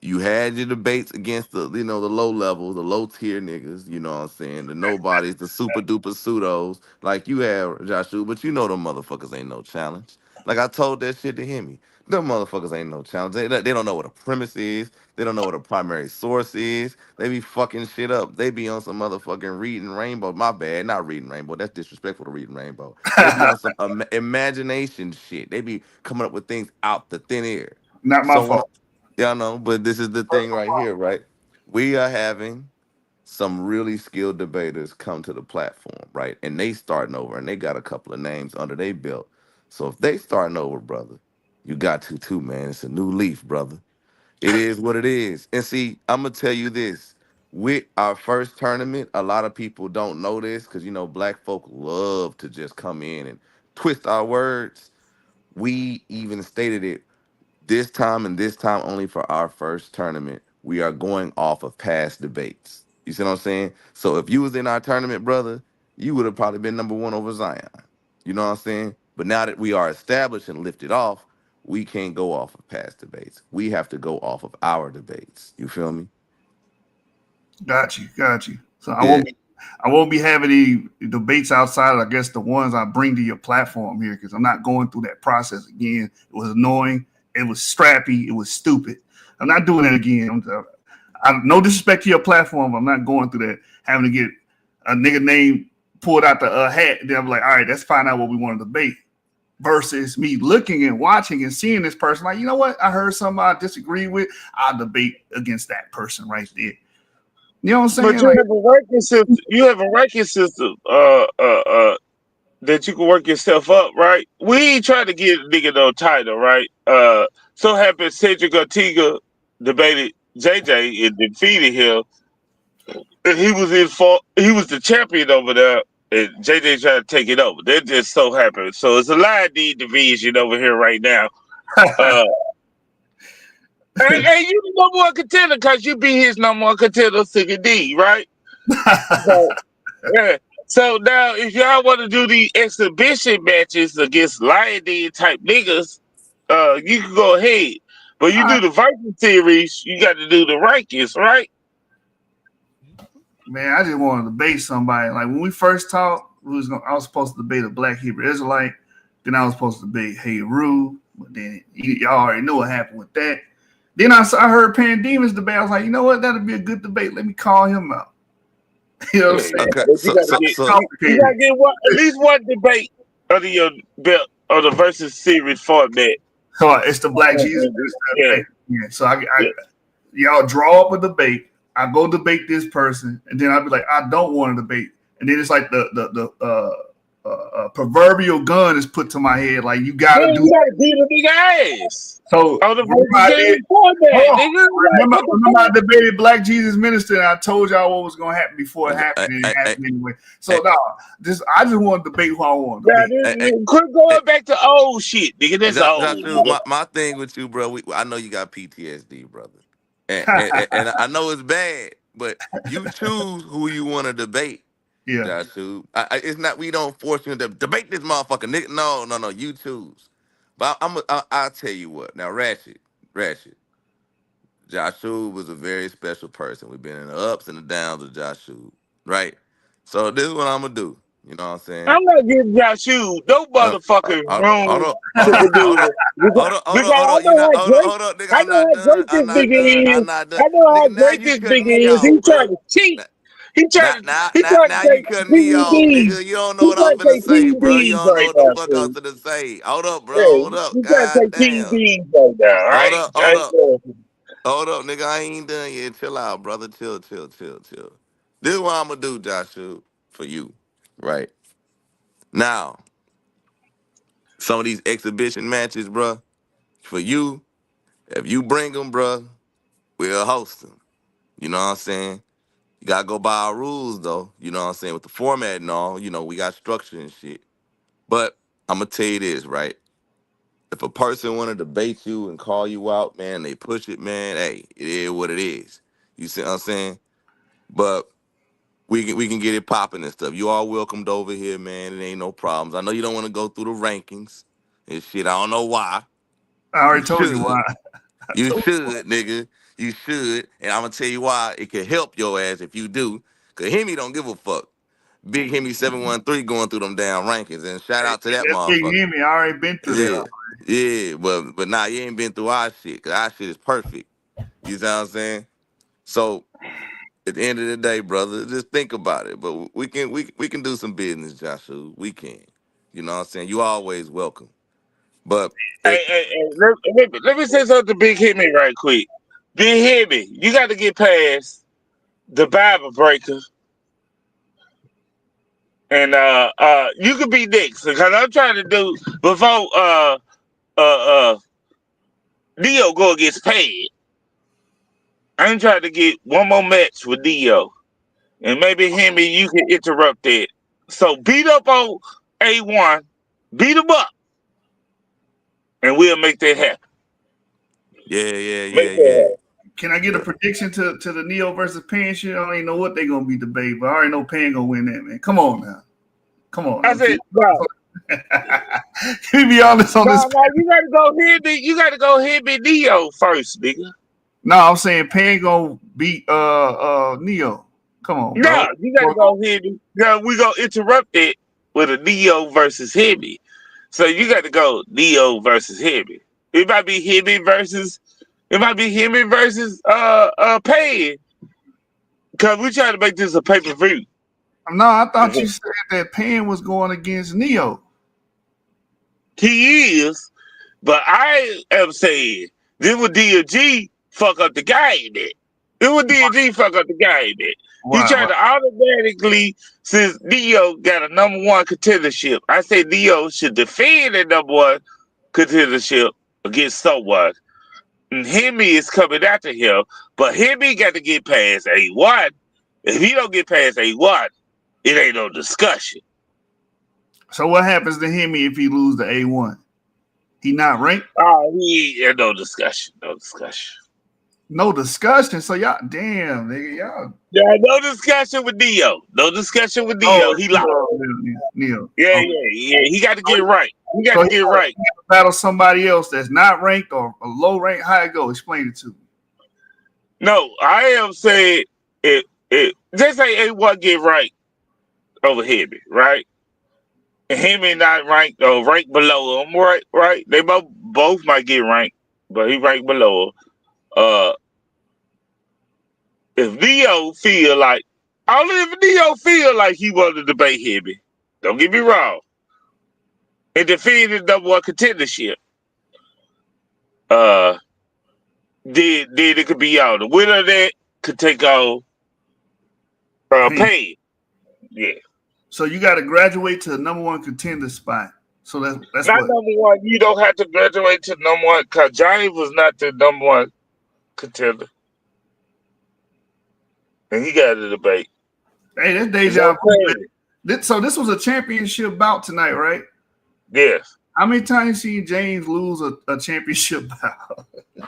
You had your debates against the low level, the low tier niggas, you know what I'm saying? The nobodies, the super duper pseudos, like you have Joshua, but you know them motherfuckers ain't no challenge. Like I told that shit to him. Them motherfuckers ain't no challenge. They don't know what a premise is. They don't know what a primary source is. They be fucking shit up. They be on some motherfucking reading rainbow. My bad, not reading rainbow. That's disrespectful to reading rainbow. They be on some imagination shit. They be coming up with things out the thin air. Not my So when fault. yeah, I know, but this is the thing right here, right? We are having some really skilled debaters come to the platform, right? And they starting over and they got a couple of names under their belt. So if they starting over, brother, you got to too, man. It's a new leaf, brother. It is what it is. And see, I'm gonna tell you this. With our first tournament, a lot of people don't know this because black folk love to just come in and twist our words. We even stated it this time and this time only for our first tournament. We are going off of past debates. You see what I'm saying? So if you was in our tournament, brother, you would have probably been number one over Zion. You know what I'm saying? But now that we are established and lifted off, we can't go off of past debates. We have to go off of our debates. You feel me? Got you. Got you. So I Yeah. won't be. I won't be having any debates outside of, I guess, the ones I bring to your platform here because I'm not going through that process again. It was annoying. It was strappy. It was stupid. I'm not doing it again. No disrespect to your platform. I'm not going through that. Having to get a nigga name pulled out the hat. And then I'm like, all right, let's find out what we want to debate. Versus me looking and watching and seeing this person, like, you know what? I heard something I disagree with. I'll debate against that person right there. You know what I'm But saying? Like, you have a ranking system. That you can work yourself up, right? We ain't trying to get a nigga no title, right? So happened Cedric Ortega debated JJ and defeated him. And he was the champion over there, and JJ tried to take it over. That just so happened. So it's a line D division over here right now. Uh and you the number one contender because you be his number one contender, Siggy D, right? So, yeah. So now, if y'all want to do the exhibition matches against Lion Den type niggas, you can go ahead. But you do the Viking series, you got to do the rankings, right? man, I just wanted to debate somebody. Like when we first talked, I was supposed to debate a Black Hebrew Israelite. Then I was supposed to debate Heru, but then y'all already know what happened with that. Then I heard Pandemics debate. I was like, you know what? That'll be a good debate. Let me call him out. You know what I'm Yeah. saying? Okay. But So so so you got to get at least one debate under your belt of the versus series format. So it's the Black Jesus Yeah. debate. Yeah. So Yeah. y'all draw up a debate. I go debate this person, and then I'll be like, I don't want to debate. And then it's like the proverbial gun is put to my head, like you got to Man, do. you got to beat a big ass. So On the remember versus I series did. format, Hold on. nigga. Like, what the Remember I fuck? debated Black Jesus Minister, and I told y'all what was going to happen before it happened, and it happened anyway. So no, I just want to debate who I want to Now, debate. quit going back to old shit, nigga. That's old. Joshua, my thing with you, bro. I know you got PTSD, brother, and I know it's bad, but you choose who you want to debate. Yeah. Joshua. It's not we don't force you to debate this motherfucker, nigga. No. You choose. But I'll tell you what. Now, Ratchet. Joshua was a very special person. We've been in the ups and the downs of Joshua, right? So this is what I'm gonna do. You know what I'm saying? I'm not giving y'all shoes no motherfucking room to maneuver. Because I know how great, Hold up, nigga. I I'm know not how done. great I'm this not done. nigga I'm is. not done. I know how Nigga, now great you this cutting nigga me is. off, He bro. trying to cheat. He trying to Now you take cutting me off, PEDs. nigga. You don't know He what I'm trying to finna take say, bro. You PEDs don't know right what the now, fuck I'm too. finna say. Hold up, bro. Yeah, Hold up. he trying to God take damn. PEDs right now, all Hold right? up. I Hold ain't up. going. Hold up, nigga. I ain't done yet. Chill out, brother. Chill, chill, chill, chill. This is what I'm gonna do, Joshua, for you. Right. Now, some of these exhibition matches, bro, for you, if you bring them, bro, we'll host them. You know what I'm saying? You gotta go by our rules, though. You know what I'm saying? With the format and all, we got structure and shit. But I'm gonna tell you this, right? If a person want to debate you and call you out, man, they push it, man. Hey, it is what it is. You see what I'm saying? But we can get it popping and stuff. You all welcomed over here, man. It ain't no problems. I know you don't want to go through the rankings and shit. I don't know why. I You already told you should. why. You should, nigga. You should. And I'm gonna tell you why. It can help your ass if you do. Cause Hemi don't give a fuck. Big Hemi 713 going through them damn rankings. And shout out to that That big motherfucker. Hemi, I already been through that. Yeah. Yeah. But nah, you ain't been through our shit. Cause our shit is perfect. You see what I'm saying? So at the end of the day, brother, just think about it. But we can do some business, Joshua. We can. You know what I'm saying? You always welcome. But Hey, let me say something to Big Hit Me right quick. Big Hit Me, you got to get past the Bible breaker, and you could be next because I'm trying to do before Dio go against paid. I'm trying to get one more match with Dio, and maybe him and you can interrupt that. So beat up on A1, beat him up, and we'll make that happen. yeah. Can I get a prediction to the Neo versus Pan shit? I don't even know what they're gonna be debating, but I already know Pan gonna win that, man. Come on now. Come on. I said, no. Can we be honest on this? No, you gotta go hit me. You gotta go hit me Neo first, nigga. No, I'm saying Pan gonna beat Neo. Come on, bro. No, you gotta go hit me. No, we gonna interrupt it with a Neo versus Hibby. So you gotta go Neo versus Hibby. It might be Hibby versus Pan. Cause we trying to make this a pay-per-view. No, I thought you said that Pan was going against Neo. He is, but I am saying this would DG fuck up the game that. It would DG fuck up the game that. He tried to automatically, since Neo got a number one contendership, I say Neo should defend that number one contendership against someone. And Hemi is coming after him, but Hemi got to get past A1. If he don't get past A1, it ain't no discussion. So what happens to Hemi if he lose the A1? He not ranked? No discussion. No discussion. No discussion. So y'all, damn, nigga, y'all. Yeah, no discussion with Dio. No discussion with Dio. He lost. Neo. Yeah. He got to get right. He got to get right. He battle somebody else that's not ranked or a low rank. How it go? Explain it to me. No, I am saying it. Just say A1 get right over Hemi, right? And Hemi not ranked or ranked below him, right? They both might get ranked, but he ranked below him. If Neo feel like, only if Neo feel like he want to debate Hemi, don't get me wrong, and defend his number one contendership, then it could be on. The winner of that could take on Pain. Yeah. So you got to graduate to the number one contender spot. So that's Not what. number one. You don't have to graduate to number one because Johnny was not the number one contender, and he got the debate. Hey, that's deja vu. So this was a championship bout tonight, right? Yes. How many times you seen James lose a championship bout? He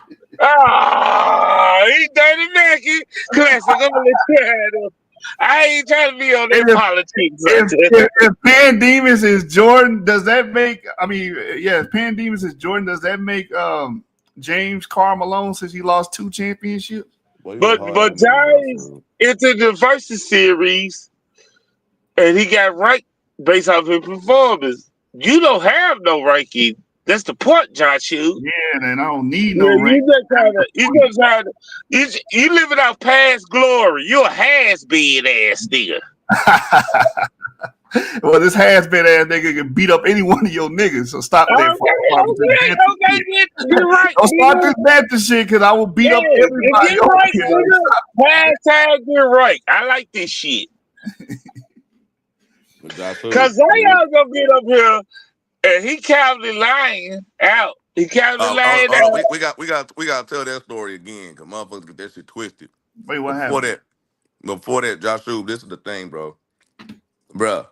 dirty Mackie. Classic. I'm gonna let you have it. I ain't trying to be on that politics. If Pan Demus is Jordan, does that make? I mean, yeah, if Pan Demus is Jordan, does that make James Carl since he lost 2 championships? But James into the Versus series, and he got ranked based off his performance. You don't have no ranking. That's the point, Joshua. Yeah, and I don't need no Yeah, rank. you living off past glory. You a has been ass nigga. Well, this has been ass nigga can beat up any one of your niggas. So stop that. Okay, get right. Don't start this banter shit because I will beat up everybody. Get right, nigga. Hashtag get right. I like this shit. Cause y'all gonna get up here and he counted lying out. He counted lying out. We got to tell that story again, cause motherfuckers get that shit twisted. Wait, what happened? Before that, Joshua, this is the thing, bro. Bruh,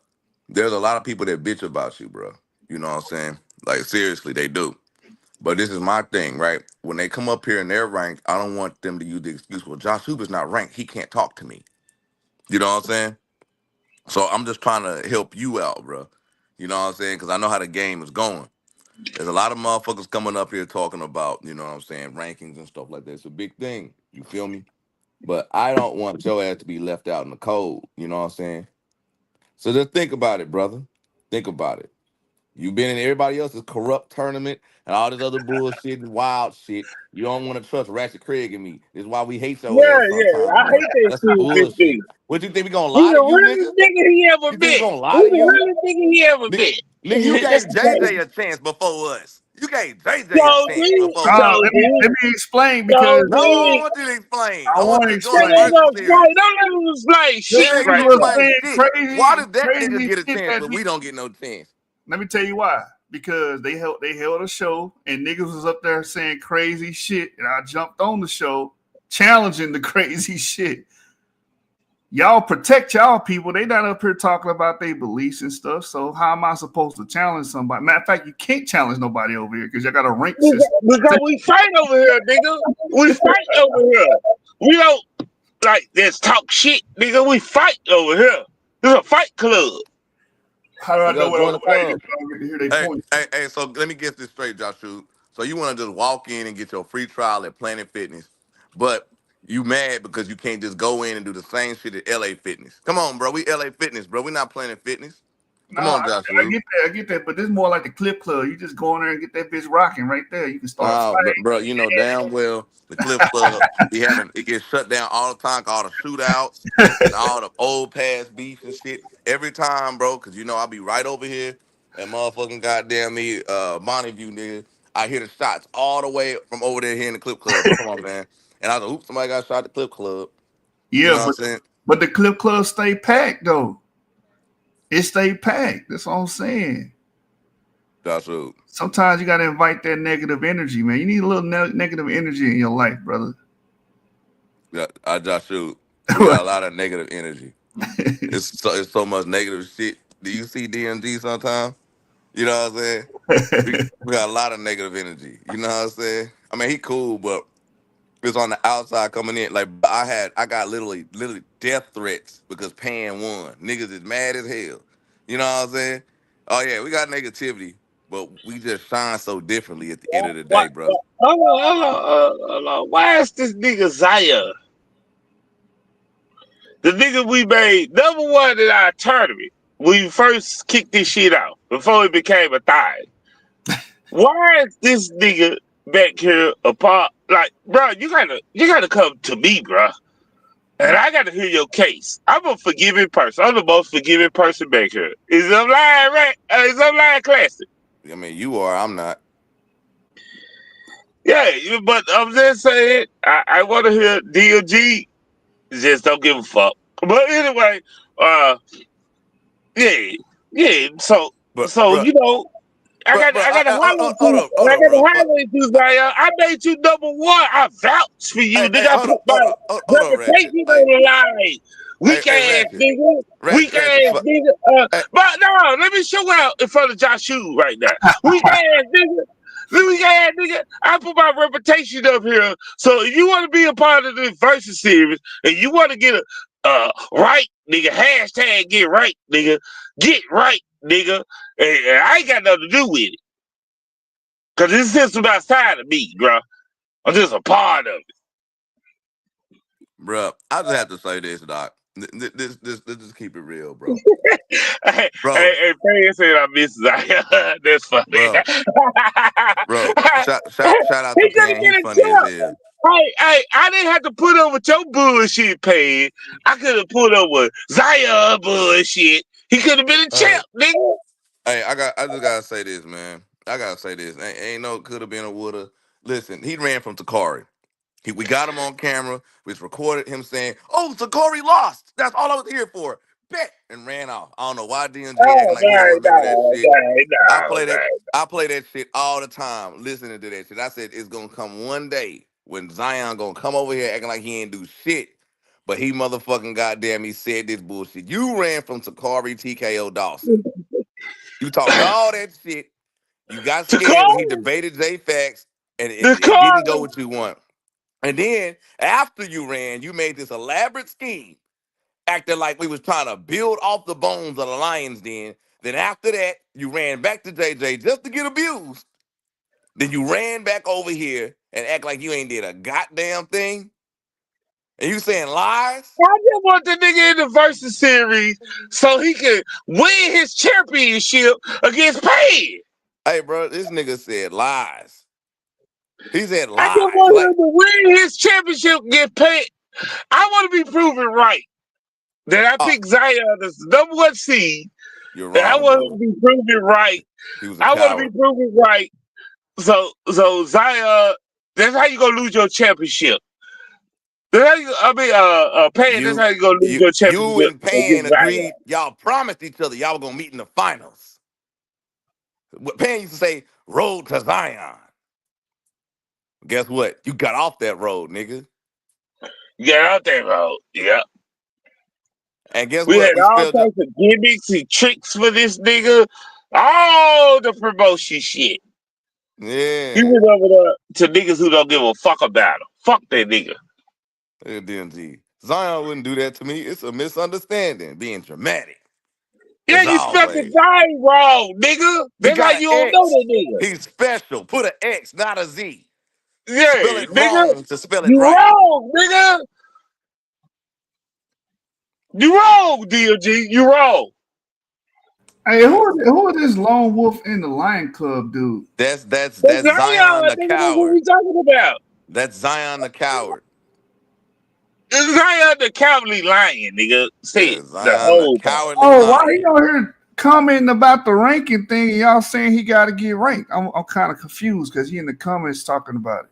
there's a lot of people that bitch about you, bro. You know what I'm saying? Like, seriously, they do. But this is my thing, right? When they come up here and they're ranked, I don't want them to use the excuse, well, Josh Huber's not ranked. He can't talk to me. You know what I'm saying? So I'm just trying to help you out, bro. You know what I'm saying? Because I know how the game is going. There's a lot of motherfuckers coming up here talking about, you know what I'm saying, rankings and stuff like that. It's a big thing. You feel me? But I don't want your ass to be left out in the cold. You know what I'm saying? So just think about it, brother. Think about it. You've been in everybody else's corrupt tournament and all this other bullshit and wild shit. You don't want to trust Ratchet Craig and me. This is why we hate your ass sometimes, I bro. hate that That's stupid bullshit. thing. What you think we gonna He lie the to you, realest nigga? nigga he ever You think we been. gonna lie He to the you? realest nigga he ever been. Nigga, you That's gave JJ a chance before us. You gave JJ a so chance deep, before us. so deep, Let me explain so because No, I don't deep. want you to explain. I I want want you to to go to explain. versus series. Don't let him explain You shit ain't right gonna Niggas are now. explain saying shit. Why does that nigga crazy get a shit chance that but we. we don't get no chance? Let me tell you why. Because they held a show and niggas was up there saying crazy shit, and I jumped on the show challenging the crazy shit. Y'all protect y'all people. They not up here talking about their beliefs and stuff. So how am I supposed to challenge somebody? Matter of fact, you can't challenge nobody over here because y'all got a rank system. Because we fight over here, nigga. We fight over here. We don't like this talk shit, nigga. We fight over here. This is a fight club. How do I You know gotta what join I'm the fighting club. if I don't get to hear their points? Hey, so let me get this straight, Joshua. So you want to just walk in and get your free trial at Planet Fitness, but you mad because you can't just go in and do the same shit at LA Fitness. Come on, bro. We LA Fitness, bro. We not Planet Fitness. No, Come on, I Joshua. get that, but this is more like the clip club. You just go in there and get that bitch rocking right there. You can start But fighting. bro, you know damn well the Cliff Club it gets shut down all the time, all the shootouts and all the old past beef and shit. Every time, bro, because you know I'll be right over here and motherfucking goddamn me, Monty View nigga. I hear the shots all the way from over there here in the Clip Club, bro. Come on, man. And I was like, oops, somebody got shot at the Clip Club. You know Yeah, what I'm saying? but the clip club stay packed though. It stay packed. That's what I'm saying. Joshua. Sometimes you got to invite that negative energy, man. You need a little negative energy in your life, brother. Yeah, Joshua. We got a lot of negative energy. It's so much negative shit. Do you see DMG sometimes? You know what I'm saying? We got a lot of negative energy. You know what I'm saying? I mean, he cool, but it's on the outside coming in. Like I got literally death threats because Pan won. Niggas is mad as hell. You know what I'm saying? Oh yeah, we got negativity, but we just shine so differently at the end of the day, What? bro. Hold on. Why is this nigga Zaya? The nigga we made number one in our tournament. We first kicked this shit out before it became a thing. Why is this nigga back here apart? Like, bro, you gotta come to me, bro. And I gotta hear your case. I'm a forgiving person. I'm the most forgiving person back here. Is I'm lying, right? Is I'm lying classic? I mean, you are. I'm not. Yeah, but I'm just saying, I want to hear DLG. Just don't give a fuck. But anyway, yeah. So, But you know, I got to highlight you. hold I up, got to bro. highlight you, Zion. I made you number one. I vouch for you, nigga. I put my Hold up, Ratchet. reputation on the line. Weak ass Ratchet. nigga. Weak Ratchet. ass nigga. But no, let me show out in front of Joshua right now. Weak ass nigga. Weak ass nigga. I put my reputation up here. So if you want to be a part of this versus series and you want to get a right, nigga, hashtag get right, nigga. Get right, nigga. And I ain't got nothing to do with it. Cause this system outside of me, bro. I'm just a part of it. Bruh, I just have to say this, Doc. Let's just keep it real, bro. Hey, Bro, Pan said I miss Zion. That's funny. bro, shout out He to could have Pan. He been a funny as champ. hell. Hey, I didn't have to put up with your bullshit, Pan. I could have put up with Zion bullshit. He could have been a Hey, champ, nigga. hey, I just gotta say this, man. I gotta say this. Ain't no could have been a woulda. Listen, he ran from Takari. We got him on camera. We just recorded him saying, "Oh, Takari lost. That's all I was here for." Bet and ran off. I don't know why DMG acting Oh, like he don't remember that shit. I no, play that. I play that shit all the time. Listening to that shit, I said it's gonna come one day when Zion gonna come over here acting like he ain't do shit. But he motherfucking goddamn, he said this bullshit. You ran from Takari TKO Dawson. You talked all that shit. You got scared when he Takari, debated J Facts, and it didn't go Takari. what you want. And then after you ran, you made this elaborate scheme, acting like we was trying to build off the bones of the Lions Den. Then after that, you ran back to JJ just to get abused. Then you ran back over here and act like you ain't did a goddamn thing. And you saying lies? I just want the nigga in the Versus series so he can win his championship against Pain. Hey, bro, this nigga said lies. He said I just lies. want Like, him to win his championship against Pain. I want to be proven right that I picked Zion as the number one seed. you're And I wrong, want him to dude. be proven right. He was a I want to be coward. proven right. So Zion, that's how you gonna lose your championship. That's how you, Pain, that's You, how you gonna lose your you championship and Pan against Zion. agreed. Y'all promised each other y'all were gonna meet in the finals. What Pan used to say, "Road to Zion." Guess what? You got off that road, nigga. Get out there, bro. Yeah. And guess We what? had We all spelled. types of gimmicks and tricks for this nigga. All the promotion shit. He Yeah. went over there to niggas who don't give a fuck about him. Fuck that nigga. Look at DMG. Zion wouldn't do that to me. It's a misunderstanding. Being dramatic, Yeah, as you spelled the always. name wrong, nigga. He That's how got an you don't know X. that nigga. He's special. Put an X, not a Z. Spell Yeah, it nigga. wrong to spell it You right. wrong, nigga. You wrong, DLG. You wrong. Hey, who is this lone wolf in the Lion Club dude? That's That's Zion Zion, the nigga. That's what coward. we talking about. That's Zion the coward. It's Zion the cowardly lion, nigga. Say Yeah, it the Zion the whole time. cowardly Oh, why he lion. on here commenting about the ranking thing and y'all saying he got to get ranked? I'm kind of confused because he in the comments talking about it.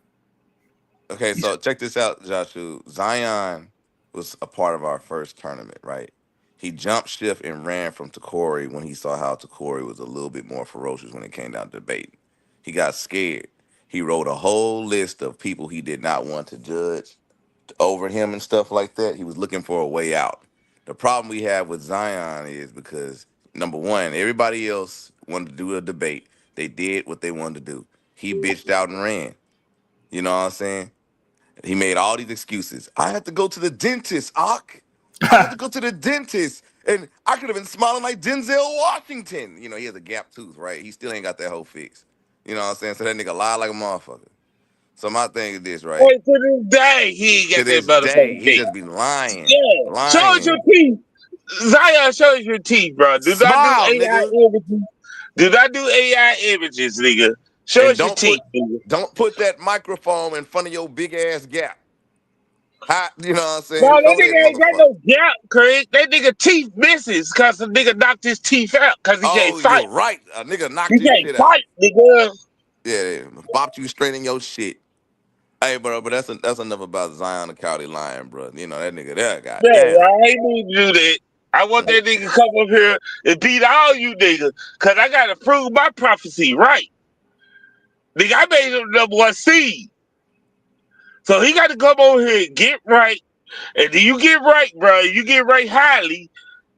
Okay, so check this out, Joshua. Zion was a part of our first tournament, right? He jumped shift and ran from Takori when he saw how Takori was a little bit more ferocious when it came down to debate. He got scared. He wrote a whole list of people he did not want to judge over him and stuff like that. He was looking for a way out. The problem we have with Zion is because number one, everybody else wanted to do a debate. They did what they wanted to do. He bitched out and ran. You know what I'm saying? He made all these excuses. I had to go to the dentist, Ock. I had to go to the dentist. And I could have been smiling like Denzel Washington. You know, he has a gap tooth, right? He still ain't got that whole fix. You know what I'm saying? So that nigga lied like a motherfucker. So my thing is this, right? Hey, to this day, he ain't To got that this day, motherfucking he thing. just be lying. Yeah. Show us your Lying. teeth. Zion, show us your teeth, bro. Do not do Smile, AI nigga. images. Do not do AI images, nigga. Show And us your teeth, nigga. don't put that microphone in front of your big ass gap. How, you know what I'm No, saying? that Show that nigga ain't got motherfucker. no gap, Craig. That nigga teeth misses because the nigga knocked his teeth out because he can't Oh, fight. you're right. A nigga knocked He his can't shit out. fight, nigga. Yeah, bopped you straight in your shit. Hey, bro, but that's enough about Zion the Cowardly Lion, bro. You know that nigga there, Yeah, goddamn. I ain't need to do that. I want that nigga to come up here and beat all you niggas because I got to prove my prophecy right. Nigga, I made him the number one seed. So he got to come over here and get right. And then you get right, bro. You get right highly.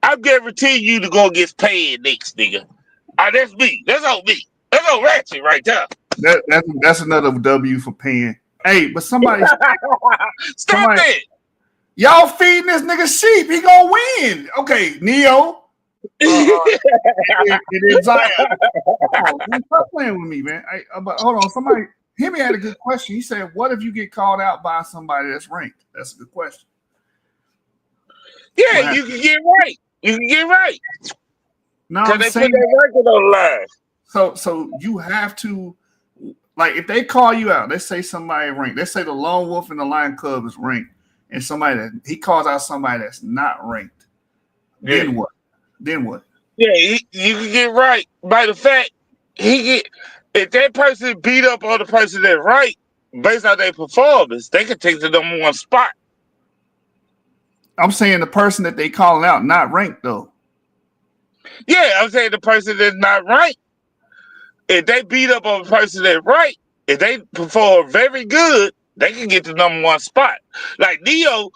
I'm guaranteeing you to go against paid next, nigga. That's me. That's on me. That's on Ratchet right there. That's another W for paying. Hey, but Stop somebody, that. y'all feeding this nigga sheep. He gonna win. Okay, Neo. It is Zion. Oh, man, stop playing with me, man. But hold on, somebody. Hemi had a good question. He said, "What if you get called out by somebody that's ranked?" That's a good question. Yeah, you can get right. You can get right. No, Cause I'm they put saying that record on the line. so you have to, like, if they call you out, let's say somebody ranked, let's say the Lone Wolf and the Lion Club is ranked, and somebody that he calls out somebody that's not ranked, then what? Then what? Yeah, you can get right by the fact he get if that person beat up on the person that's right based on their performance, they could take the number one spot. I'm saying the person that they calling out not ranked though. Yeah, I'm saying the person that's not right. If they beat up on the person that's right, if they perform very good, they can get the number one spot. Like Neo,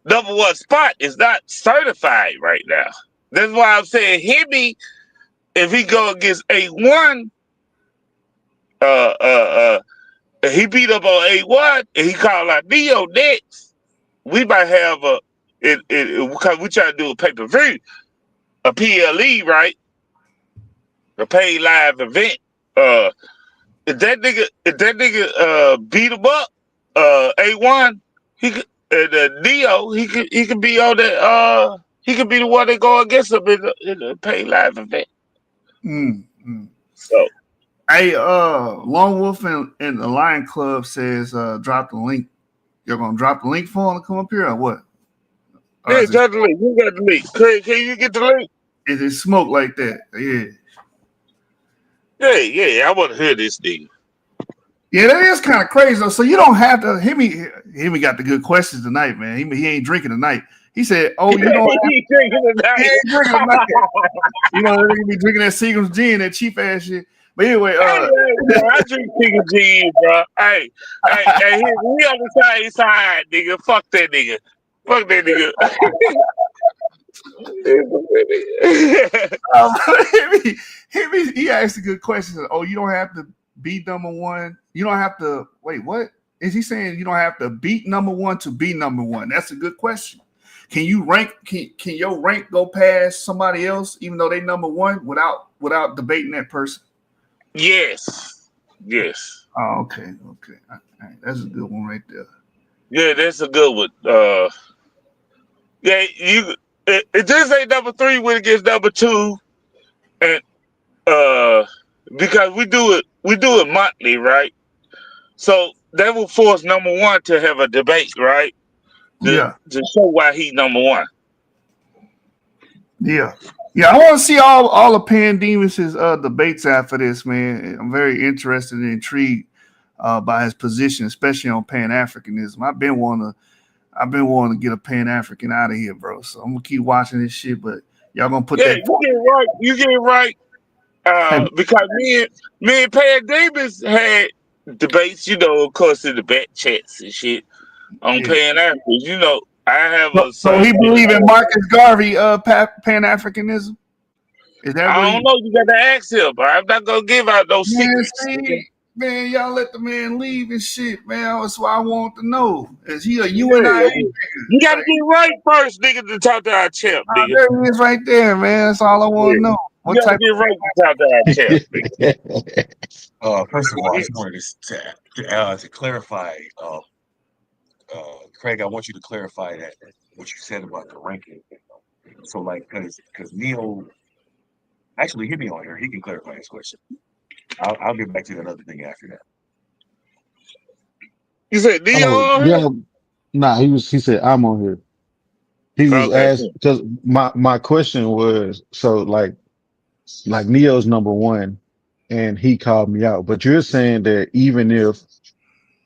number one spot is not certified right now. That's why I'm saying Hibby, if he go against A1, he beat up on A1 and he called out Neo next, we might have because we try to do a pay-per-view, a PLE, right? A paid live event. If that nigga beat him up, A1, he could Neo, he could be on that he could be the one that go against him in the paid live event. So hey, Lone Wolf and the Lion Club says drop the link. You're gonna drop the link for him to come up here or what? Or yeah, got the link. You got the link. Can you get the link? Is it smoke like that? Yeah, I want to hear this nigga. Yeah, that is kind of crazy though. So you don't have to. Him got the good questions tonight, man. He ain't drinking tonight. He said, "Oh, you don't." He ain't drinking tonight. He ain't drinking tonight. You know, he be drinking that Seagram's gin, that cheap ass shit. But anyway, I drink Seagram's gin, bro. Hey, we on the same side, nigga. Fuck that nigga. Fuck that nigga. He asked a good question. Oh, you don't have to be number one. You don't have to wait. What is he saying? You don't have to beat number one to be number one. That's a good question. Can you rank? Can your rank go past somebody else, even though they number one, without debating that person? Yes. Oh, okay. All right. That's a good one right there. Yeah, that's a good one. Yeah, it just ain't number three when it gets number two, and because we do it monthly, right? So that will force number one to have a debate, right? To show why he's number one. Yeah. I want to see all the Demus' debates after this, man. I'm very interested and intrigued by his position, especially on Pan-Africanism. I've been wanting to get a Pan-African out of here, bro. So I'm gonna keep watching this shit, but y'all gonna put that. You get it right. Because me and Pan Davis had debates, of course, in the back chats and shit on Pan-African. I have a. So he believe in Marcus Garvey Pan-Africanism. Is that I don't know. You got to ask him, but I'm not gonna give out no secrets. Man, y'all let the man leave and shit, man. That's why I want to know. Is he a UNI? You got to get right first, nigga, to talk to our champ, nigga. There he is right there, man. That's all I want to know. What type get right to talk to our champ, nigga? First of all, I just wanted to clarify, Craig. I want you to clarify that what you said about the ranking. So, like, because Neil actually hit me on here, he can clarify his question. I'll get back to that other thing after that. You said Neil on here? Yeah, nah, he said I'm on here. He was asked because my question was so like Neo's number one and he called me out, but you're saying that even if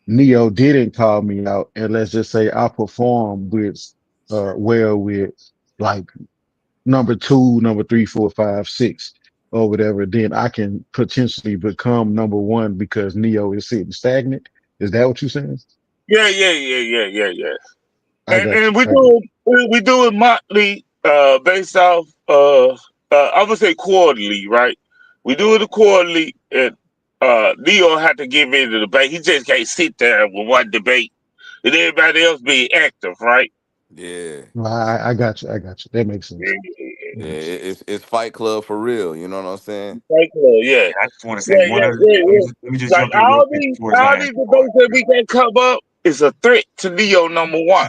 Neo didn't call me out, and let's just say I performed with with like number two, number three, four, five, six, or whatever, then I can potentially become number one because Neo is sitting stagnant. Is that what you're saying? Yeah. And we do it monthly, based off I would say quarterly, right? We do it quarterly, and Leo had to give in the debate. He just can't sit there with one debate and everybody else be active, right? Yeah. I got you. That makes sense. Yeah, it's Fight Club for real. You know what I'm saying? Fight Club, yeah. I just want to say let me just like jump in real quick all these debates that we can come up is a threat to Leo number one.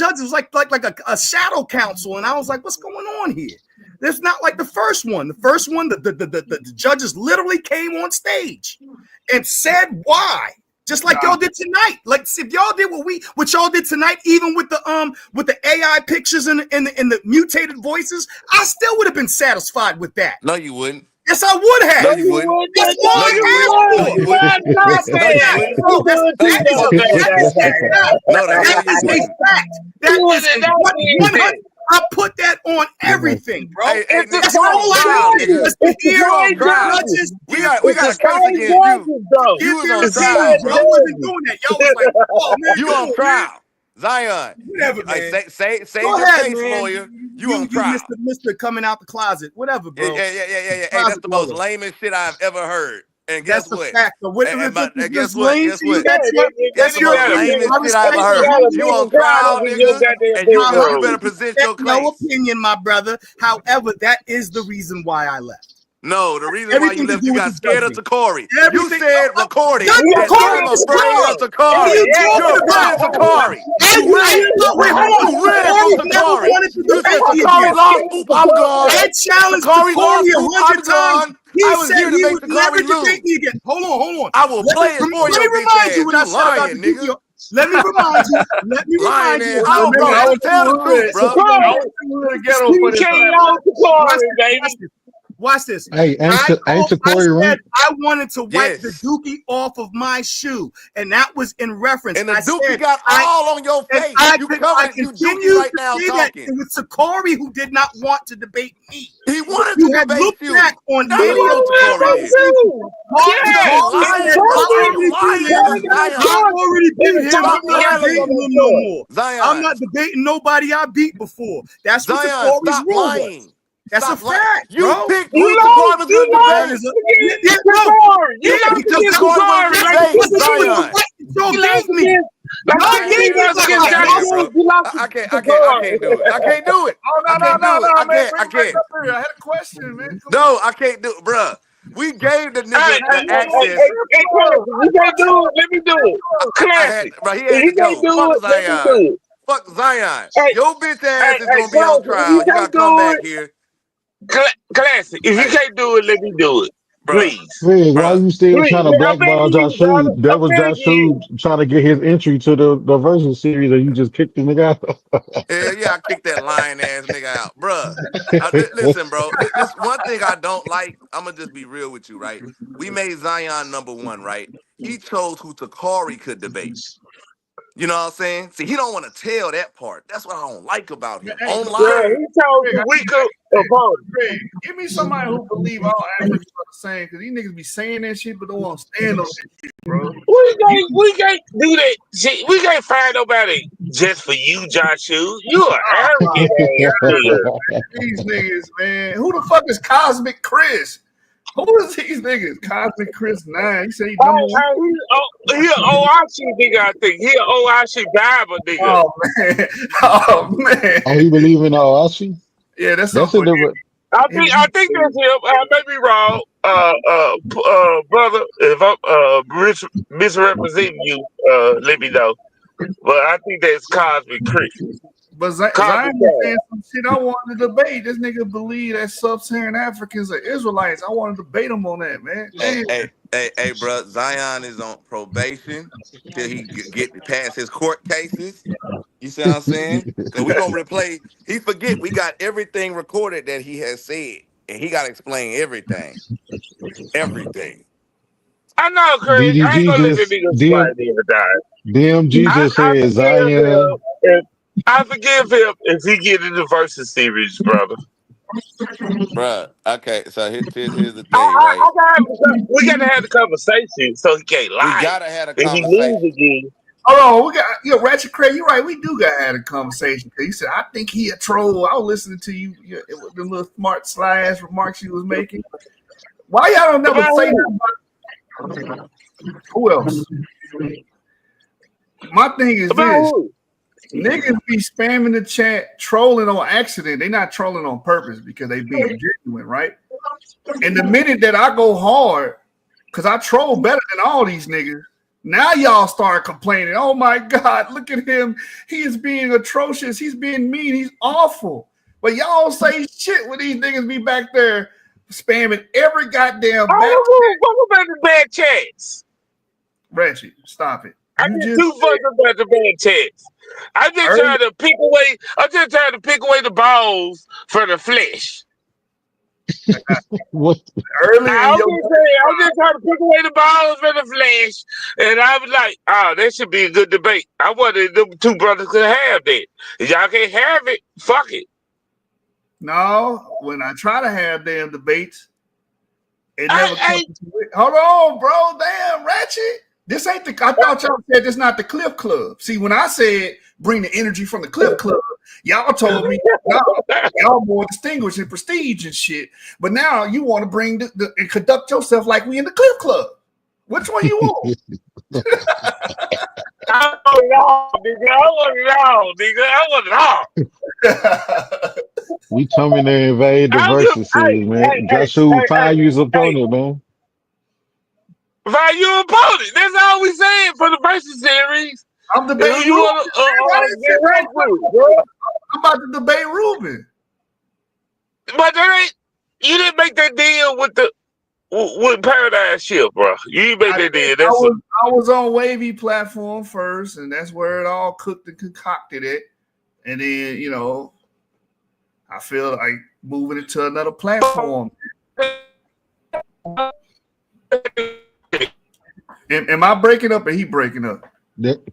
judges. It was like a shadow council, and I was like, "What's going on here?" It's not like the first one. The first one, the judges literally came on stage and said why. Just like y'all did tonight. Like if y'all did what y'all did tonight, even with the AI pictures and the mutated voices, I still would have been satisfied with that. No, you wouldn't. Yes, I would have. No, you wouldn't. That's all I asked for. That is a fact. That is I put that on everything, bro. That's all I wanted was to hear judges. We got a case against you. You was on trial, bro. I wasn't doing that. Y'all was like, oh man, you on trial. Zion. Whatever, man. Say Go your ahead, case, man. lawyer. You on trial. Mr. Coming out the closet. Whatever, bro. Yeah. Hey, that's the most lamest shit I've ever heard. And guess that's what? Fact. Guess what? Guess what? That's your lamest shit I ever heard. You on trial, nigga, and you better present your case. No opinion, my brother. However, that is the reason why I left. No, the reason why you left, you got scared of Takori. You said recording. I'm afraid of Takori. You're afraid of Takori. You ran from Takori. You said Takori lost. Oop, I'm gone. I challenged Takori lost. I'm gone. I was here to make Takori lose. Hold on. I will play it for your bitch ass. You lying, nigga. Let me remind you. I will tell the truth, bro. Watch this. Hey, ain't Takori right? I wanted to wipe the dookie off of my shoe, and that was in reference. And the dookie got all on your face. You covered you dookie right now talking. It was Takori who did not want to debate me. He wanted to debate you. Back on I already beat him. I'm not debating him no more. Zion. I'm not debating nobody I beat before. That's what Zion, Takori's rule was. That's a fact, you bro. Picked who Takori was going to debate. I can't do it. I can't do it. I can't. I had a question, man. No, I can't do it, bruh. We gave the nigga the access. You can't do it. Let me do it. Classic. He had to go. Fuck Zion. Fuck Zion. Your bitch ass is going to be on trial. You got to come back here. Classic. If you can't do it, let me do it. Please. Hey, why you still trying to blackball Josh Hood? That was Josh Hood trying to get his entry to the versus series, and you just kicked the nigga out. Hell yeah, I kicked that lying ass nigga out, bruh. Listen, bro. This one thing I don't like. I'm gonna just be real with you, right? We made Zion #1, right? He chose who Takori could debate. You know what I'm saying? See, he don't want to tell that part. That's what I don't like about him. Online, he told we could. Give me somebody who believe all Africans are the same, because these niggas be saying that shit, but don't want to stand on that shit, bro. We can't do that shit. We can't find nobody just for you, Joshua. You are arrogant. These niggas, man. Who the fuck is Cosmic Chris? Who is these niggas? Cosmic Chris 9. He said he number one. He an OIC nigga, I think. He an OIC Bible nigga. Oh, man. Oh, man. Oh, he believe in Ashi? Yeah, that's a different. I think that's him. I may be wrong, brother. If I'm misrepresenting you, let me know. But I think that's Cosmic Chris. But Zion was saying some shit I wanted to debate. This nigga believe that sub-Saharan Africans are Israelites. I want to debate him on that, man. Hey, bro. Zion is on probation till he get past his court cases. You see what I'm saying? So we gonna replay. He forget we got everything recorded that he has said, and he got to explain everything. Everything. I know, Chris. I ain't gonna let the nigga slide the time. DMG just said Zion. I forgive him if he get in the versus series, brother. Bruh, okay, so here's the thing, right? We gotta have the conversation so he can't lie. We gotta have a conversation. conversation. If he lose again. Hold on, we got Ratchet Craig. You're right. We do gotta have a conversation. Cause you said I think he a troll. I was listening to you. The little smart sly ass remarks you was making. Why y'all don't never say that about who else? My thing is this. Niggas be spamming the chat, trolling on accident. They not trolling on purpose because they being genuine, right? And the minute that I go hard, because I troll better than all these niggas, now y'all start complaining. Oh my God, look at him. He is being atrocious. He's being mean. He's awful. But y'all don't say shit when these niggas be back there spamming every goddamn I back. don't about the bad chats. Reggie, stop it. I You get just too fucked about the bad chats. I'm just early, trying to pick away. I'm just trying to pick away the balls from the flesh. What? early in I'm your just saying, I'm just trying to pick away the balls from the flesh. And I was like, oh, that should be a good debate. I wanted them two brothers could have that. If y'all can't have it, fuck it. no, when I try to have damn debates, it never I comes to it. Hold on, bro. Damn, Ratchet. This ain't the. I thought y'all said this not the Cliff Club. See, when I said bring the energy from the Cliff Club, y'all told me no, y'all more distinguished and prestige and shit. But now you want to bring the and conduct yourself like we in the Cliff Club. Which one you want? I want it all, nigga. I want it all, nigga. I want it all. We coming to invade the I'm just, versus series, man. Joshua, five years opponent, man. Value opponent. That's all we saying for the versus series. I'm debating You Ruben. want to get right with, bro. I'm about to debate Ruben. But that ain't. You didn't make that deal with Paradise Shift, bro. You didn't make that deal. I was on Wavy platform first, and that's where it all cooked and concocted it. And then, you know, I feel like moving it to another platform. Am I breaking up or he breaking up?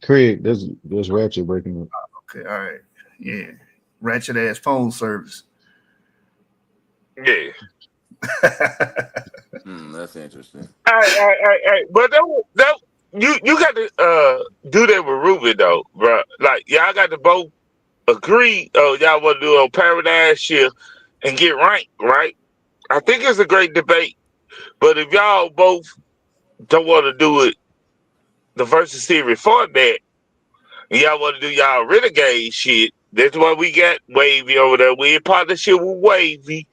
Craig, that's Ratchet breaking up. Okay, all right. Yeah. Ratchet ass phone service. Yeah. That's interesting. All right. But that you got to do that with Ruben though, bro. Like y'all got to both agree. Oh, y'all want to do a Paradise Shift and get ranked, right? I think it's a great debate. But if y'all both don't want to do it, the versus series format, and y'all want to do y'all renegade shit, that's why we got Wavy over there. We in partnership with Wavy.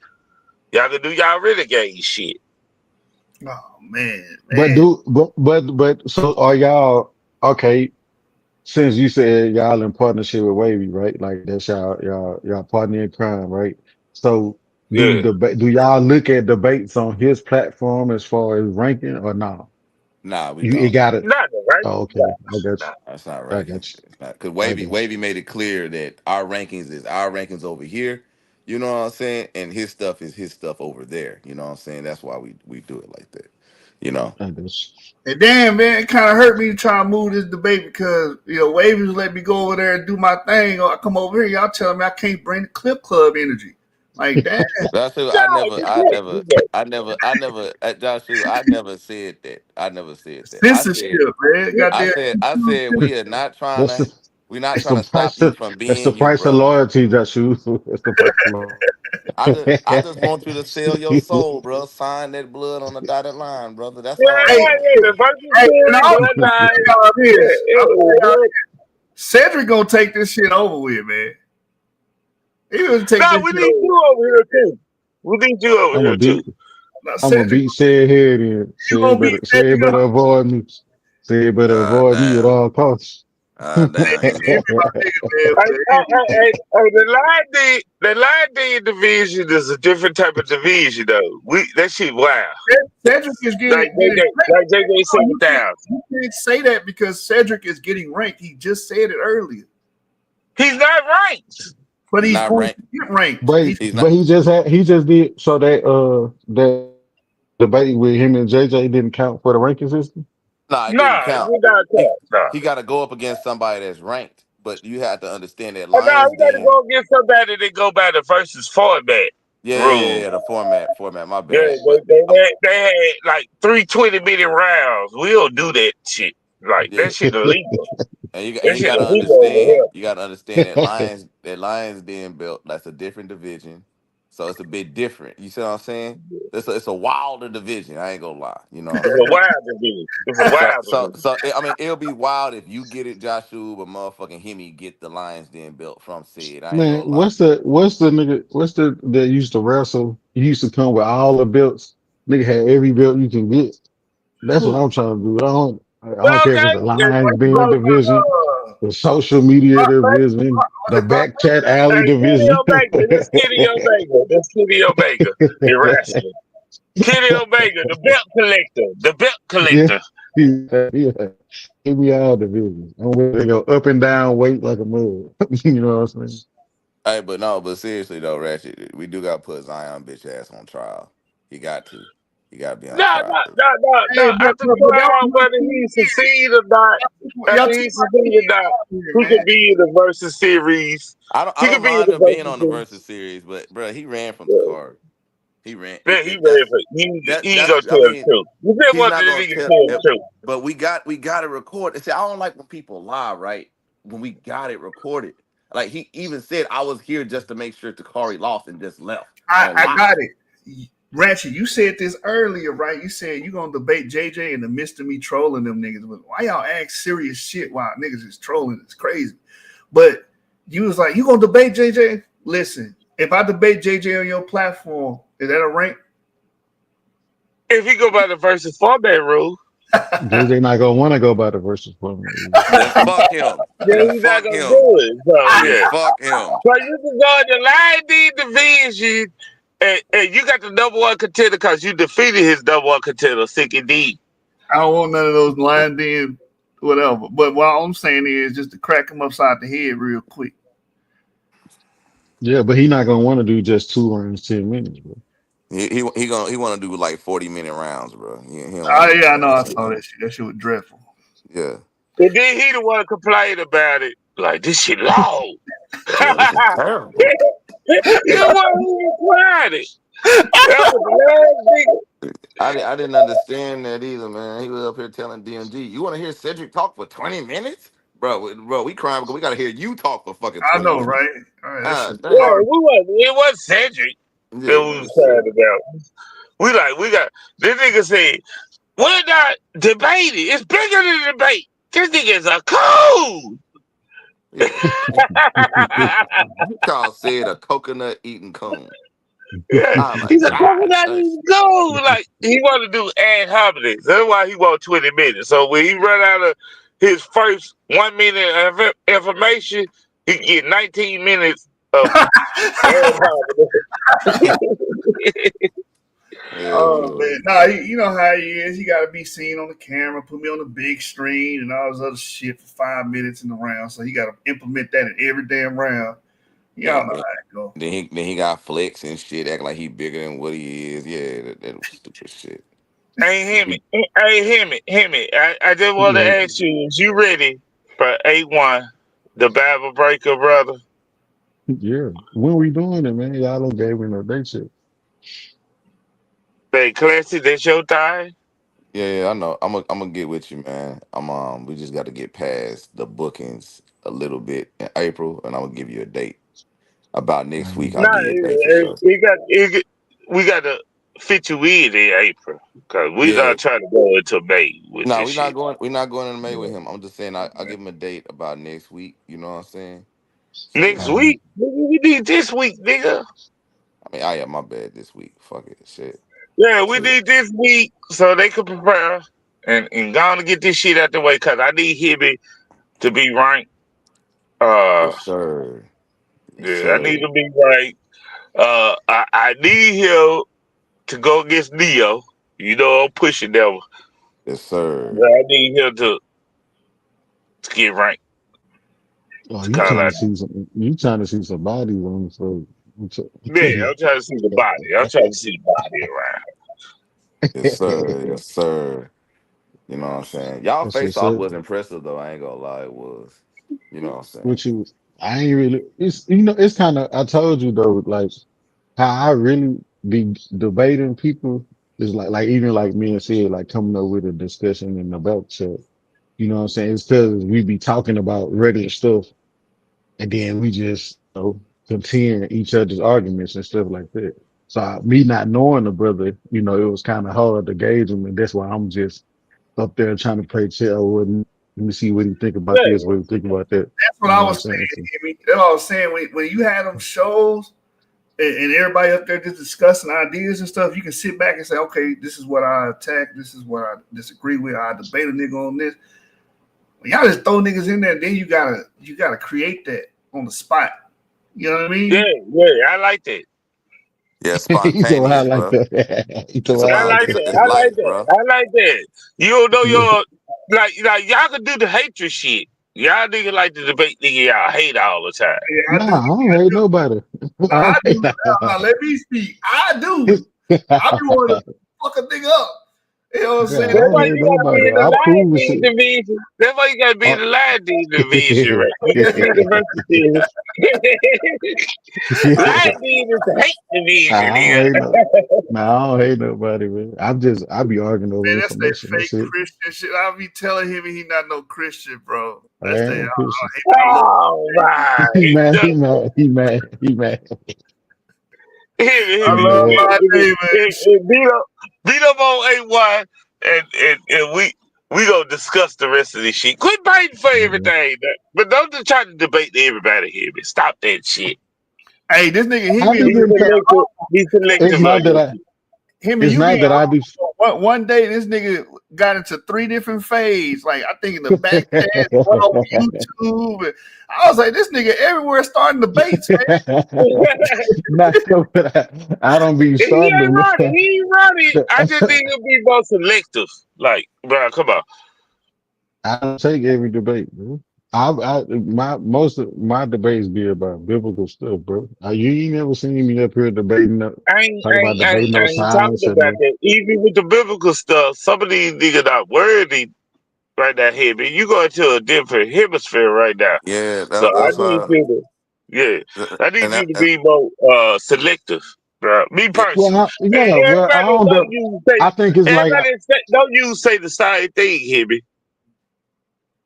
Y'all can do y'all renegade shit. Oh man. But so are y'all okay? Since you said y'all in partnership with Wavy, right? Like that's y'all partner in crime, right? So Yeah. do y'all look at debates on his platform as far as ranking or not? Nah, we You it don't. got it. Not right. Oh, okay. I got you. That's not I ranking. got you. It's not because I Wavy got you. Wavy made it clear that our rankings is our rankings over here. You know what I'm saying? And his stuff is his stuff over there. You know what I'm saying? That's why we do it like that. You know. I got you. And damn, man, it kind of hurt me to try and move this debate because, you know, Wavy was letting me go over there and do my thing. Or I come over here, y'all telling me I can't bring the Clip Club energy. Like, damn. That's who Joshua, I never said that. I never said that. Censorship, man. Goddamn. I said we are not trying That's to the we're not that's trying the to stop price you of from that's the being you, price of brother. loyalty, Joshua. That's the price of loyalty. I just want you to sell your soul, bro. Sign that blood on the dotted line, brother. That's all Hey, we want to The do. versus hey, and series, I'll bloodline. tell y'all this. I'll tell y'all, Yeah. Cedric gonna take this shit over with, man. He gonna take No, this we shit need over with. you over here too. We need you over I'm gonna here too. beat Now, I'm gonna Cedric, beat said head in. you gonna be Said Cedric. better avoid me. Said better God avoid me at damn. all costs. Damn. He be my nigga, man. The line D division is a different type of division, though. That shit wild. Cedric is Like getting JJ, ranked. like JJ You 7000. can't say that because Cedric is getting ranked. He just said it earlier. He's not ranked. But He's he's not going ranked. to get ranked. But He's He's not. but he just did so that debate with him and JJ didn't count for the ranking system. Nah, it didn't Nah, count. he not He ranked. Nah. he got to go up against somebody that's ranked. But you have to understand that Nah, Lions he got to Den. go get somebody that go by the versus format rule. Yeah. The format. My Yeah, bad. But they had like 3 20-minute rounds. We don't do that shit. Like, that yeah. shit illegal. And That you shit gotta illegal over understand, here. you gotta understand that Lions Den built, that's a different division. So it's a bit different. You see what I'm saying? It's a wilder division, I ain't gonna lie. You know what I'm It's a saying? wild disease. It's a So wild so disease. so I mean it'll be wild if you get it, Joshua, but motherfucking Hemi get the Lions Den built from Sid. I ain't Man, gonna lie. what's the that used to wrestle? He used to come with all the belts. Nigga had every belt you can get. That's what I'm trying to do. I don't care if Okay, it's a Lions Den division. the social media division, the back chat alley Hey, Kenny division. Omega, this Kenny Omega, this Kenny Omega, irrational. Kenny Omega, the belt collector, the belt Yeah, collector. yeah. Give me all divisions. I'm where they go up and down, weight like a mug. You know what I'm saying? Hey, but no, but seriously though, Ratchet, we do got to put Zion bitch ass on trial. He got to. He got to be on No, trial. no, no, no, Hey, no. After but that trial, was whether he succeed or not, y'all after talking he about succeed or not, here, he man. could be in the versus series. I He don't could be in mind the him being versus on the series. versus series, but bro, he ran from the card. He ran. Yeah, he ready That's for he ain't that's. gonna I tell the mean, truth. You just he's want not the gonna nigga to tell. tell the truth. But we got to record. See, I don't like when people lie. Right when we got it recorded, like he even said, I was here just to make sure Takari lost and just left on I got live. it. Ratchet, you said this earlier, right? You said you gonna debate JJ in the midst of me trolling them niggas. But why y'all ask serious shit while niggas is trolling? It's crazy. But you was like, you gonna debate JJ? Listen, if I debate JJ on your platform, is that a rank? If he go by the versus format rule, JJ not gonna want to go by the versus format. Then fuck him. then Then he not fuck gonna him. do it. So Then yeah. fuck him. So you can go in the line D division and you got the number one contender because you defeated his number one contender, Sicky D. I don't want none of those line in, whatever. But what I'm saying is just to crack him upside the head real quick. Yeah, but he not gonna want to do just 2 rounds, 10 minutes, bro. He want to do like 40-minute rounds, bro. He don't want Oh to do yeah, I know. that. I saw that shit. That shit was dreadful. Yeah, And then he the one to complain about it. Like, this shit long. yeah. This is terrible. You the one who required it. That was the last I didn't understand that either, man. He was up here telling DMG, "You want to hear Cedric talk for 20 minutes, bro? We crying because we got to hear you talk for fucking I 20 know, minutes." right? All right, that Ah, shit Yeah, damn. hard. it was Cedric that Yeah, we was this shit. crying about. We got this nigga said, we're not debating. It's bigger than a debate. This nigga is a cool. Yeah. He called said a coconut eating cone. Yeah, I'm he's like, a God, coconut damn. go. Like he want to do ad hominems. That's why he want 20 minutes. So when he run out of his first 1 minute of information, he get 19 minutes of ad hominem. Hell Oh yeah. man, nah, you know how he is. He got to be seen on the camera, put me on the big screen, and all this other shit for 5 minutes in the round. So he got to implement that in every damn round. Yeah, Y'all know how it go. then he got flex and shit, acting like he bigger than what he is. Yeah, that was stupid shit. Hey, Hemi. I just want to Yeah, ask you, is you ready for A1, the Bible breaker, brother? yeah. When we doing it, man? Y'all don't gave me no date shit. Say, Clancy, that's your time? Yeah, I know. I'm gonna get with you, man. We just got to get past the bookings a little bit in April, and I'm gonna give you a date. About next week, I'll No, give you a date for sure. we got to fit you in April because we Yeah. not trying to go into May with No, this shit. we're not going in May with him. I'm just saying I'll give him a date about next week. You know what I'm saying? So you Next know, week, nigga, we need this week, nigga. I mean, I am my bad this week. Fuck it, shit. Yeah, we So yeah, need this week so they can prepare and go on to get this shit out the way because I need Hibby to be ranked. yes sir, yes Yeah, I need sir, to be ranked. I need him to go against Neo. You know, I'm pushing them. yes Yeah, sir. I need him to get ranked. Oh, To you call trying out. to see some? You trying to see some bodies on so? Yeah, I'm trying to see the body. I'm trying to see the body around. Yes, sir. Yes, sir. You know what I'm saying? Y'all That's face what's off up. was impressive though. I ain't gonna lie, it was. You know what I'm saying? What you? I ain't really. It's it's kind of. I told you though, like how I really be debating people is like even like me and said, like coming up with a discussion in the belt chat. You know what I'm saying? It's because we be talking about regular stuff and then we just contend each other's arguments and stuff like that. So me not knowing the brother, it was kind of hard to gauge him, and that's why I'm just up there trying to play chill with him. Let me see what he think about this, Yeah, what he think about that. That's what You I know what I'm was saying? So, saying. Jimmy. That's what I was saying. When you had them shows and everybody up there just discussing ideas and stuff, you can sit back and say, okay, this is what I attack. This is what I disagree with. I debate a nigga on this. Y'all just throw niggas in there, then you gotta create that on the spot. You know what I mean? Yeah, I like that. Yeah, He told I spontaneous, like bro. that. He It's told I I like like about that. it's I like life, that. bro. I like that. You don't know that. your like y'all can do the hatred shit. Y'all niggas like to debate nigga y'all hate all the time. Yeah, I do. Nah, I don't hate nobody. Nah, I I don't do. hate Now, let me speak. I do. I be wanting to fuck a nigga up. You know what I'm yeah, I saying? That's don't why hate you gotta be nobody. in the I'm line cool with D shit. division. That's why you gotta be in Oh. the line D division, right? You can see the versatility. Line D is the hate division, I don't hate no. nigga. Nah, I don't hate nobody, man. I be arguing over Man, that's that information. fake That's it. Christian shit. I be telling him he not no Christian, bro. I That's ain't that. no I Christian. hate when I look. Oh my! He mad. He mad. He mad. He mad. Hit I He love mad. my neighbor. and beat up on A1, and we gonna discuss the rest of this shit. Quit biting for Yeah. everything, but don't just try to debate everybody here. But stop that shit. Hey, this nigga, he I been be Be getting. selective. Be It's selective not on that your I. shit. him and It's you not being that I be. one day this nigga got into 3 different fades. Like I think in the back chat, one on YouTube. And I was like, this nigga everywhere starting debates, Not that I don't be He starting ain't to. running. He ain't running. I just think he'll be more selective. Like, bro, come on. I don't take every debate, bro. My most of my debates be about biblical stuff, bro. You ain't never seen me up here debating, talk about debating no I ain't talking science about and that. Even with the biblical stuff, some of these niggas not worthy right now here, but you go into a different hemisphere right now. Yeah, So I that's need you to, yeah, I and need you that, to be more selective, bro. Me yeah, personally, well, and yeah, well, I everybody don't. don't use say, I think it's like don't use say the same thing, hear me?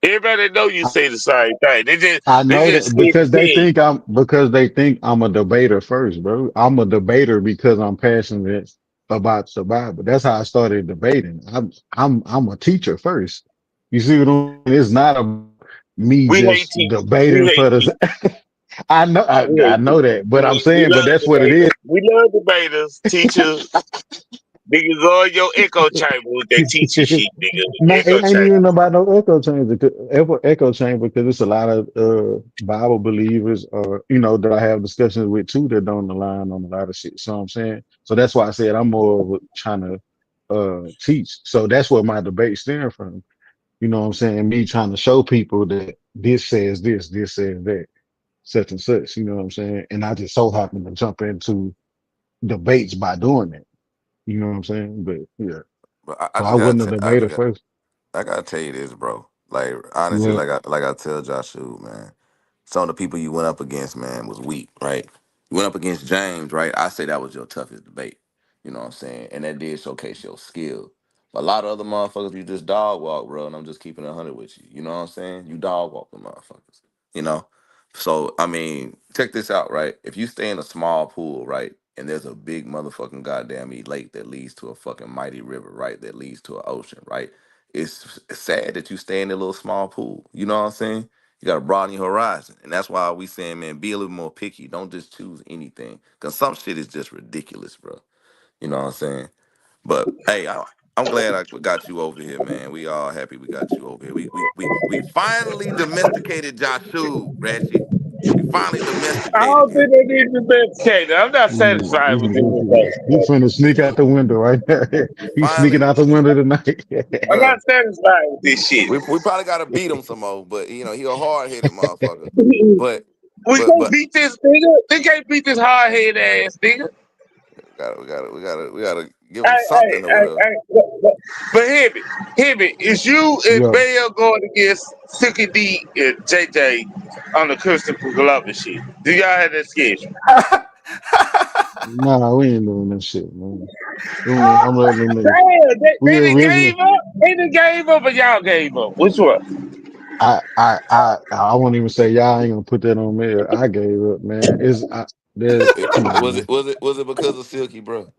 Everybody know you say the same thing. I They know just that scared to because tell you. they think I'm a debater first, bro. I'm a debater because I'm passionate about the Bible. That's how I started debating. I'm a teacher first. You see what I'm saying? It's not a me We hate just teachers. We debating hate for the. teachers. We I hate know teachers. that, but I'm We saying, but love that's what it debaters. is. We love debaters, teachers. Niggas go in your echo chamber with that teaching sheet, nigga. No, Echo it ain't chamber. even about no echo chamber because it's a lot of Bible believers or that I have discussions with too that don't align on a lot of shit. So I'm saying, so that's why I said I'm more of trying to teach. So that's where my debate stem from. You know what I'm saying? Me trying to show people that this says this says that, such and such. You know what I'm saying? And I just so happen to jump into debates by doing that. You know what I'm saying? But yeah, but so I wasn't a debater first. I gotta tell you this, bro. Like honestly, Well, like I tell Joshua, man. Some of the people you went up against, man, was weak, right? You went up against James, right? I say that was your toughest debate. You know what I'm saying? And that did showcase your skill. But a lot of other motherfuckers, you just dog walk, bro, and I'm just keeping 100 with you. You know what I'm saying? You dog walk the motherfuckers. You know? So, I mean, check this out, right? If you stay in a small pool, right, and there's a big motherfucking goddamn lake that leads to a fucking mighty river, right, that leads to an ocean, right? It's sad that you stay in a little small pool. You know what I'm saying? You gotta broaden your horizon. And that's why we saying, man, be a little more picky. Don't just choose anything. Cause some shit is just ridiculous, bro. You know what I'm saying? But hey, I'm glad I got you over here, man. We all happy we got you over here. We finally domesticated Joshua, Ratchet. We finally I domesticated don't him. think they need to domesticate. I'm not satisfied with this debate. He finna sneak out the window right there. He's sneaking Finally, out the window tonight. I'm not bro. satisfied with this shit. We probably gotta beat him some more, but you know, he a hard headed motherfucker. But We but can't but beat this nigga. They can't beat this hard head ass nigga. we gotta give him Hey, something or whatever. but hear me. Is you and Yo, Bell going against Silky D and JJ on the Christopher Glover shit? Do y'all have that schedule? nah, we ain't doing that shit, man. I'm letting them niggas. Damn, We they done originally, gave up. They done gave up, and y'all gave up. Which one? I won't even say y'all ain't gonna put that on me. I gave up, man. Come on, Was man. it because of Silky, bro?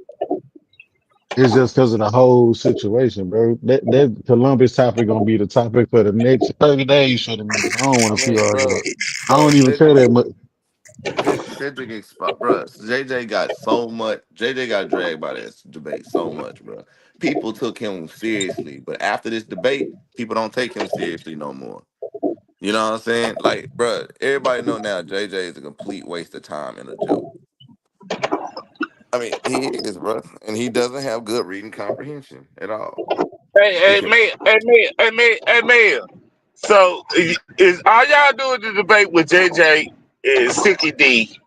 It's just because of the whole situation, bro. That Columbus topic gonna be the topic for the next 30 days for the niggas. I don't want I to see mean, argument. I bro, don't even care that much. Cedric bro. JJ got so much. JJ got dragged by this debate so much, bro. People took him seriously, but after this debate, people don't take him seriously no more. You know what I'm saying? Like, bruh, everybody know now JJ is a complete waste of time and a joke. I mean, he is, bro, and he doesn't have good reading comprehension at all. He Hey, can, man, hey, man. So is all y'all doing the debate with JJ is Silky D?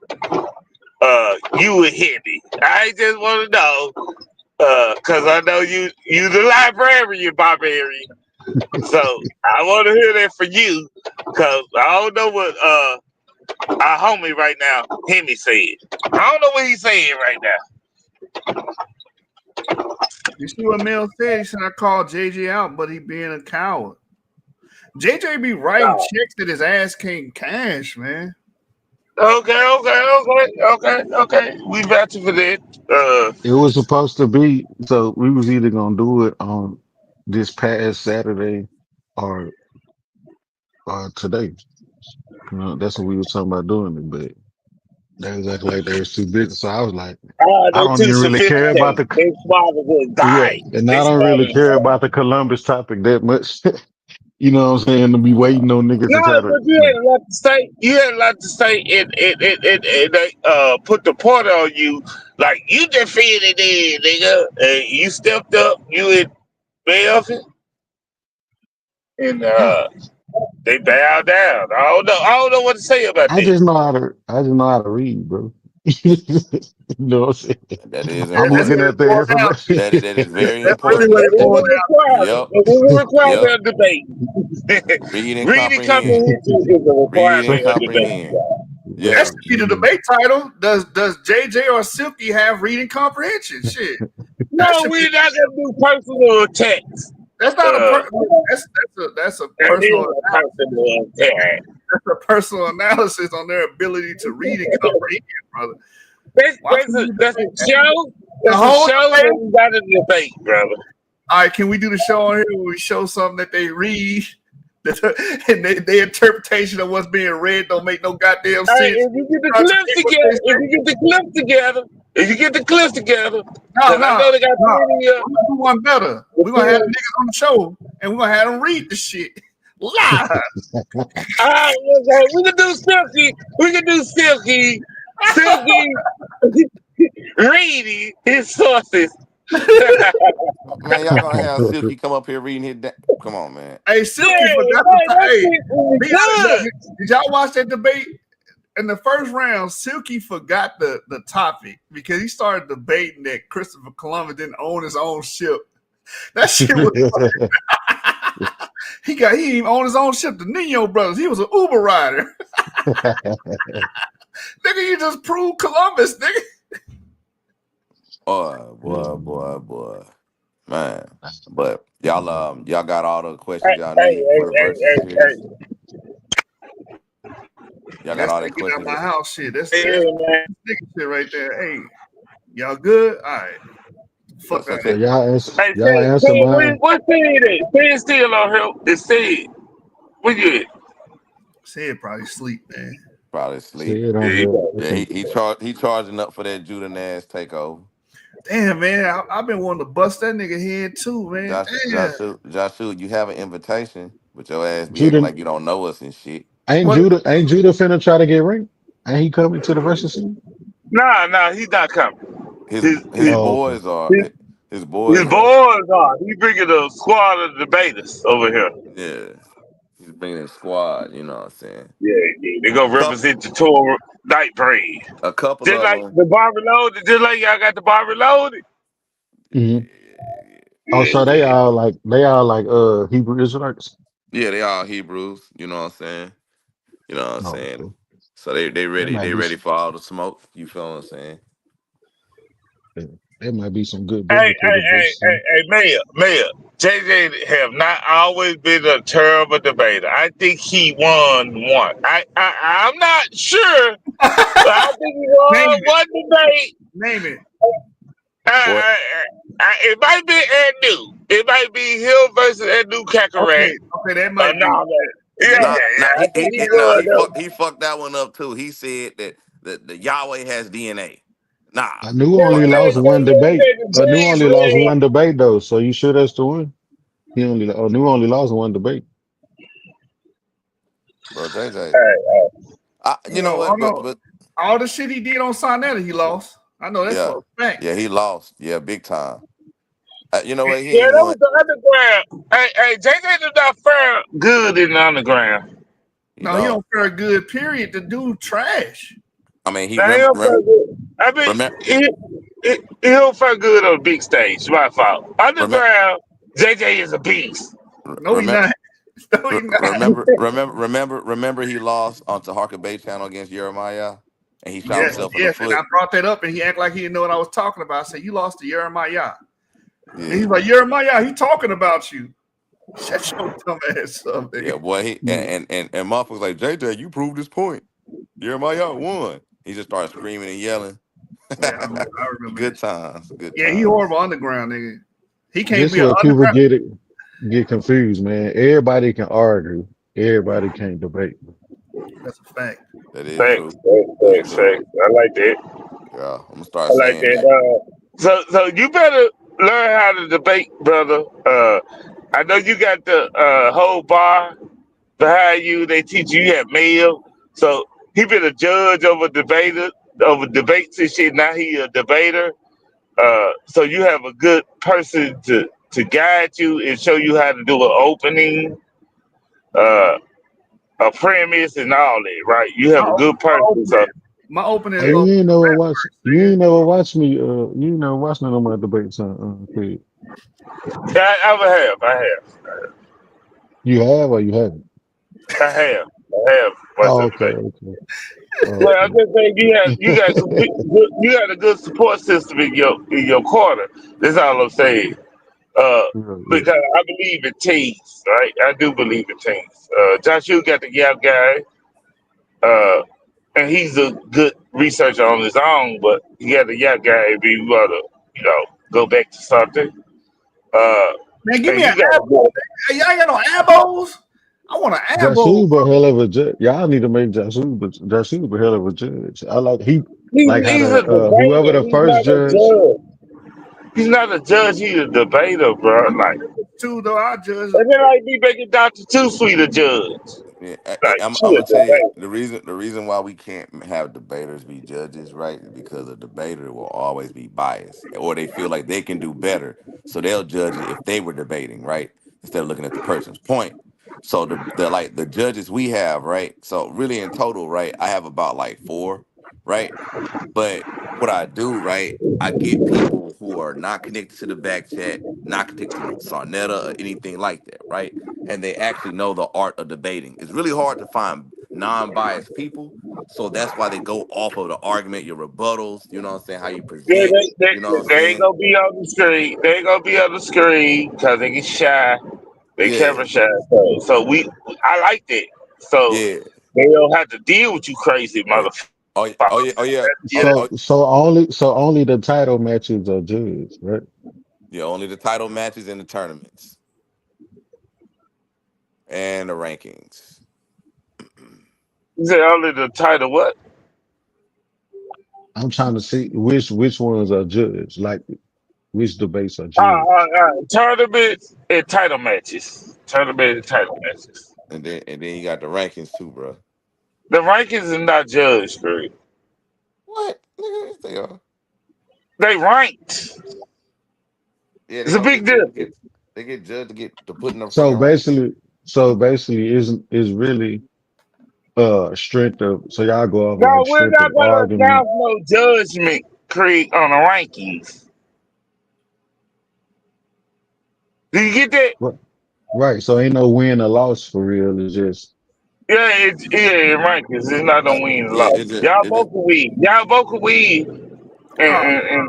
You would hit me. I just want to know, cause I know you the librarian, barbarian. So I want to hear that for you, cause I don't know what our homie right now, Hemi said. I don't know what he's saying right now. You see what Mel said? He said I called JJ out, but he being a coward. JJ be writing checks that his ass can't cash, man. Okay. We vouching for that. It was supposed to be, so we was either gonna do it on this past Saturday or today. You know, that's what we were talking about doing it, but they was acting like they was too busy. So I was like, I They don't too even really care about sophisticated. the They smarter than yeah, die. and They I don't smarter really than care die. about the Columbus topic that much. You know what I'm saying? To be waiting on niggas No, to try to, but you had a lot to say. You had a lot to say, and they put the point on you. Like, you defeated it, nigga. And you stepped up. You and Melvin, and they bowed down. I don't know what to say about that. I just know how to read, bro. You know what I'm saying? that is I'm That's looking important. what it at the boiled down to. information. That is very That's really important. what That it is boiled what down to. required. Yep, That is what required yep. of debate. Read and Reading comprehend. comprehension is a Read and requirement of comprehend. debate. That Yeah. should be the debate title. Does JJ or Silky have reading comprehension? Shit. That No, should be we're not gonna do personal attacks. that's not a that's a That personal is a personal attack. that's a personal analysis on their ability to read and comprehend, brother. That's a show. The That's a whole show debate. that we got a debate, brother. All right, can we do the show on here where we show something that they read and their interpretation of what's being read don't make no goddamn Hey, sense? if you get the clips together, if you get the clips together, No, because I know they got no. plenty of. We're gonna do one better. We're gonna have the niggas on the show and we're gonna have them read the shit live. All right, okay, we can do Silky. We can do Silky. Silky reading his sources. Man, y'all gonna have Silky come up here reading his. Come on, man. Hey, Silky Yeah, forgot man, the that hey. shit was good. Did y'all watch that debate? In the first round, Silky forgot the topic because he started debating that Christopher Columbus didn't own his own ship. That shit was he didn't even own his own ship. The Nino brothers, he was an Uber rider. Nigga, you just proved Columbus, nigga. Boy. Man. But y'all got all the questions y'all Hey, need hey, for the hey, versus hey, series. hey. Y'all got That's all the taking out questions. my house shit. That's Hey, man. nigga shit right there. Hey, y'all good? All right. Fuck So that. So check. y'all answer mine. What said it? Ted still on here. It said. What you at? Said probably sleep, man. Probably See sleep. it on Yeah, you here. know. Yeah, he charging up for that Judah Nash takeover. Damn, man. I've been wanting to bust that nigga head too, man. Damn. Joshua, you have an invitation, but your ass be acting Judah like you don't know us and shit. What? ain't Judah finna try to get ring? Ain't he coming to the versus scene? Nah, he's not coming. His Oh, okay. boys are his His boys are boys are. He bringing a squad of debaters over here. yeah. He's bringing a squad, you know what I'm saying? Yeah. They gonna represent the tour night parade. A couple Just of like them. the bar reloaded, just like y'all got the bar reloaded. Mhm. Oh, so Yeah. they all like Hebrew Israelites. Yeah, they all Hebrews, you know what I'm saying? You know what I'm No, saying? okay. So they That might they be ready for all the smoke. You feel what I'm saying? there might be some good Hey, biblical debates. Mayor. JJ have not always been a terrible debater. I think he won one. I'm not sure, but I think he Name won it. one debate. Name it. Boy, It might be Anu. It might be him versus Anu Kakarot. Okay, that might be. No, yeah. nah, I think he won he fucked that one up too. He said that the Yahweh has DNA. Nah, Anu No, only fuck that lost one up. one debate. Anu James only lost read. one debate though, so you sure that's the one? Anu only lost one debate. bro. JJ, Hey, you know I what? know But all the shit he did on Sonetta, he lost. I know that's yeah, for a fact. yeah, he lost. Yeah, big time. You know what? He yeah, ain't that won. was the underground. Hey, JJ did not fare good in the underground. He No, he don't. don't fare good. Period. The dude trash. I mean, he Now, he don't fare good. I mean, remember, he don't fare good on the big stage. My fault. remember, Underground, JJ is a beast. No, he remember, not. No, he not. remember. He lost on Taharka Bay Channel against Jeremiah, and he shot Yes, himself in the yes. And foot. I brought that up, and he act like he didn't know what I was talking about. I said, "You lost to Jeremiah." And Yeah, he's like, "Jeremiah, he talking about you." Shut your dumb ass up, yeah, nigga. boy. He and motherfuckers like JJ, you proved this point. Jeremiah won. He just started screaming and yelling. Yeah, I remember Good that shit. times, good Yeah, he times. horrible underground, nigga. He can't This be an where people underground. get confused, man. Everybody can argue. Everybody can't debate. That's a fact. That is Thanks, true. That's thanks, true. thanks. I like that. Yeah, I'm gonna I start like saying that. that. So you better learn how to debate, brother. I know you got the whole bar behind you. They teach you. You have mail. So he been a judge over debates and shit. Now he a debater. So you have a good person to guide you and show you how to do an opening, uh, a premise, and all that. Right? You have a good My person. opening, So my opening Hey, little you ain't never rap watch. verse, You nigga. ain't never watch me. You ain't never watch none of my debates on Craig. yeah, I have. You have or you haven't? I have much Oh, of okay, it. okay, Well, I'm okay. just saying you got a good support system in your corner. That's all I'm saying. Uh, Yeah, yeah. because I believe in teams, right? I do believe in teams. Joshua got the Yap guy, and he's a good researcher on his own, but he got the Yap guy if you want to, go back to something. Uh, Man, give and me an you got a abo. good. Hey, y'all ain't got no abos. I want an abo. Joshua a hell of a judge. Y'all need to make Joshua a hell of a judge. I like how He's the a whoever debater. the He's first not a judge. judge. He's not a judge. He's a debater, bro. Like, Two though, I judge. and then like me making Dr. Too Sweet a judge. Yeah, Like, I'm she a gonna tell you debater. the reason why we can't have debaters be judges, right? Is because a debater will always be biased, or they feel like they can do better, so they'll judge it if they were debating, right? Instead of looking at the person's point. So the judges we have, right? So really in total, right? I have about like four, right? But what I do, right, I get people who are not connected to the back chat, not connected to no Sarnetta or anything like that, right? And they actually know the art of debating. It's really hard to find non-biased people. So that's why they go off of the argument, your rebuttals, you know what I'm saying, how you Yeah, present, you know what I'm they ain't saying? gonna be on the screen. They ain't gonna be on the screen because they get shy. They Yeah, camera shy. So I like that. So yeah. they don't have to deal with you crazy Oh, yeah. motherfucker. Oh yeah. Oh, So oh only the title matches are judged, right? yeah, only the title matches in the tournaments and the rankings. You say only the title what? I'm trying to see which ones are judged, like which debates are judged. Tournaments and title matches. Tournament and title matches. And then you got the rankings too, bro. The rankings is not judged, Greg. What? Nigga, yes, they are. They ranked. Yeah, they It's a don't big get judged to difference. get they get judged to get to put in the So fucking ranks. basically, is really strength of so y'all go off No, like we're strength not of gonna argument. announce no judgment, Craig, on the rankings. Do you get that? Right. Right. So ain't no win or loss for real. It's just Yeah, rankings. It's not no win or Yeah, loss. Y'all it both just can win. Y'all both can win. And, Oh, and, and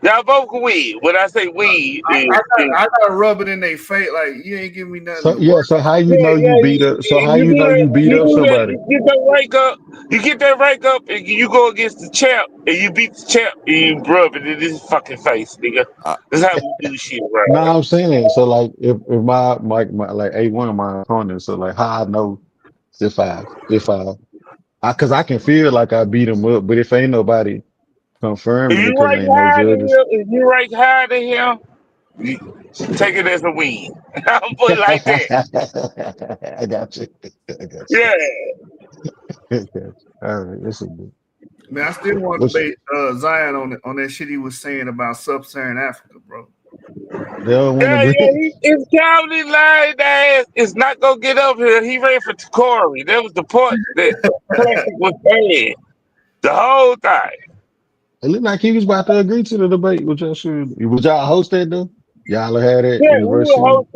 y'all both can win. When I say win, is I gotta rub it in their face. Like you ain't giving me nothing so to yeah, work. so how you yeah, know you yeah. beat up so how You you do know that. you beat You up do that. somebody? You get that rank up. You get that rank up, and you go against the champ, and you beat the champ, and you rub it in his fucking face, nigga. I, That's how we do shit, No, right? I'm saying so like if my like one of my opponents, so like how I know if I cause I can feel like I beat him up, but if ain't nobody If confirming it you because rank ain't no higher than judges. him, if you rank higher than him, Take it as a win. I'm put it like that. I got you. I got you. Yeah. I got you. All right, that's a good. Man, I still want to What's debate Zion on that shit he was saying about sub-Saharan Africa, bro. they don't want to Yeah, agree? his comedy line ass is not gonna get up here. He ran for Corey. That was the point that Classic was saying. The whole thing. It looked like he was about to agree to the debate, which y'all should. Would y'all host that though? Y'all had it Yeah, university. who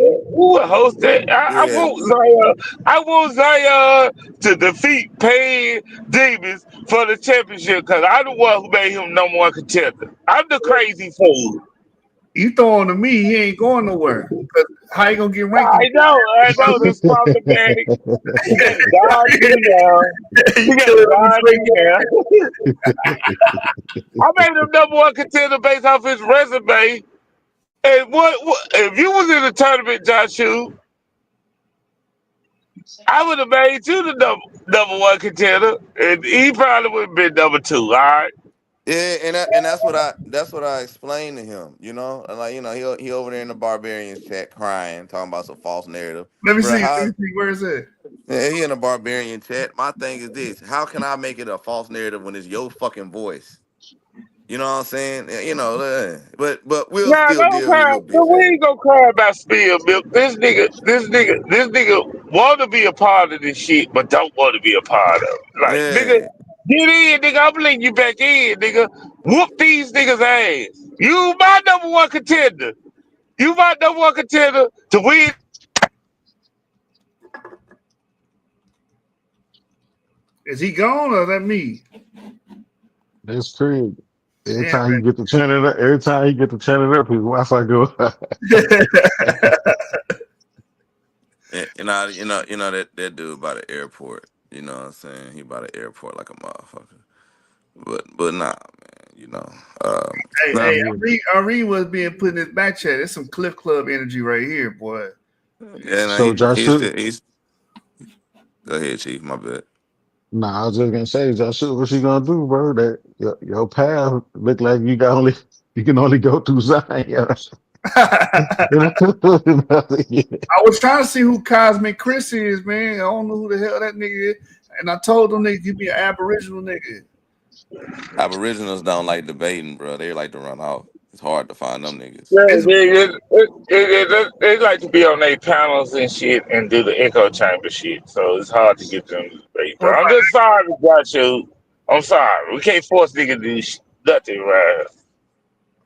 would host it? I Yeah. want Zion. I want Zion to defeat Payne Davis for the championship because I'm the one who made him number one contender. I'm the crazy fool. You throwing to me, he ain't going nowhere. 'Cause how you gonna get ranked? I know this problematic. You got Don Dion. You got Don Dion. I made him number one contender based off his resume. And what if you was in the tournament, Joshua? I would have made you the number one contender, and he probably would have been number two. All right. Yeah, and that's what I explained to him, and like he over there in the barbarians chat crying, talking about some false narrative, Let me bro. see. How Where is it? yeah, he in the barbarian chat? My thing is this: how can I make it a false narrative when it's your fucking voice? You know what I'm saying? But we'll Nah, still don't deal with his cry. little No, bitch we ass. ain't gonna cry about spilled milk. This nigga want to be a part of this shit, but don't want to be a part of it. Like, nigga, Yeah, get in, nigga. I'm letting you back in, nigga. Whoop these niggas' ass. You my number one contender. You my number one contender to win. Is he gone or is that me? That's crazy. Every Damn, time he get to turn it up, every time he get to turn it up, his Wi-Fi go. that dude by the airport. You know what I'm saying? He by the airport like a motherfucker. But nah, man. Hey, Ari was being put in his back chat. There's some Cliff Club energy right here, boy. And So Joshua, he's go ahead, Chief. My bad. nah, I was just gonna say, Joshua, what you gonna do, bro? That your path look like you can only go through Zion. I was trying to see who Cosmic Chris is, man. I don't know who the hell that nigga is. And I told them they give me an Aboriginal nigga. Aboriginals don't like debating, bro. They like to run off. It's hard to find them niggas. Yeah, they like to be on their panels and shit and do the echo chamber shit. So it's hard to get them to debate, bro. I'm just sorry, Joshua. I'm sorry. We can't force niggas to do nothing, right?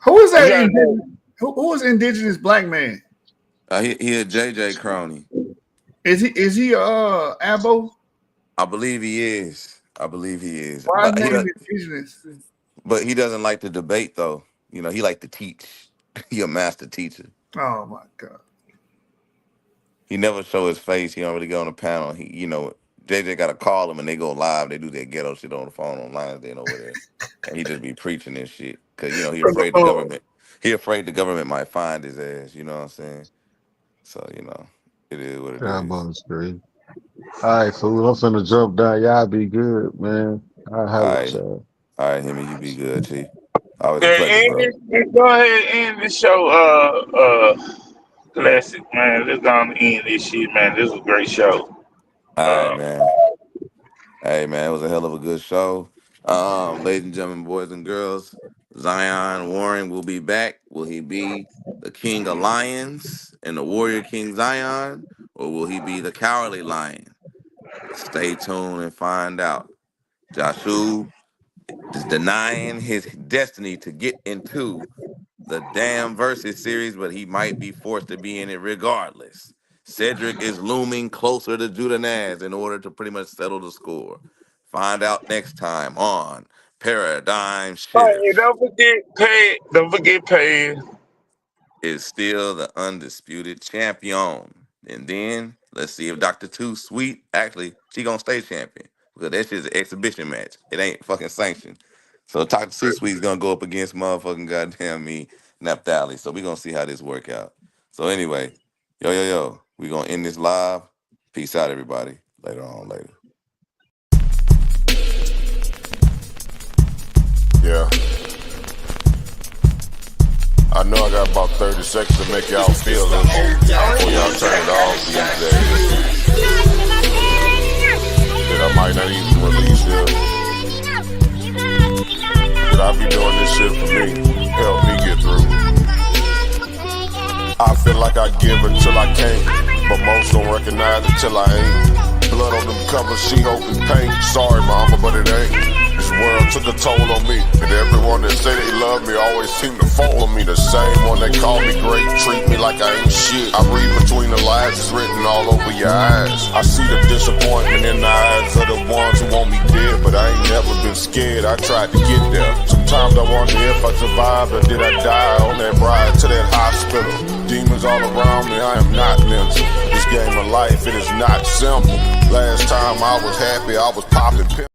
Who is that? Who is indigenous black man? He a JJ crony. Is he Abo? I believe he is. Why his name indigenous? But he doesn't like to debate though. He like to teach. He a master teacher. Oh my god. He never show his face. He don't really go on the panel. JJ got to call him and they go live. They do their ghetto shit on the phone online. Then over there, and he just be preaching this shit because he afraid the government. He afraid the government might find his ass. You know what I'm saying? So it is what it I'm is. on the screen. All right, fool. I'm finna jump down. Y'all be good, man. I'll All holler at right, y'all. all right, Hemi, you be good, Chief. Always a pleasure, Yeah, bro. go ahead and end the show, Classic, man. Let's go on and end this shit, man. This was a great show. All right, man. Hey, man, it was a hell of a good show. Ladies and gentlemen, boys and girls, Zion Warren will be back. Will he be the King of Lions and the Warrior King Zion, or will he be the Cowardly Lion? Stay tuned and find out. Joshua is denying his destiny to get into the damn Versus series, but he might be forced to be in it regardless. Cedric is looming closer to Judah Naz in order to pretty much settle the score. Find out next time on Paradigm Hey, Shift. don't forget paid. Is still the undisputed champion. And then let's see if Dr. Two Sweet she gonna stay champion because that shit's an exhibition match. It ain't fucking sanctioned. So Dr. Two Sweet's gonna go up against motherfucking goddamn me, Naphtali. So we gonna see how this work out. So anyway, yo, we gonna end this live. Peace out, everybody. Later. Yeah. I know I got about 30 seconds to make y'all feel this before y'all turn it off these days. That I might not even release this. But I be doing this shit for me, help me get through. I feel like I give until I can't, but most don't recognize it till I ain't. Blood on them covers, she hoping paint. Sorry mama, but it ain't. This world took a toll on me, and everyone that say they love me always seem to follow me. The same one that call me great, treat me like I ain't shit. I read between the lines, it's written all over your eyes. I see the disappointment in the eyes of the ones who want me dead, but I ain't never been scared, I tried to get there. Sometimes I wonder if I survived or did I die on that ride to that hospital. Demons all around me, I am not mental. This game of life, it is not simple. Last time I was happy, I was popping pills.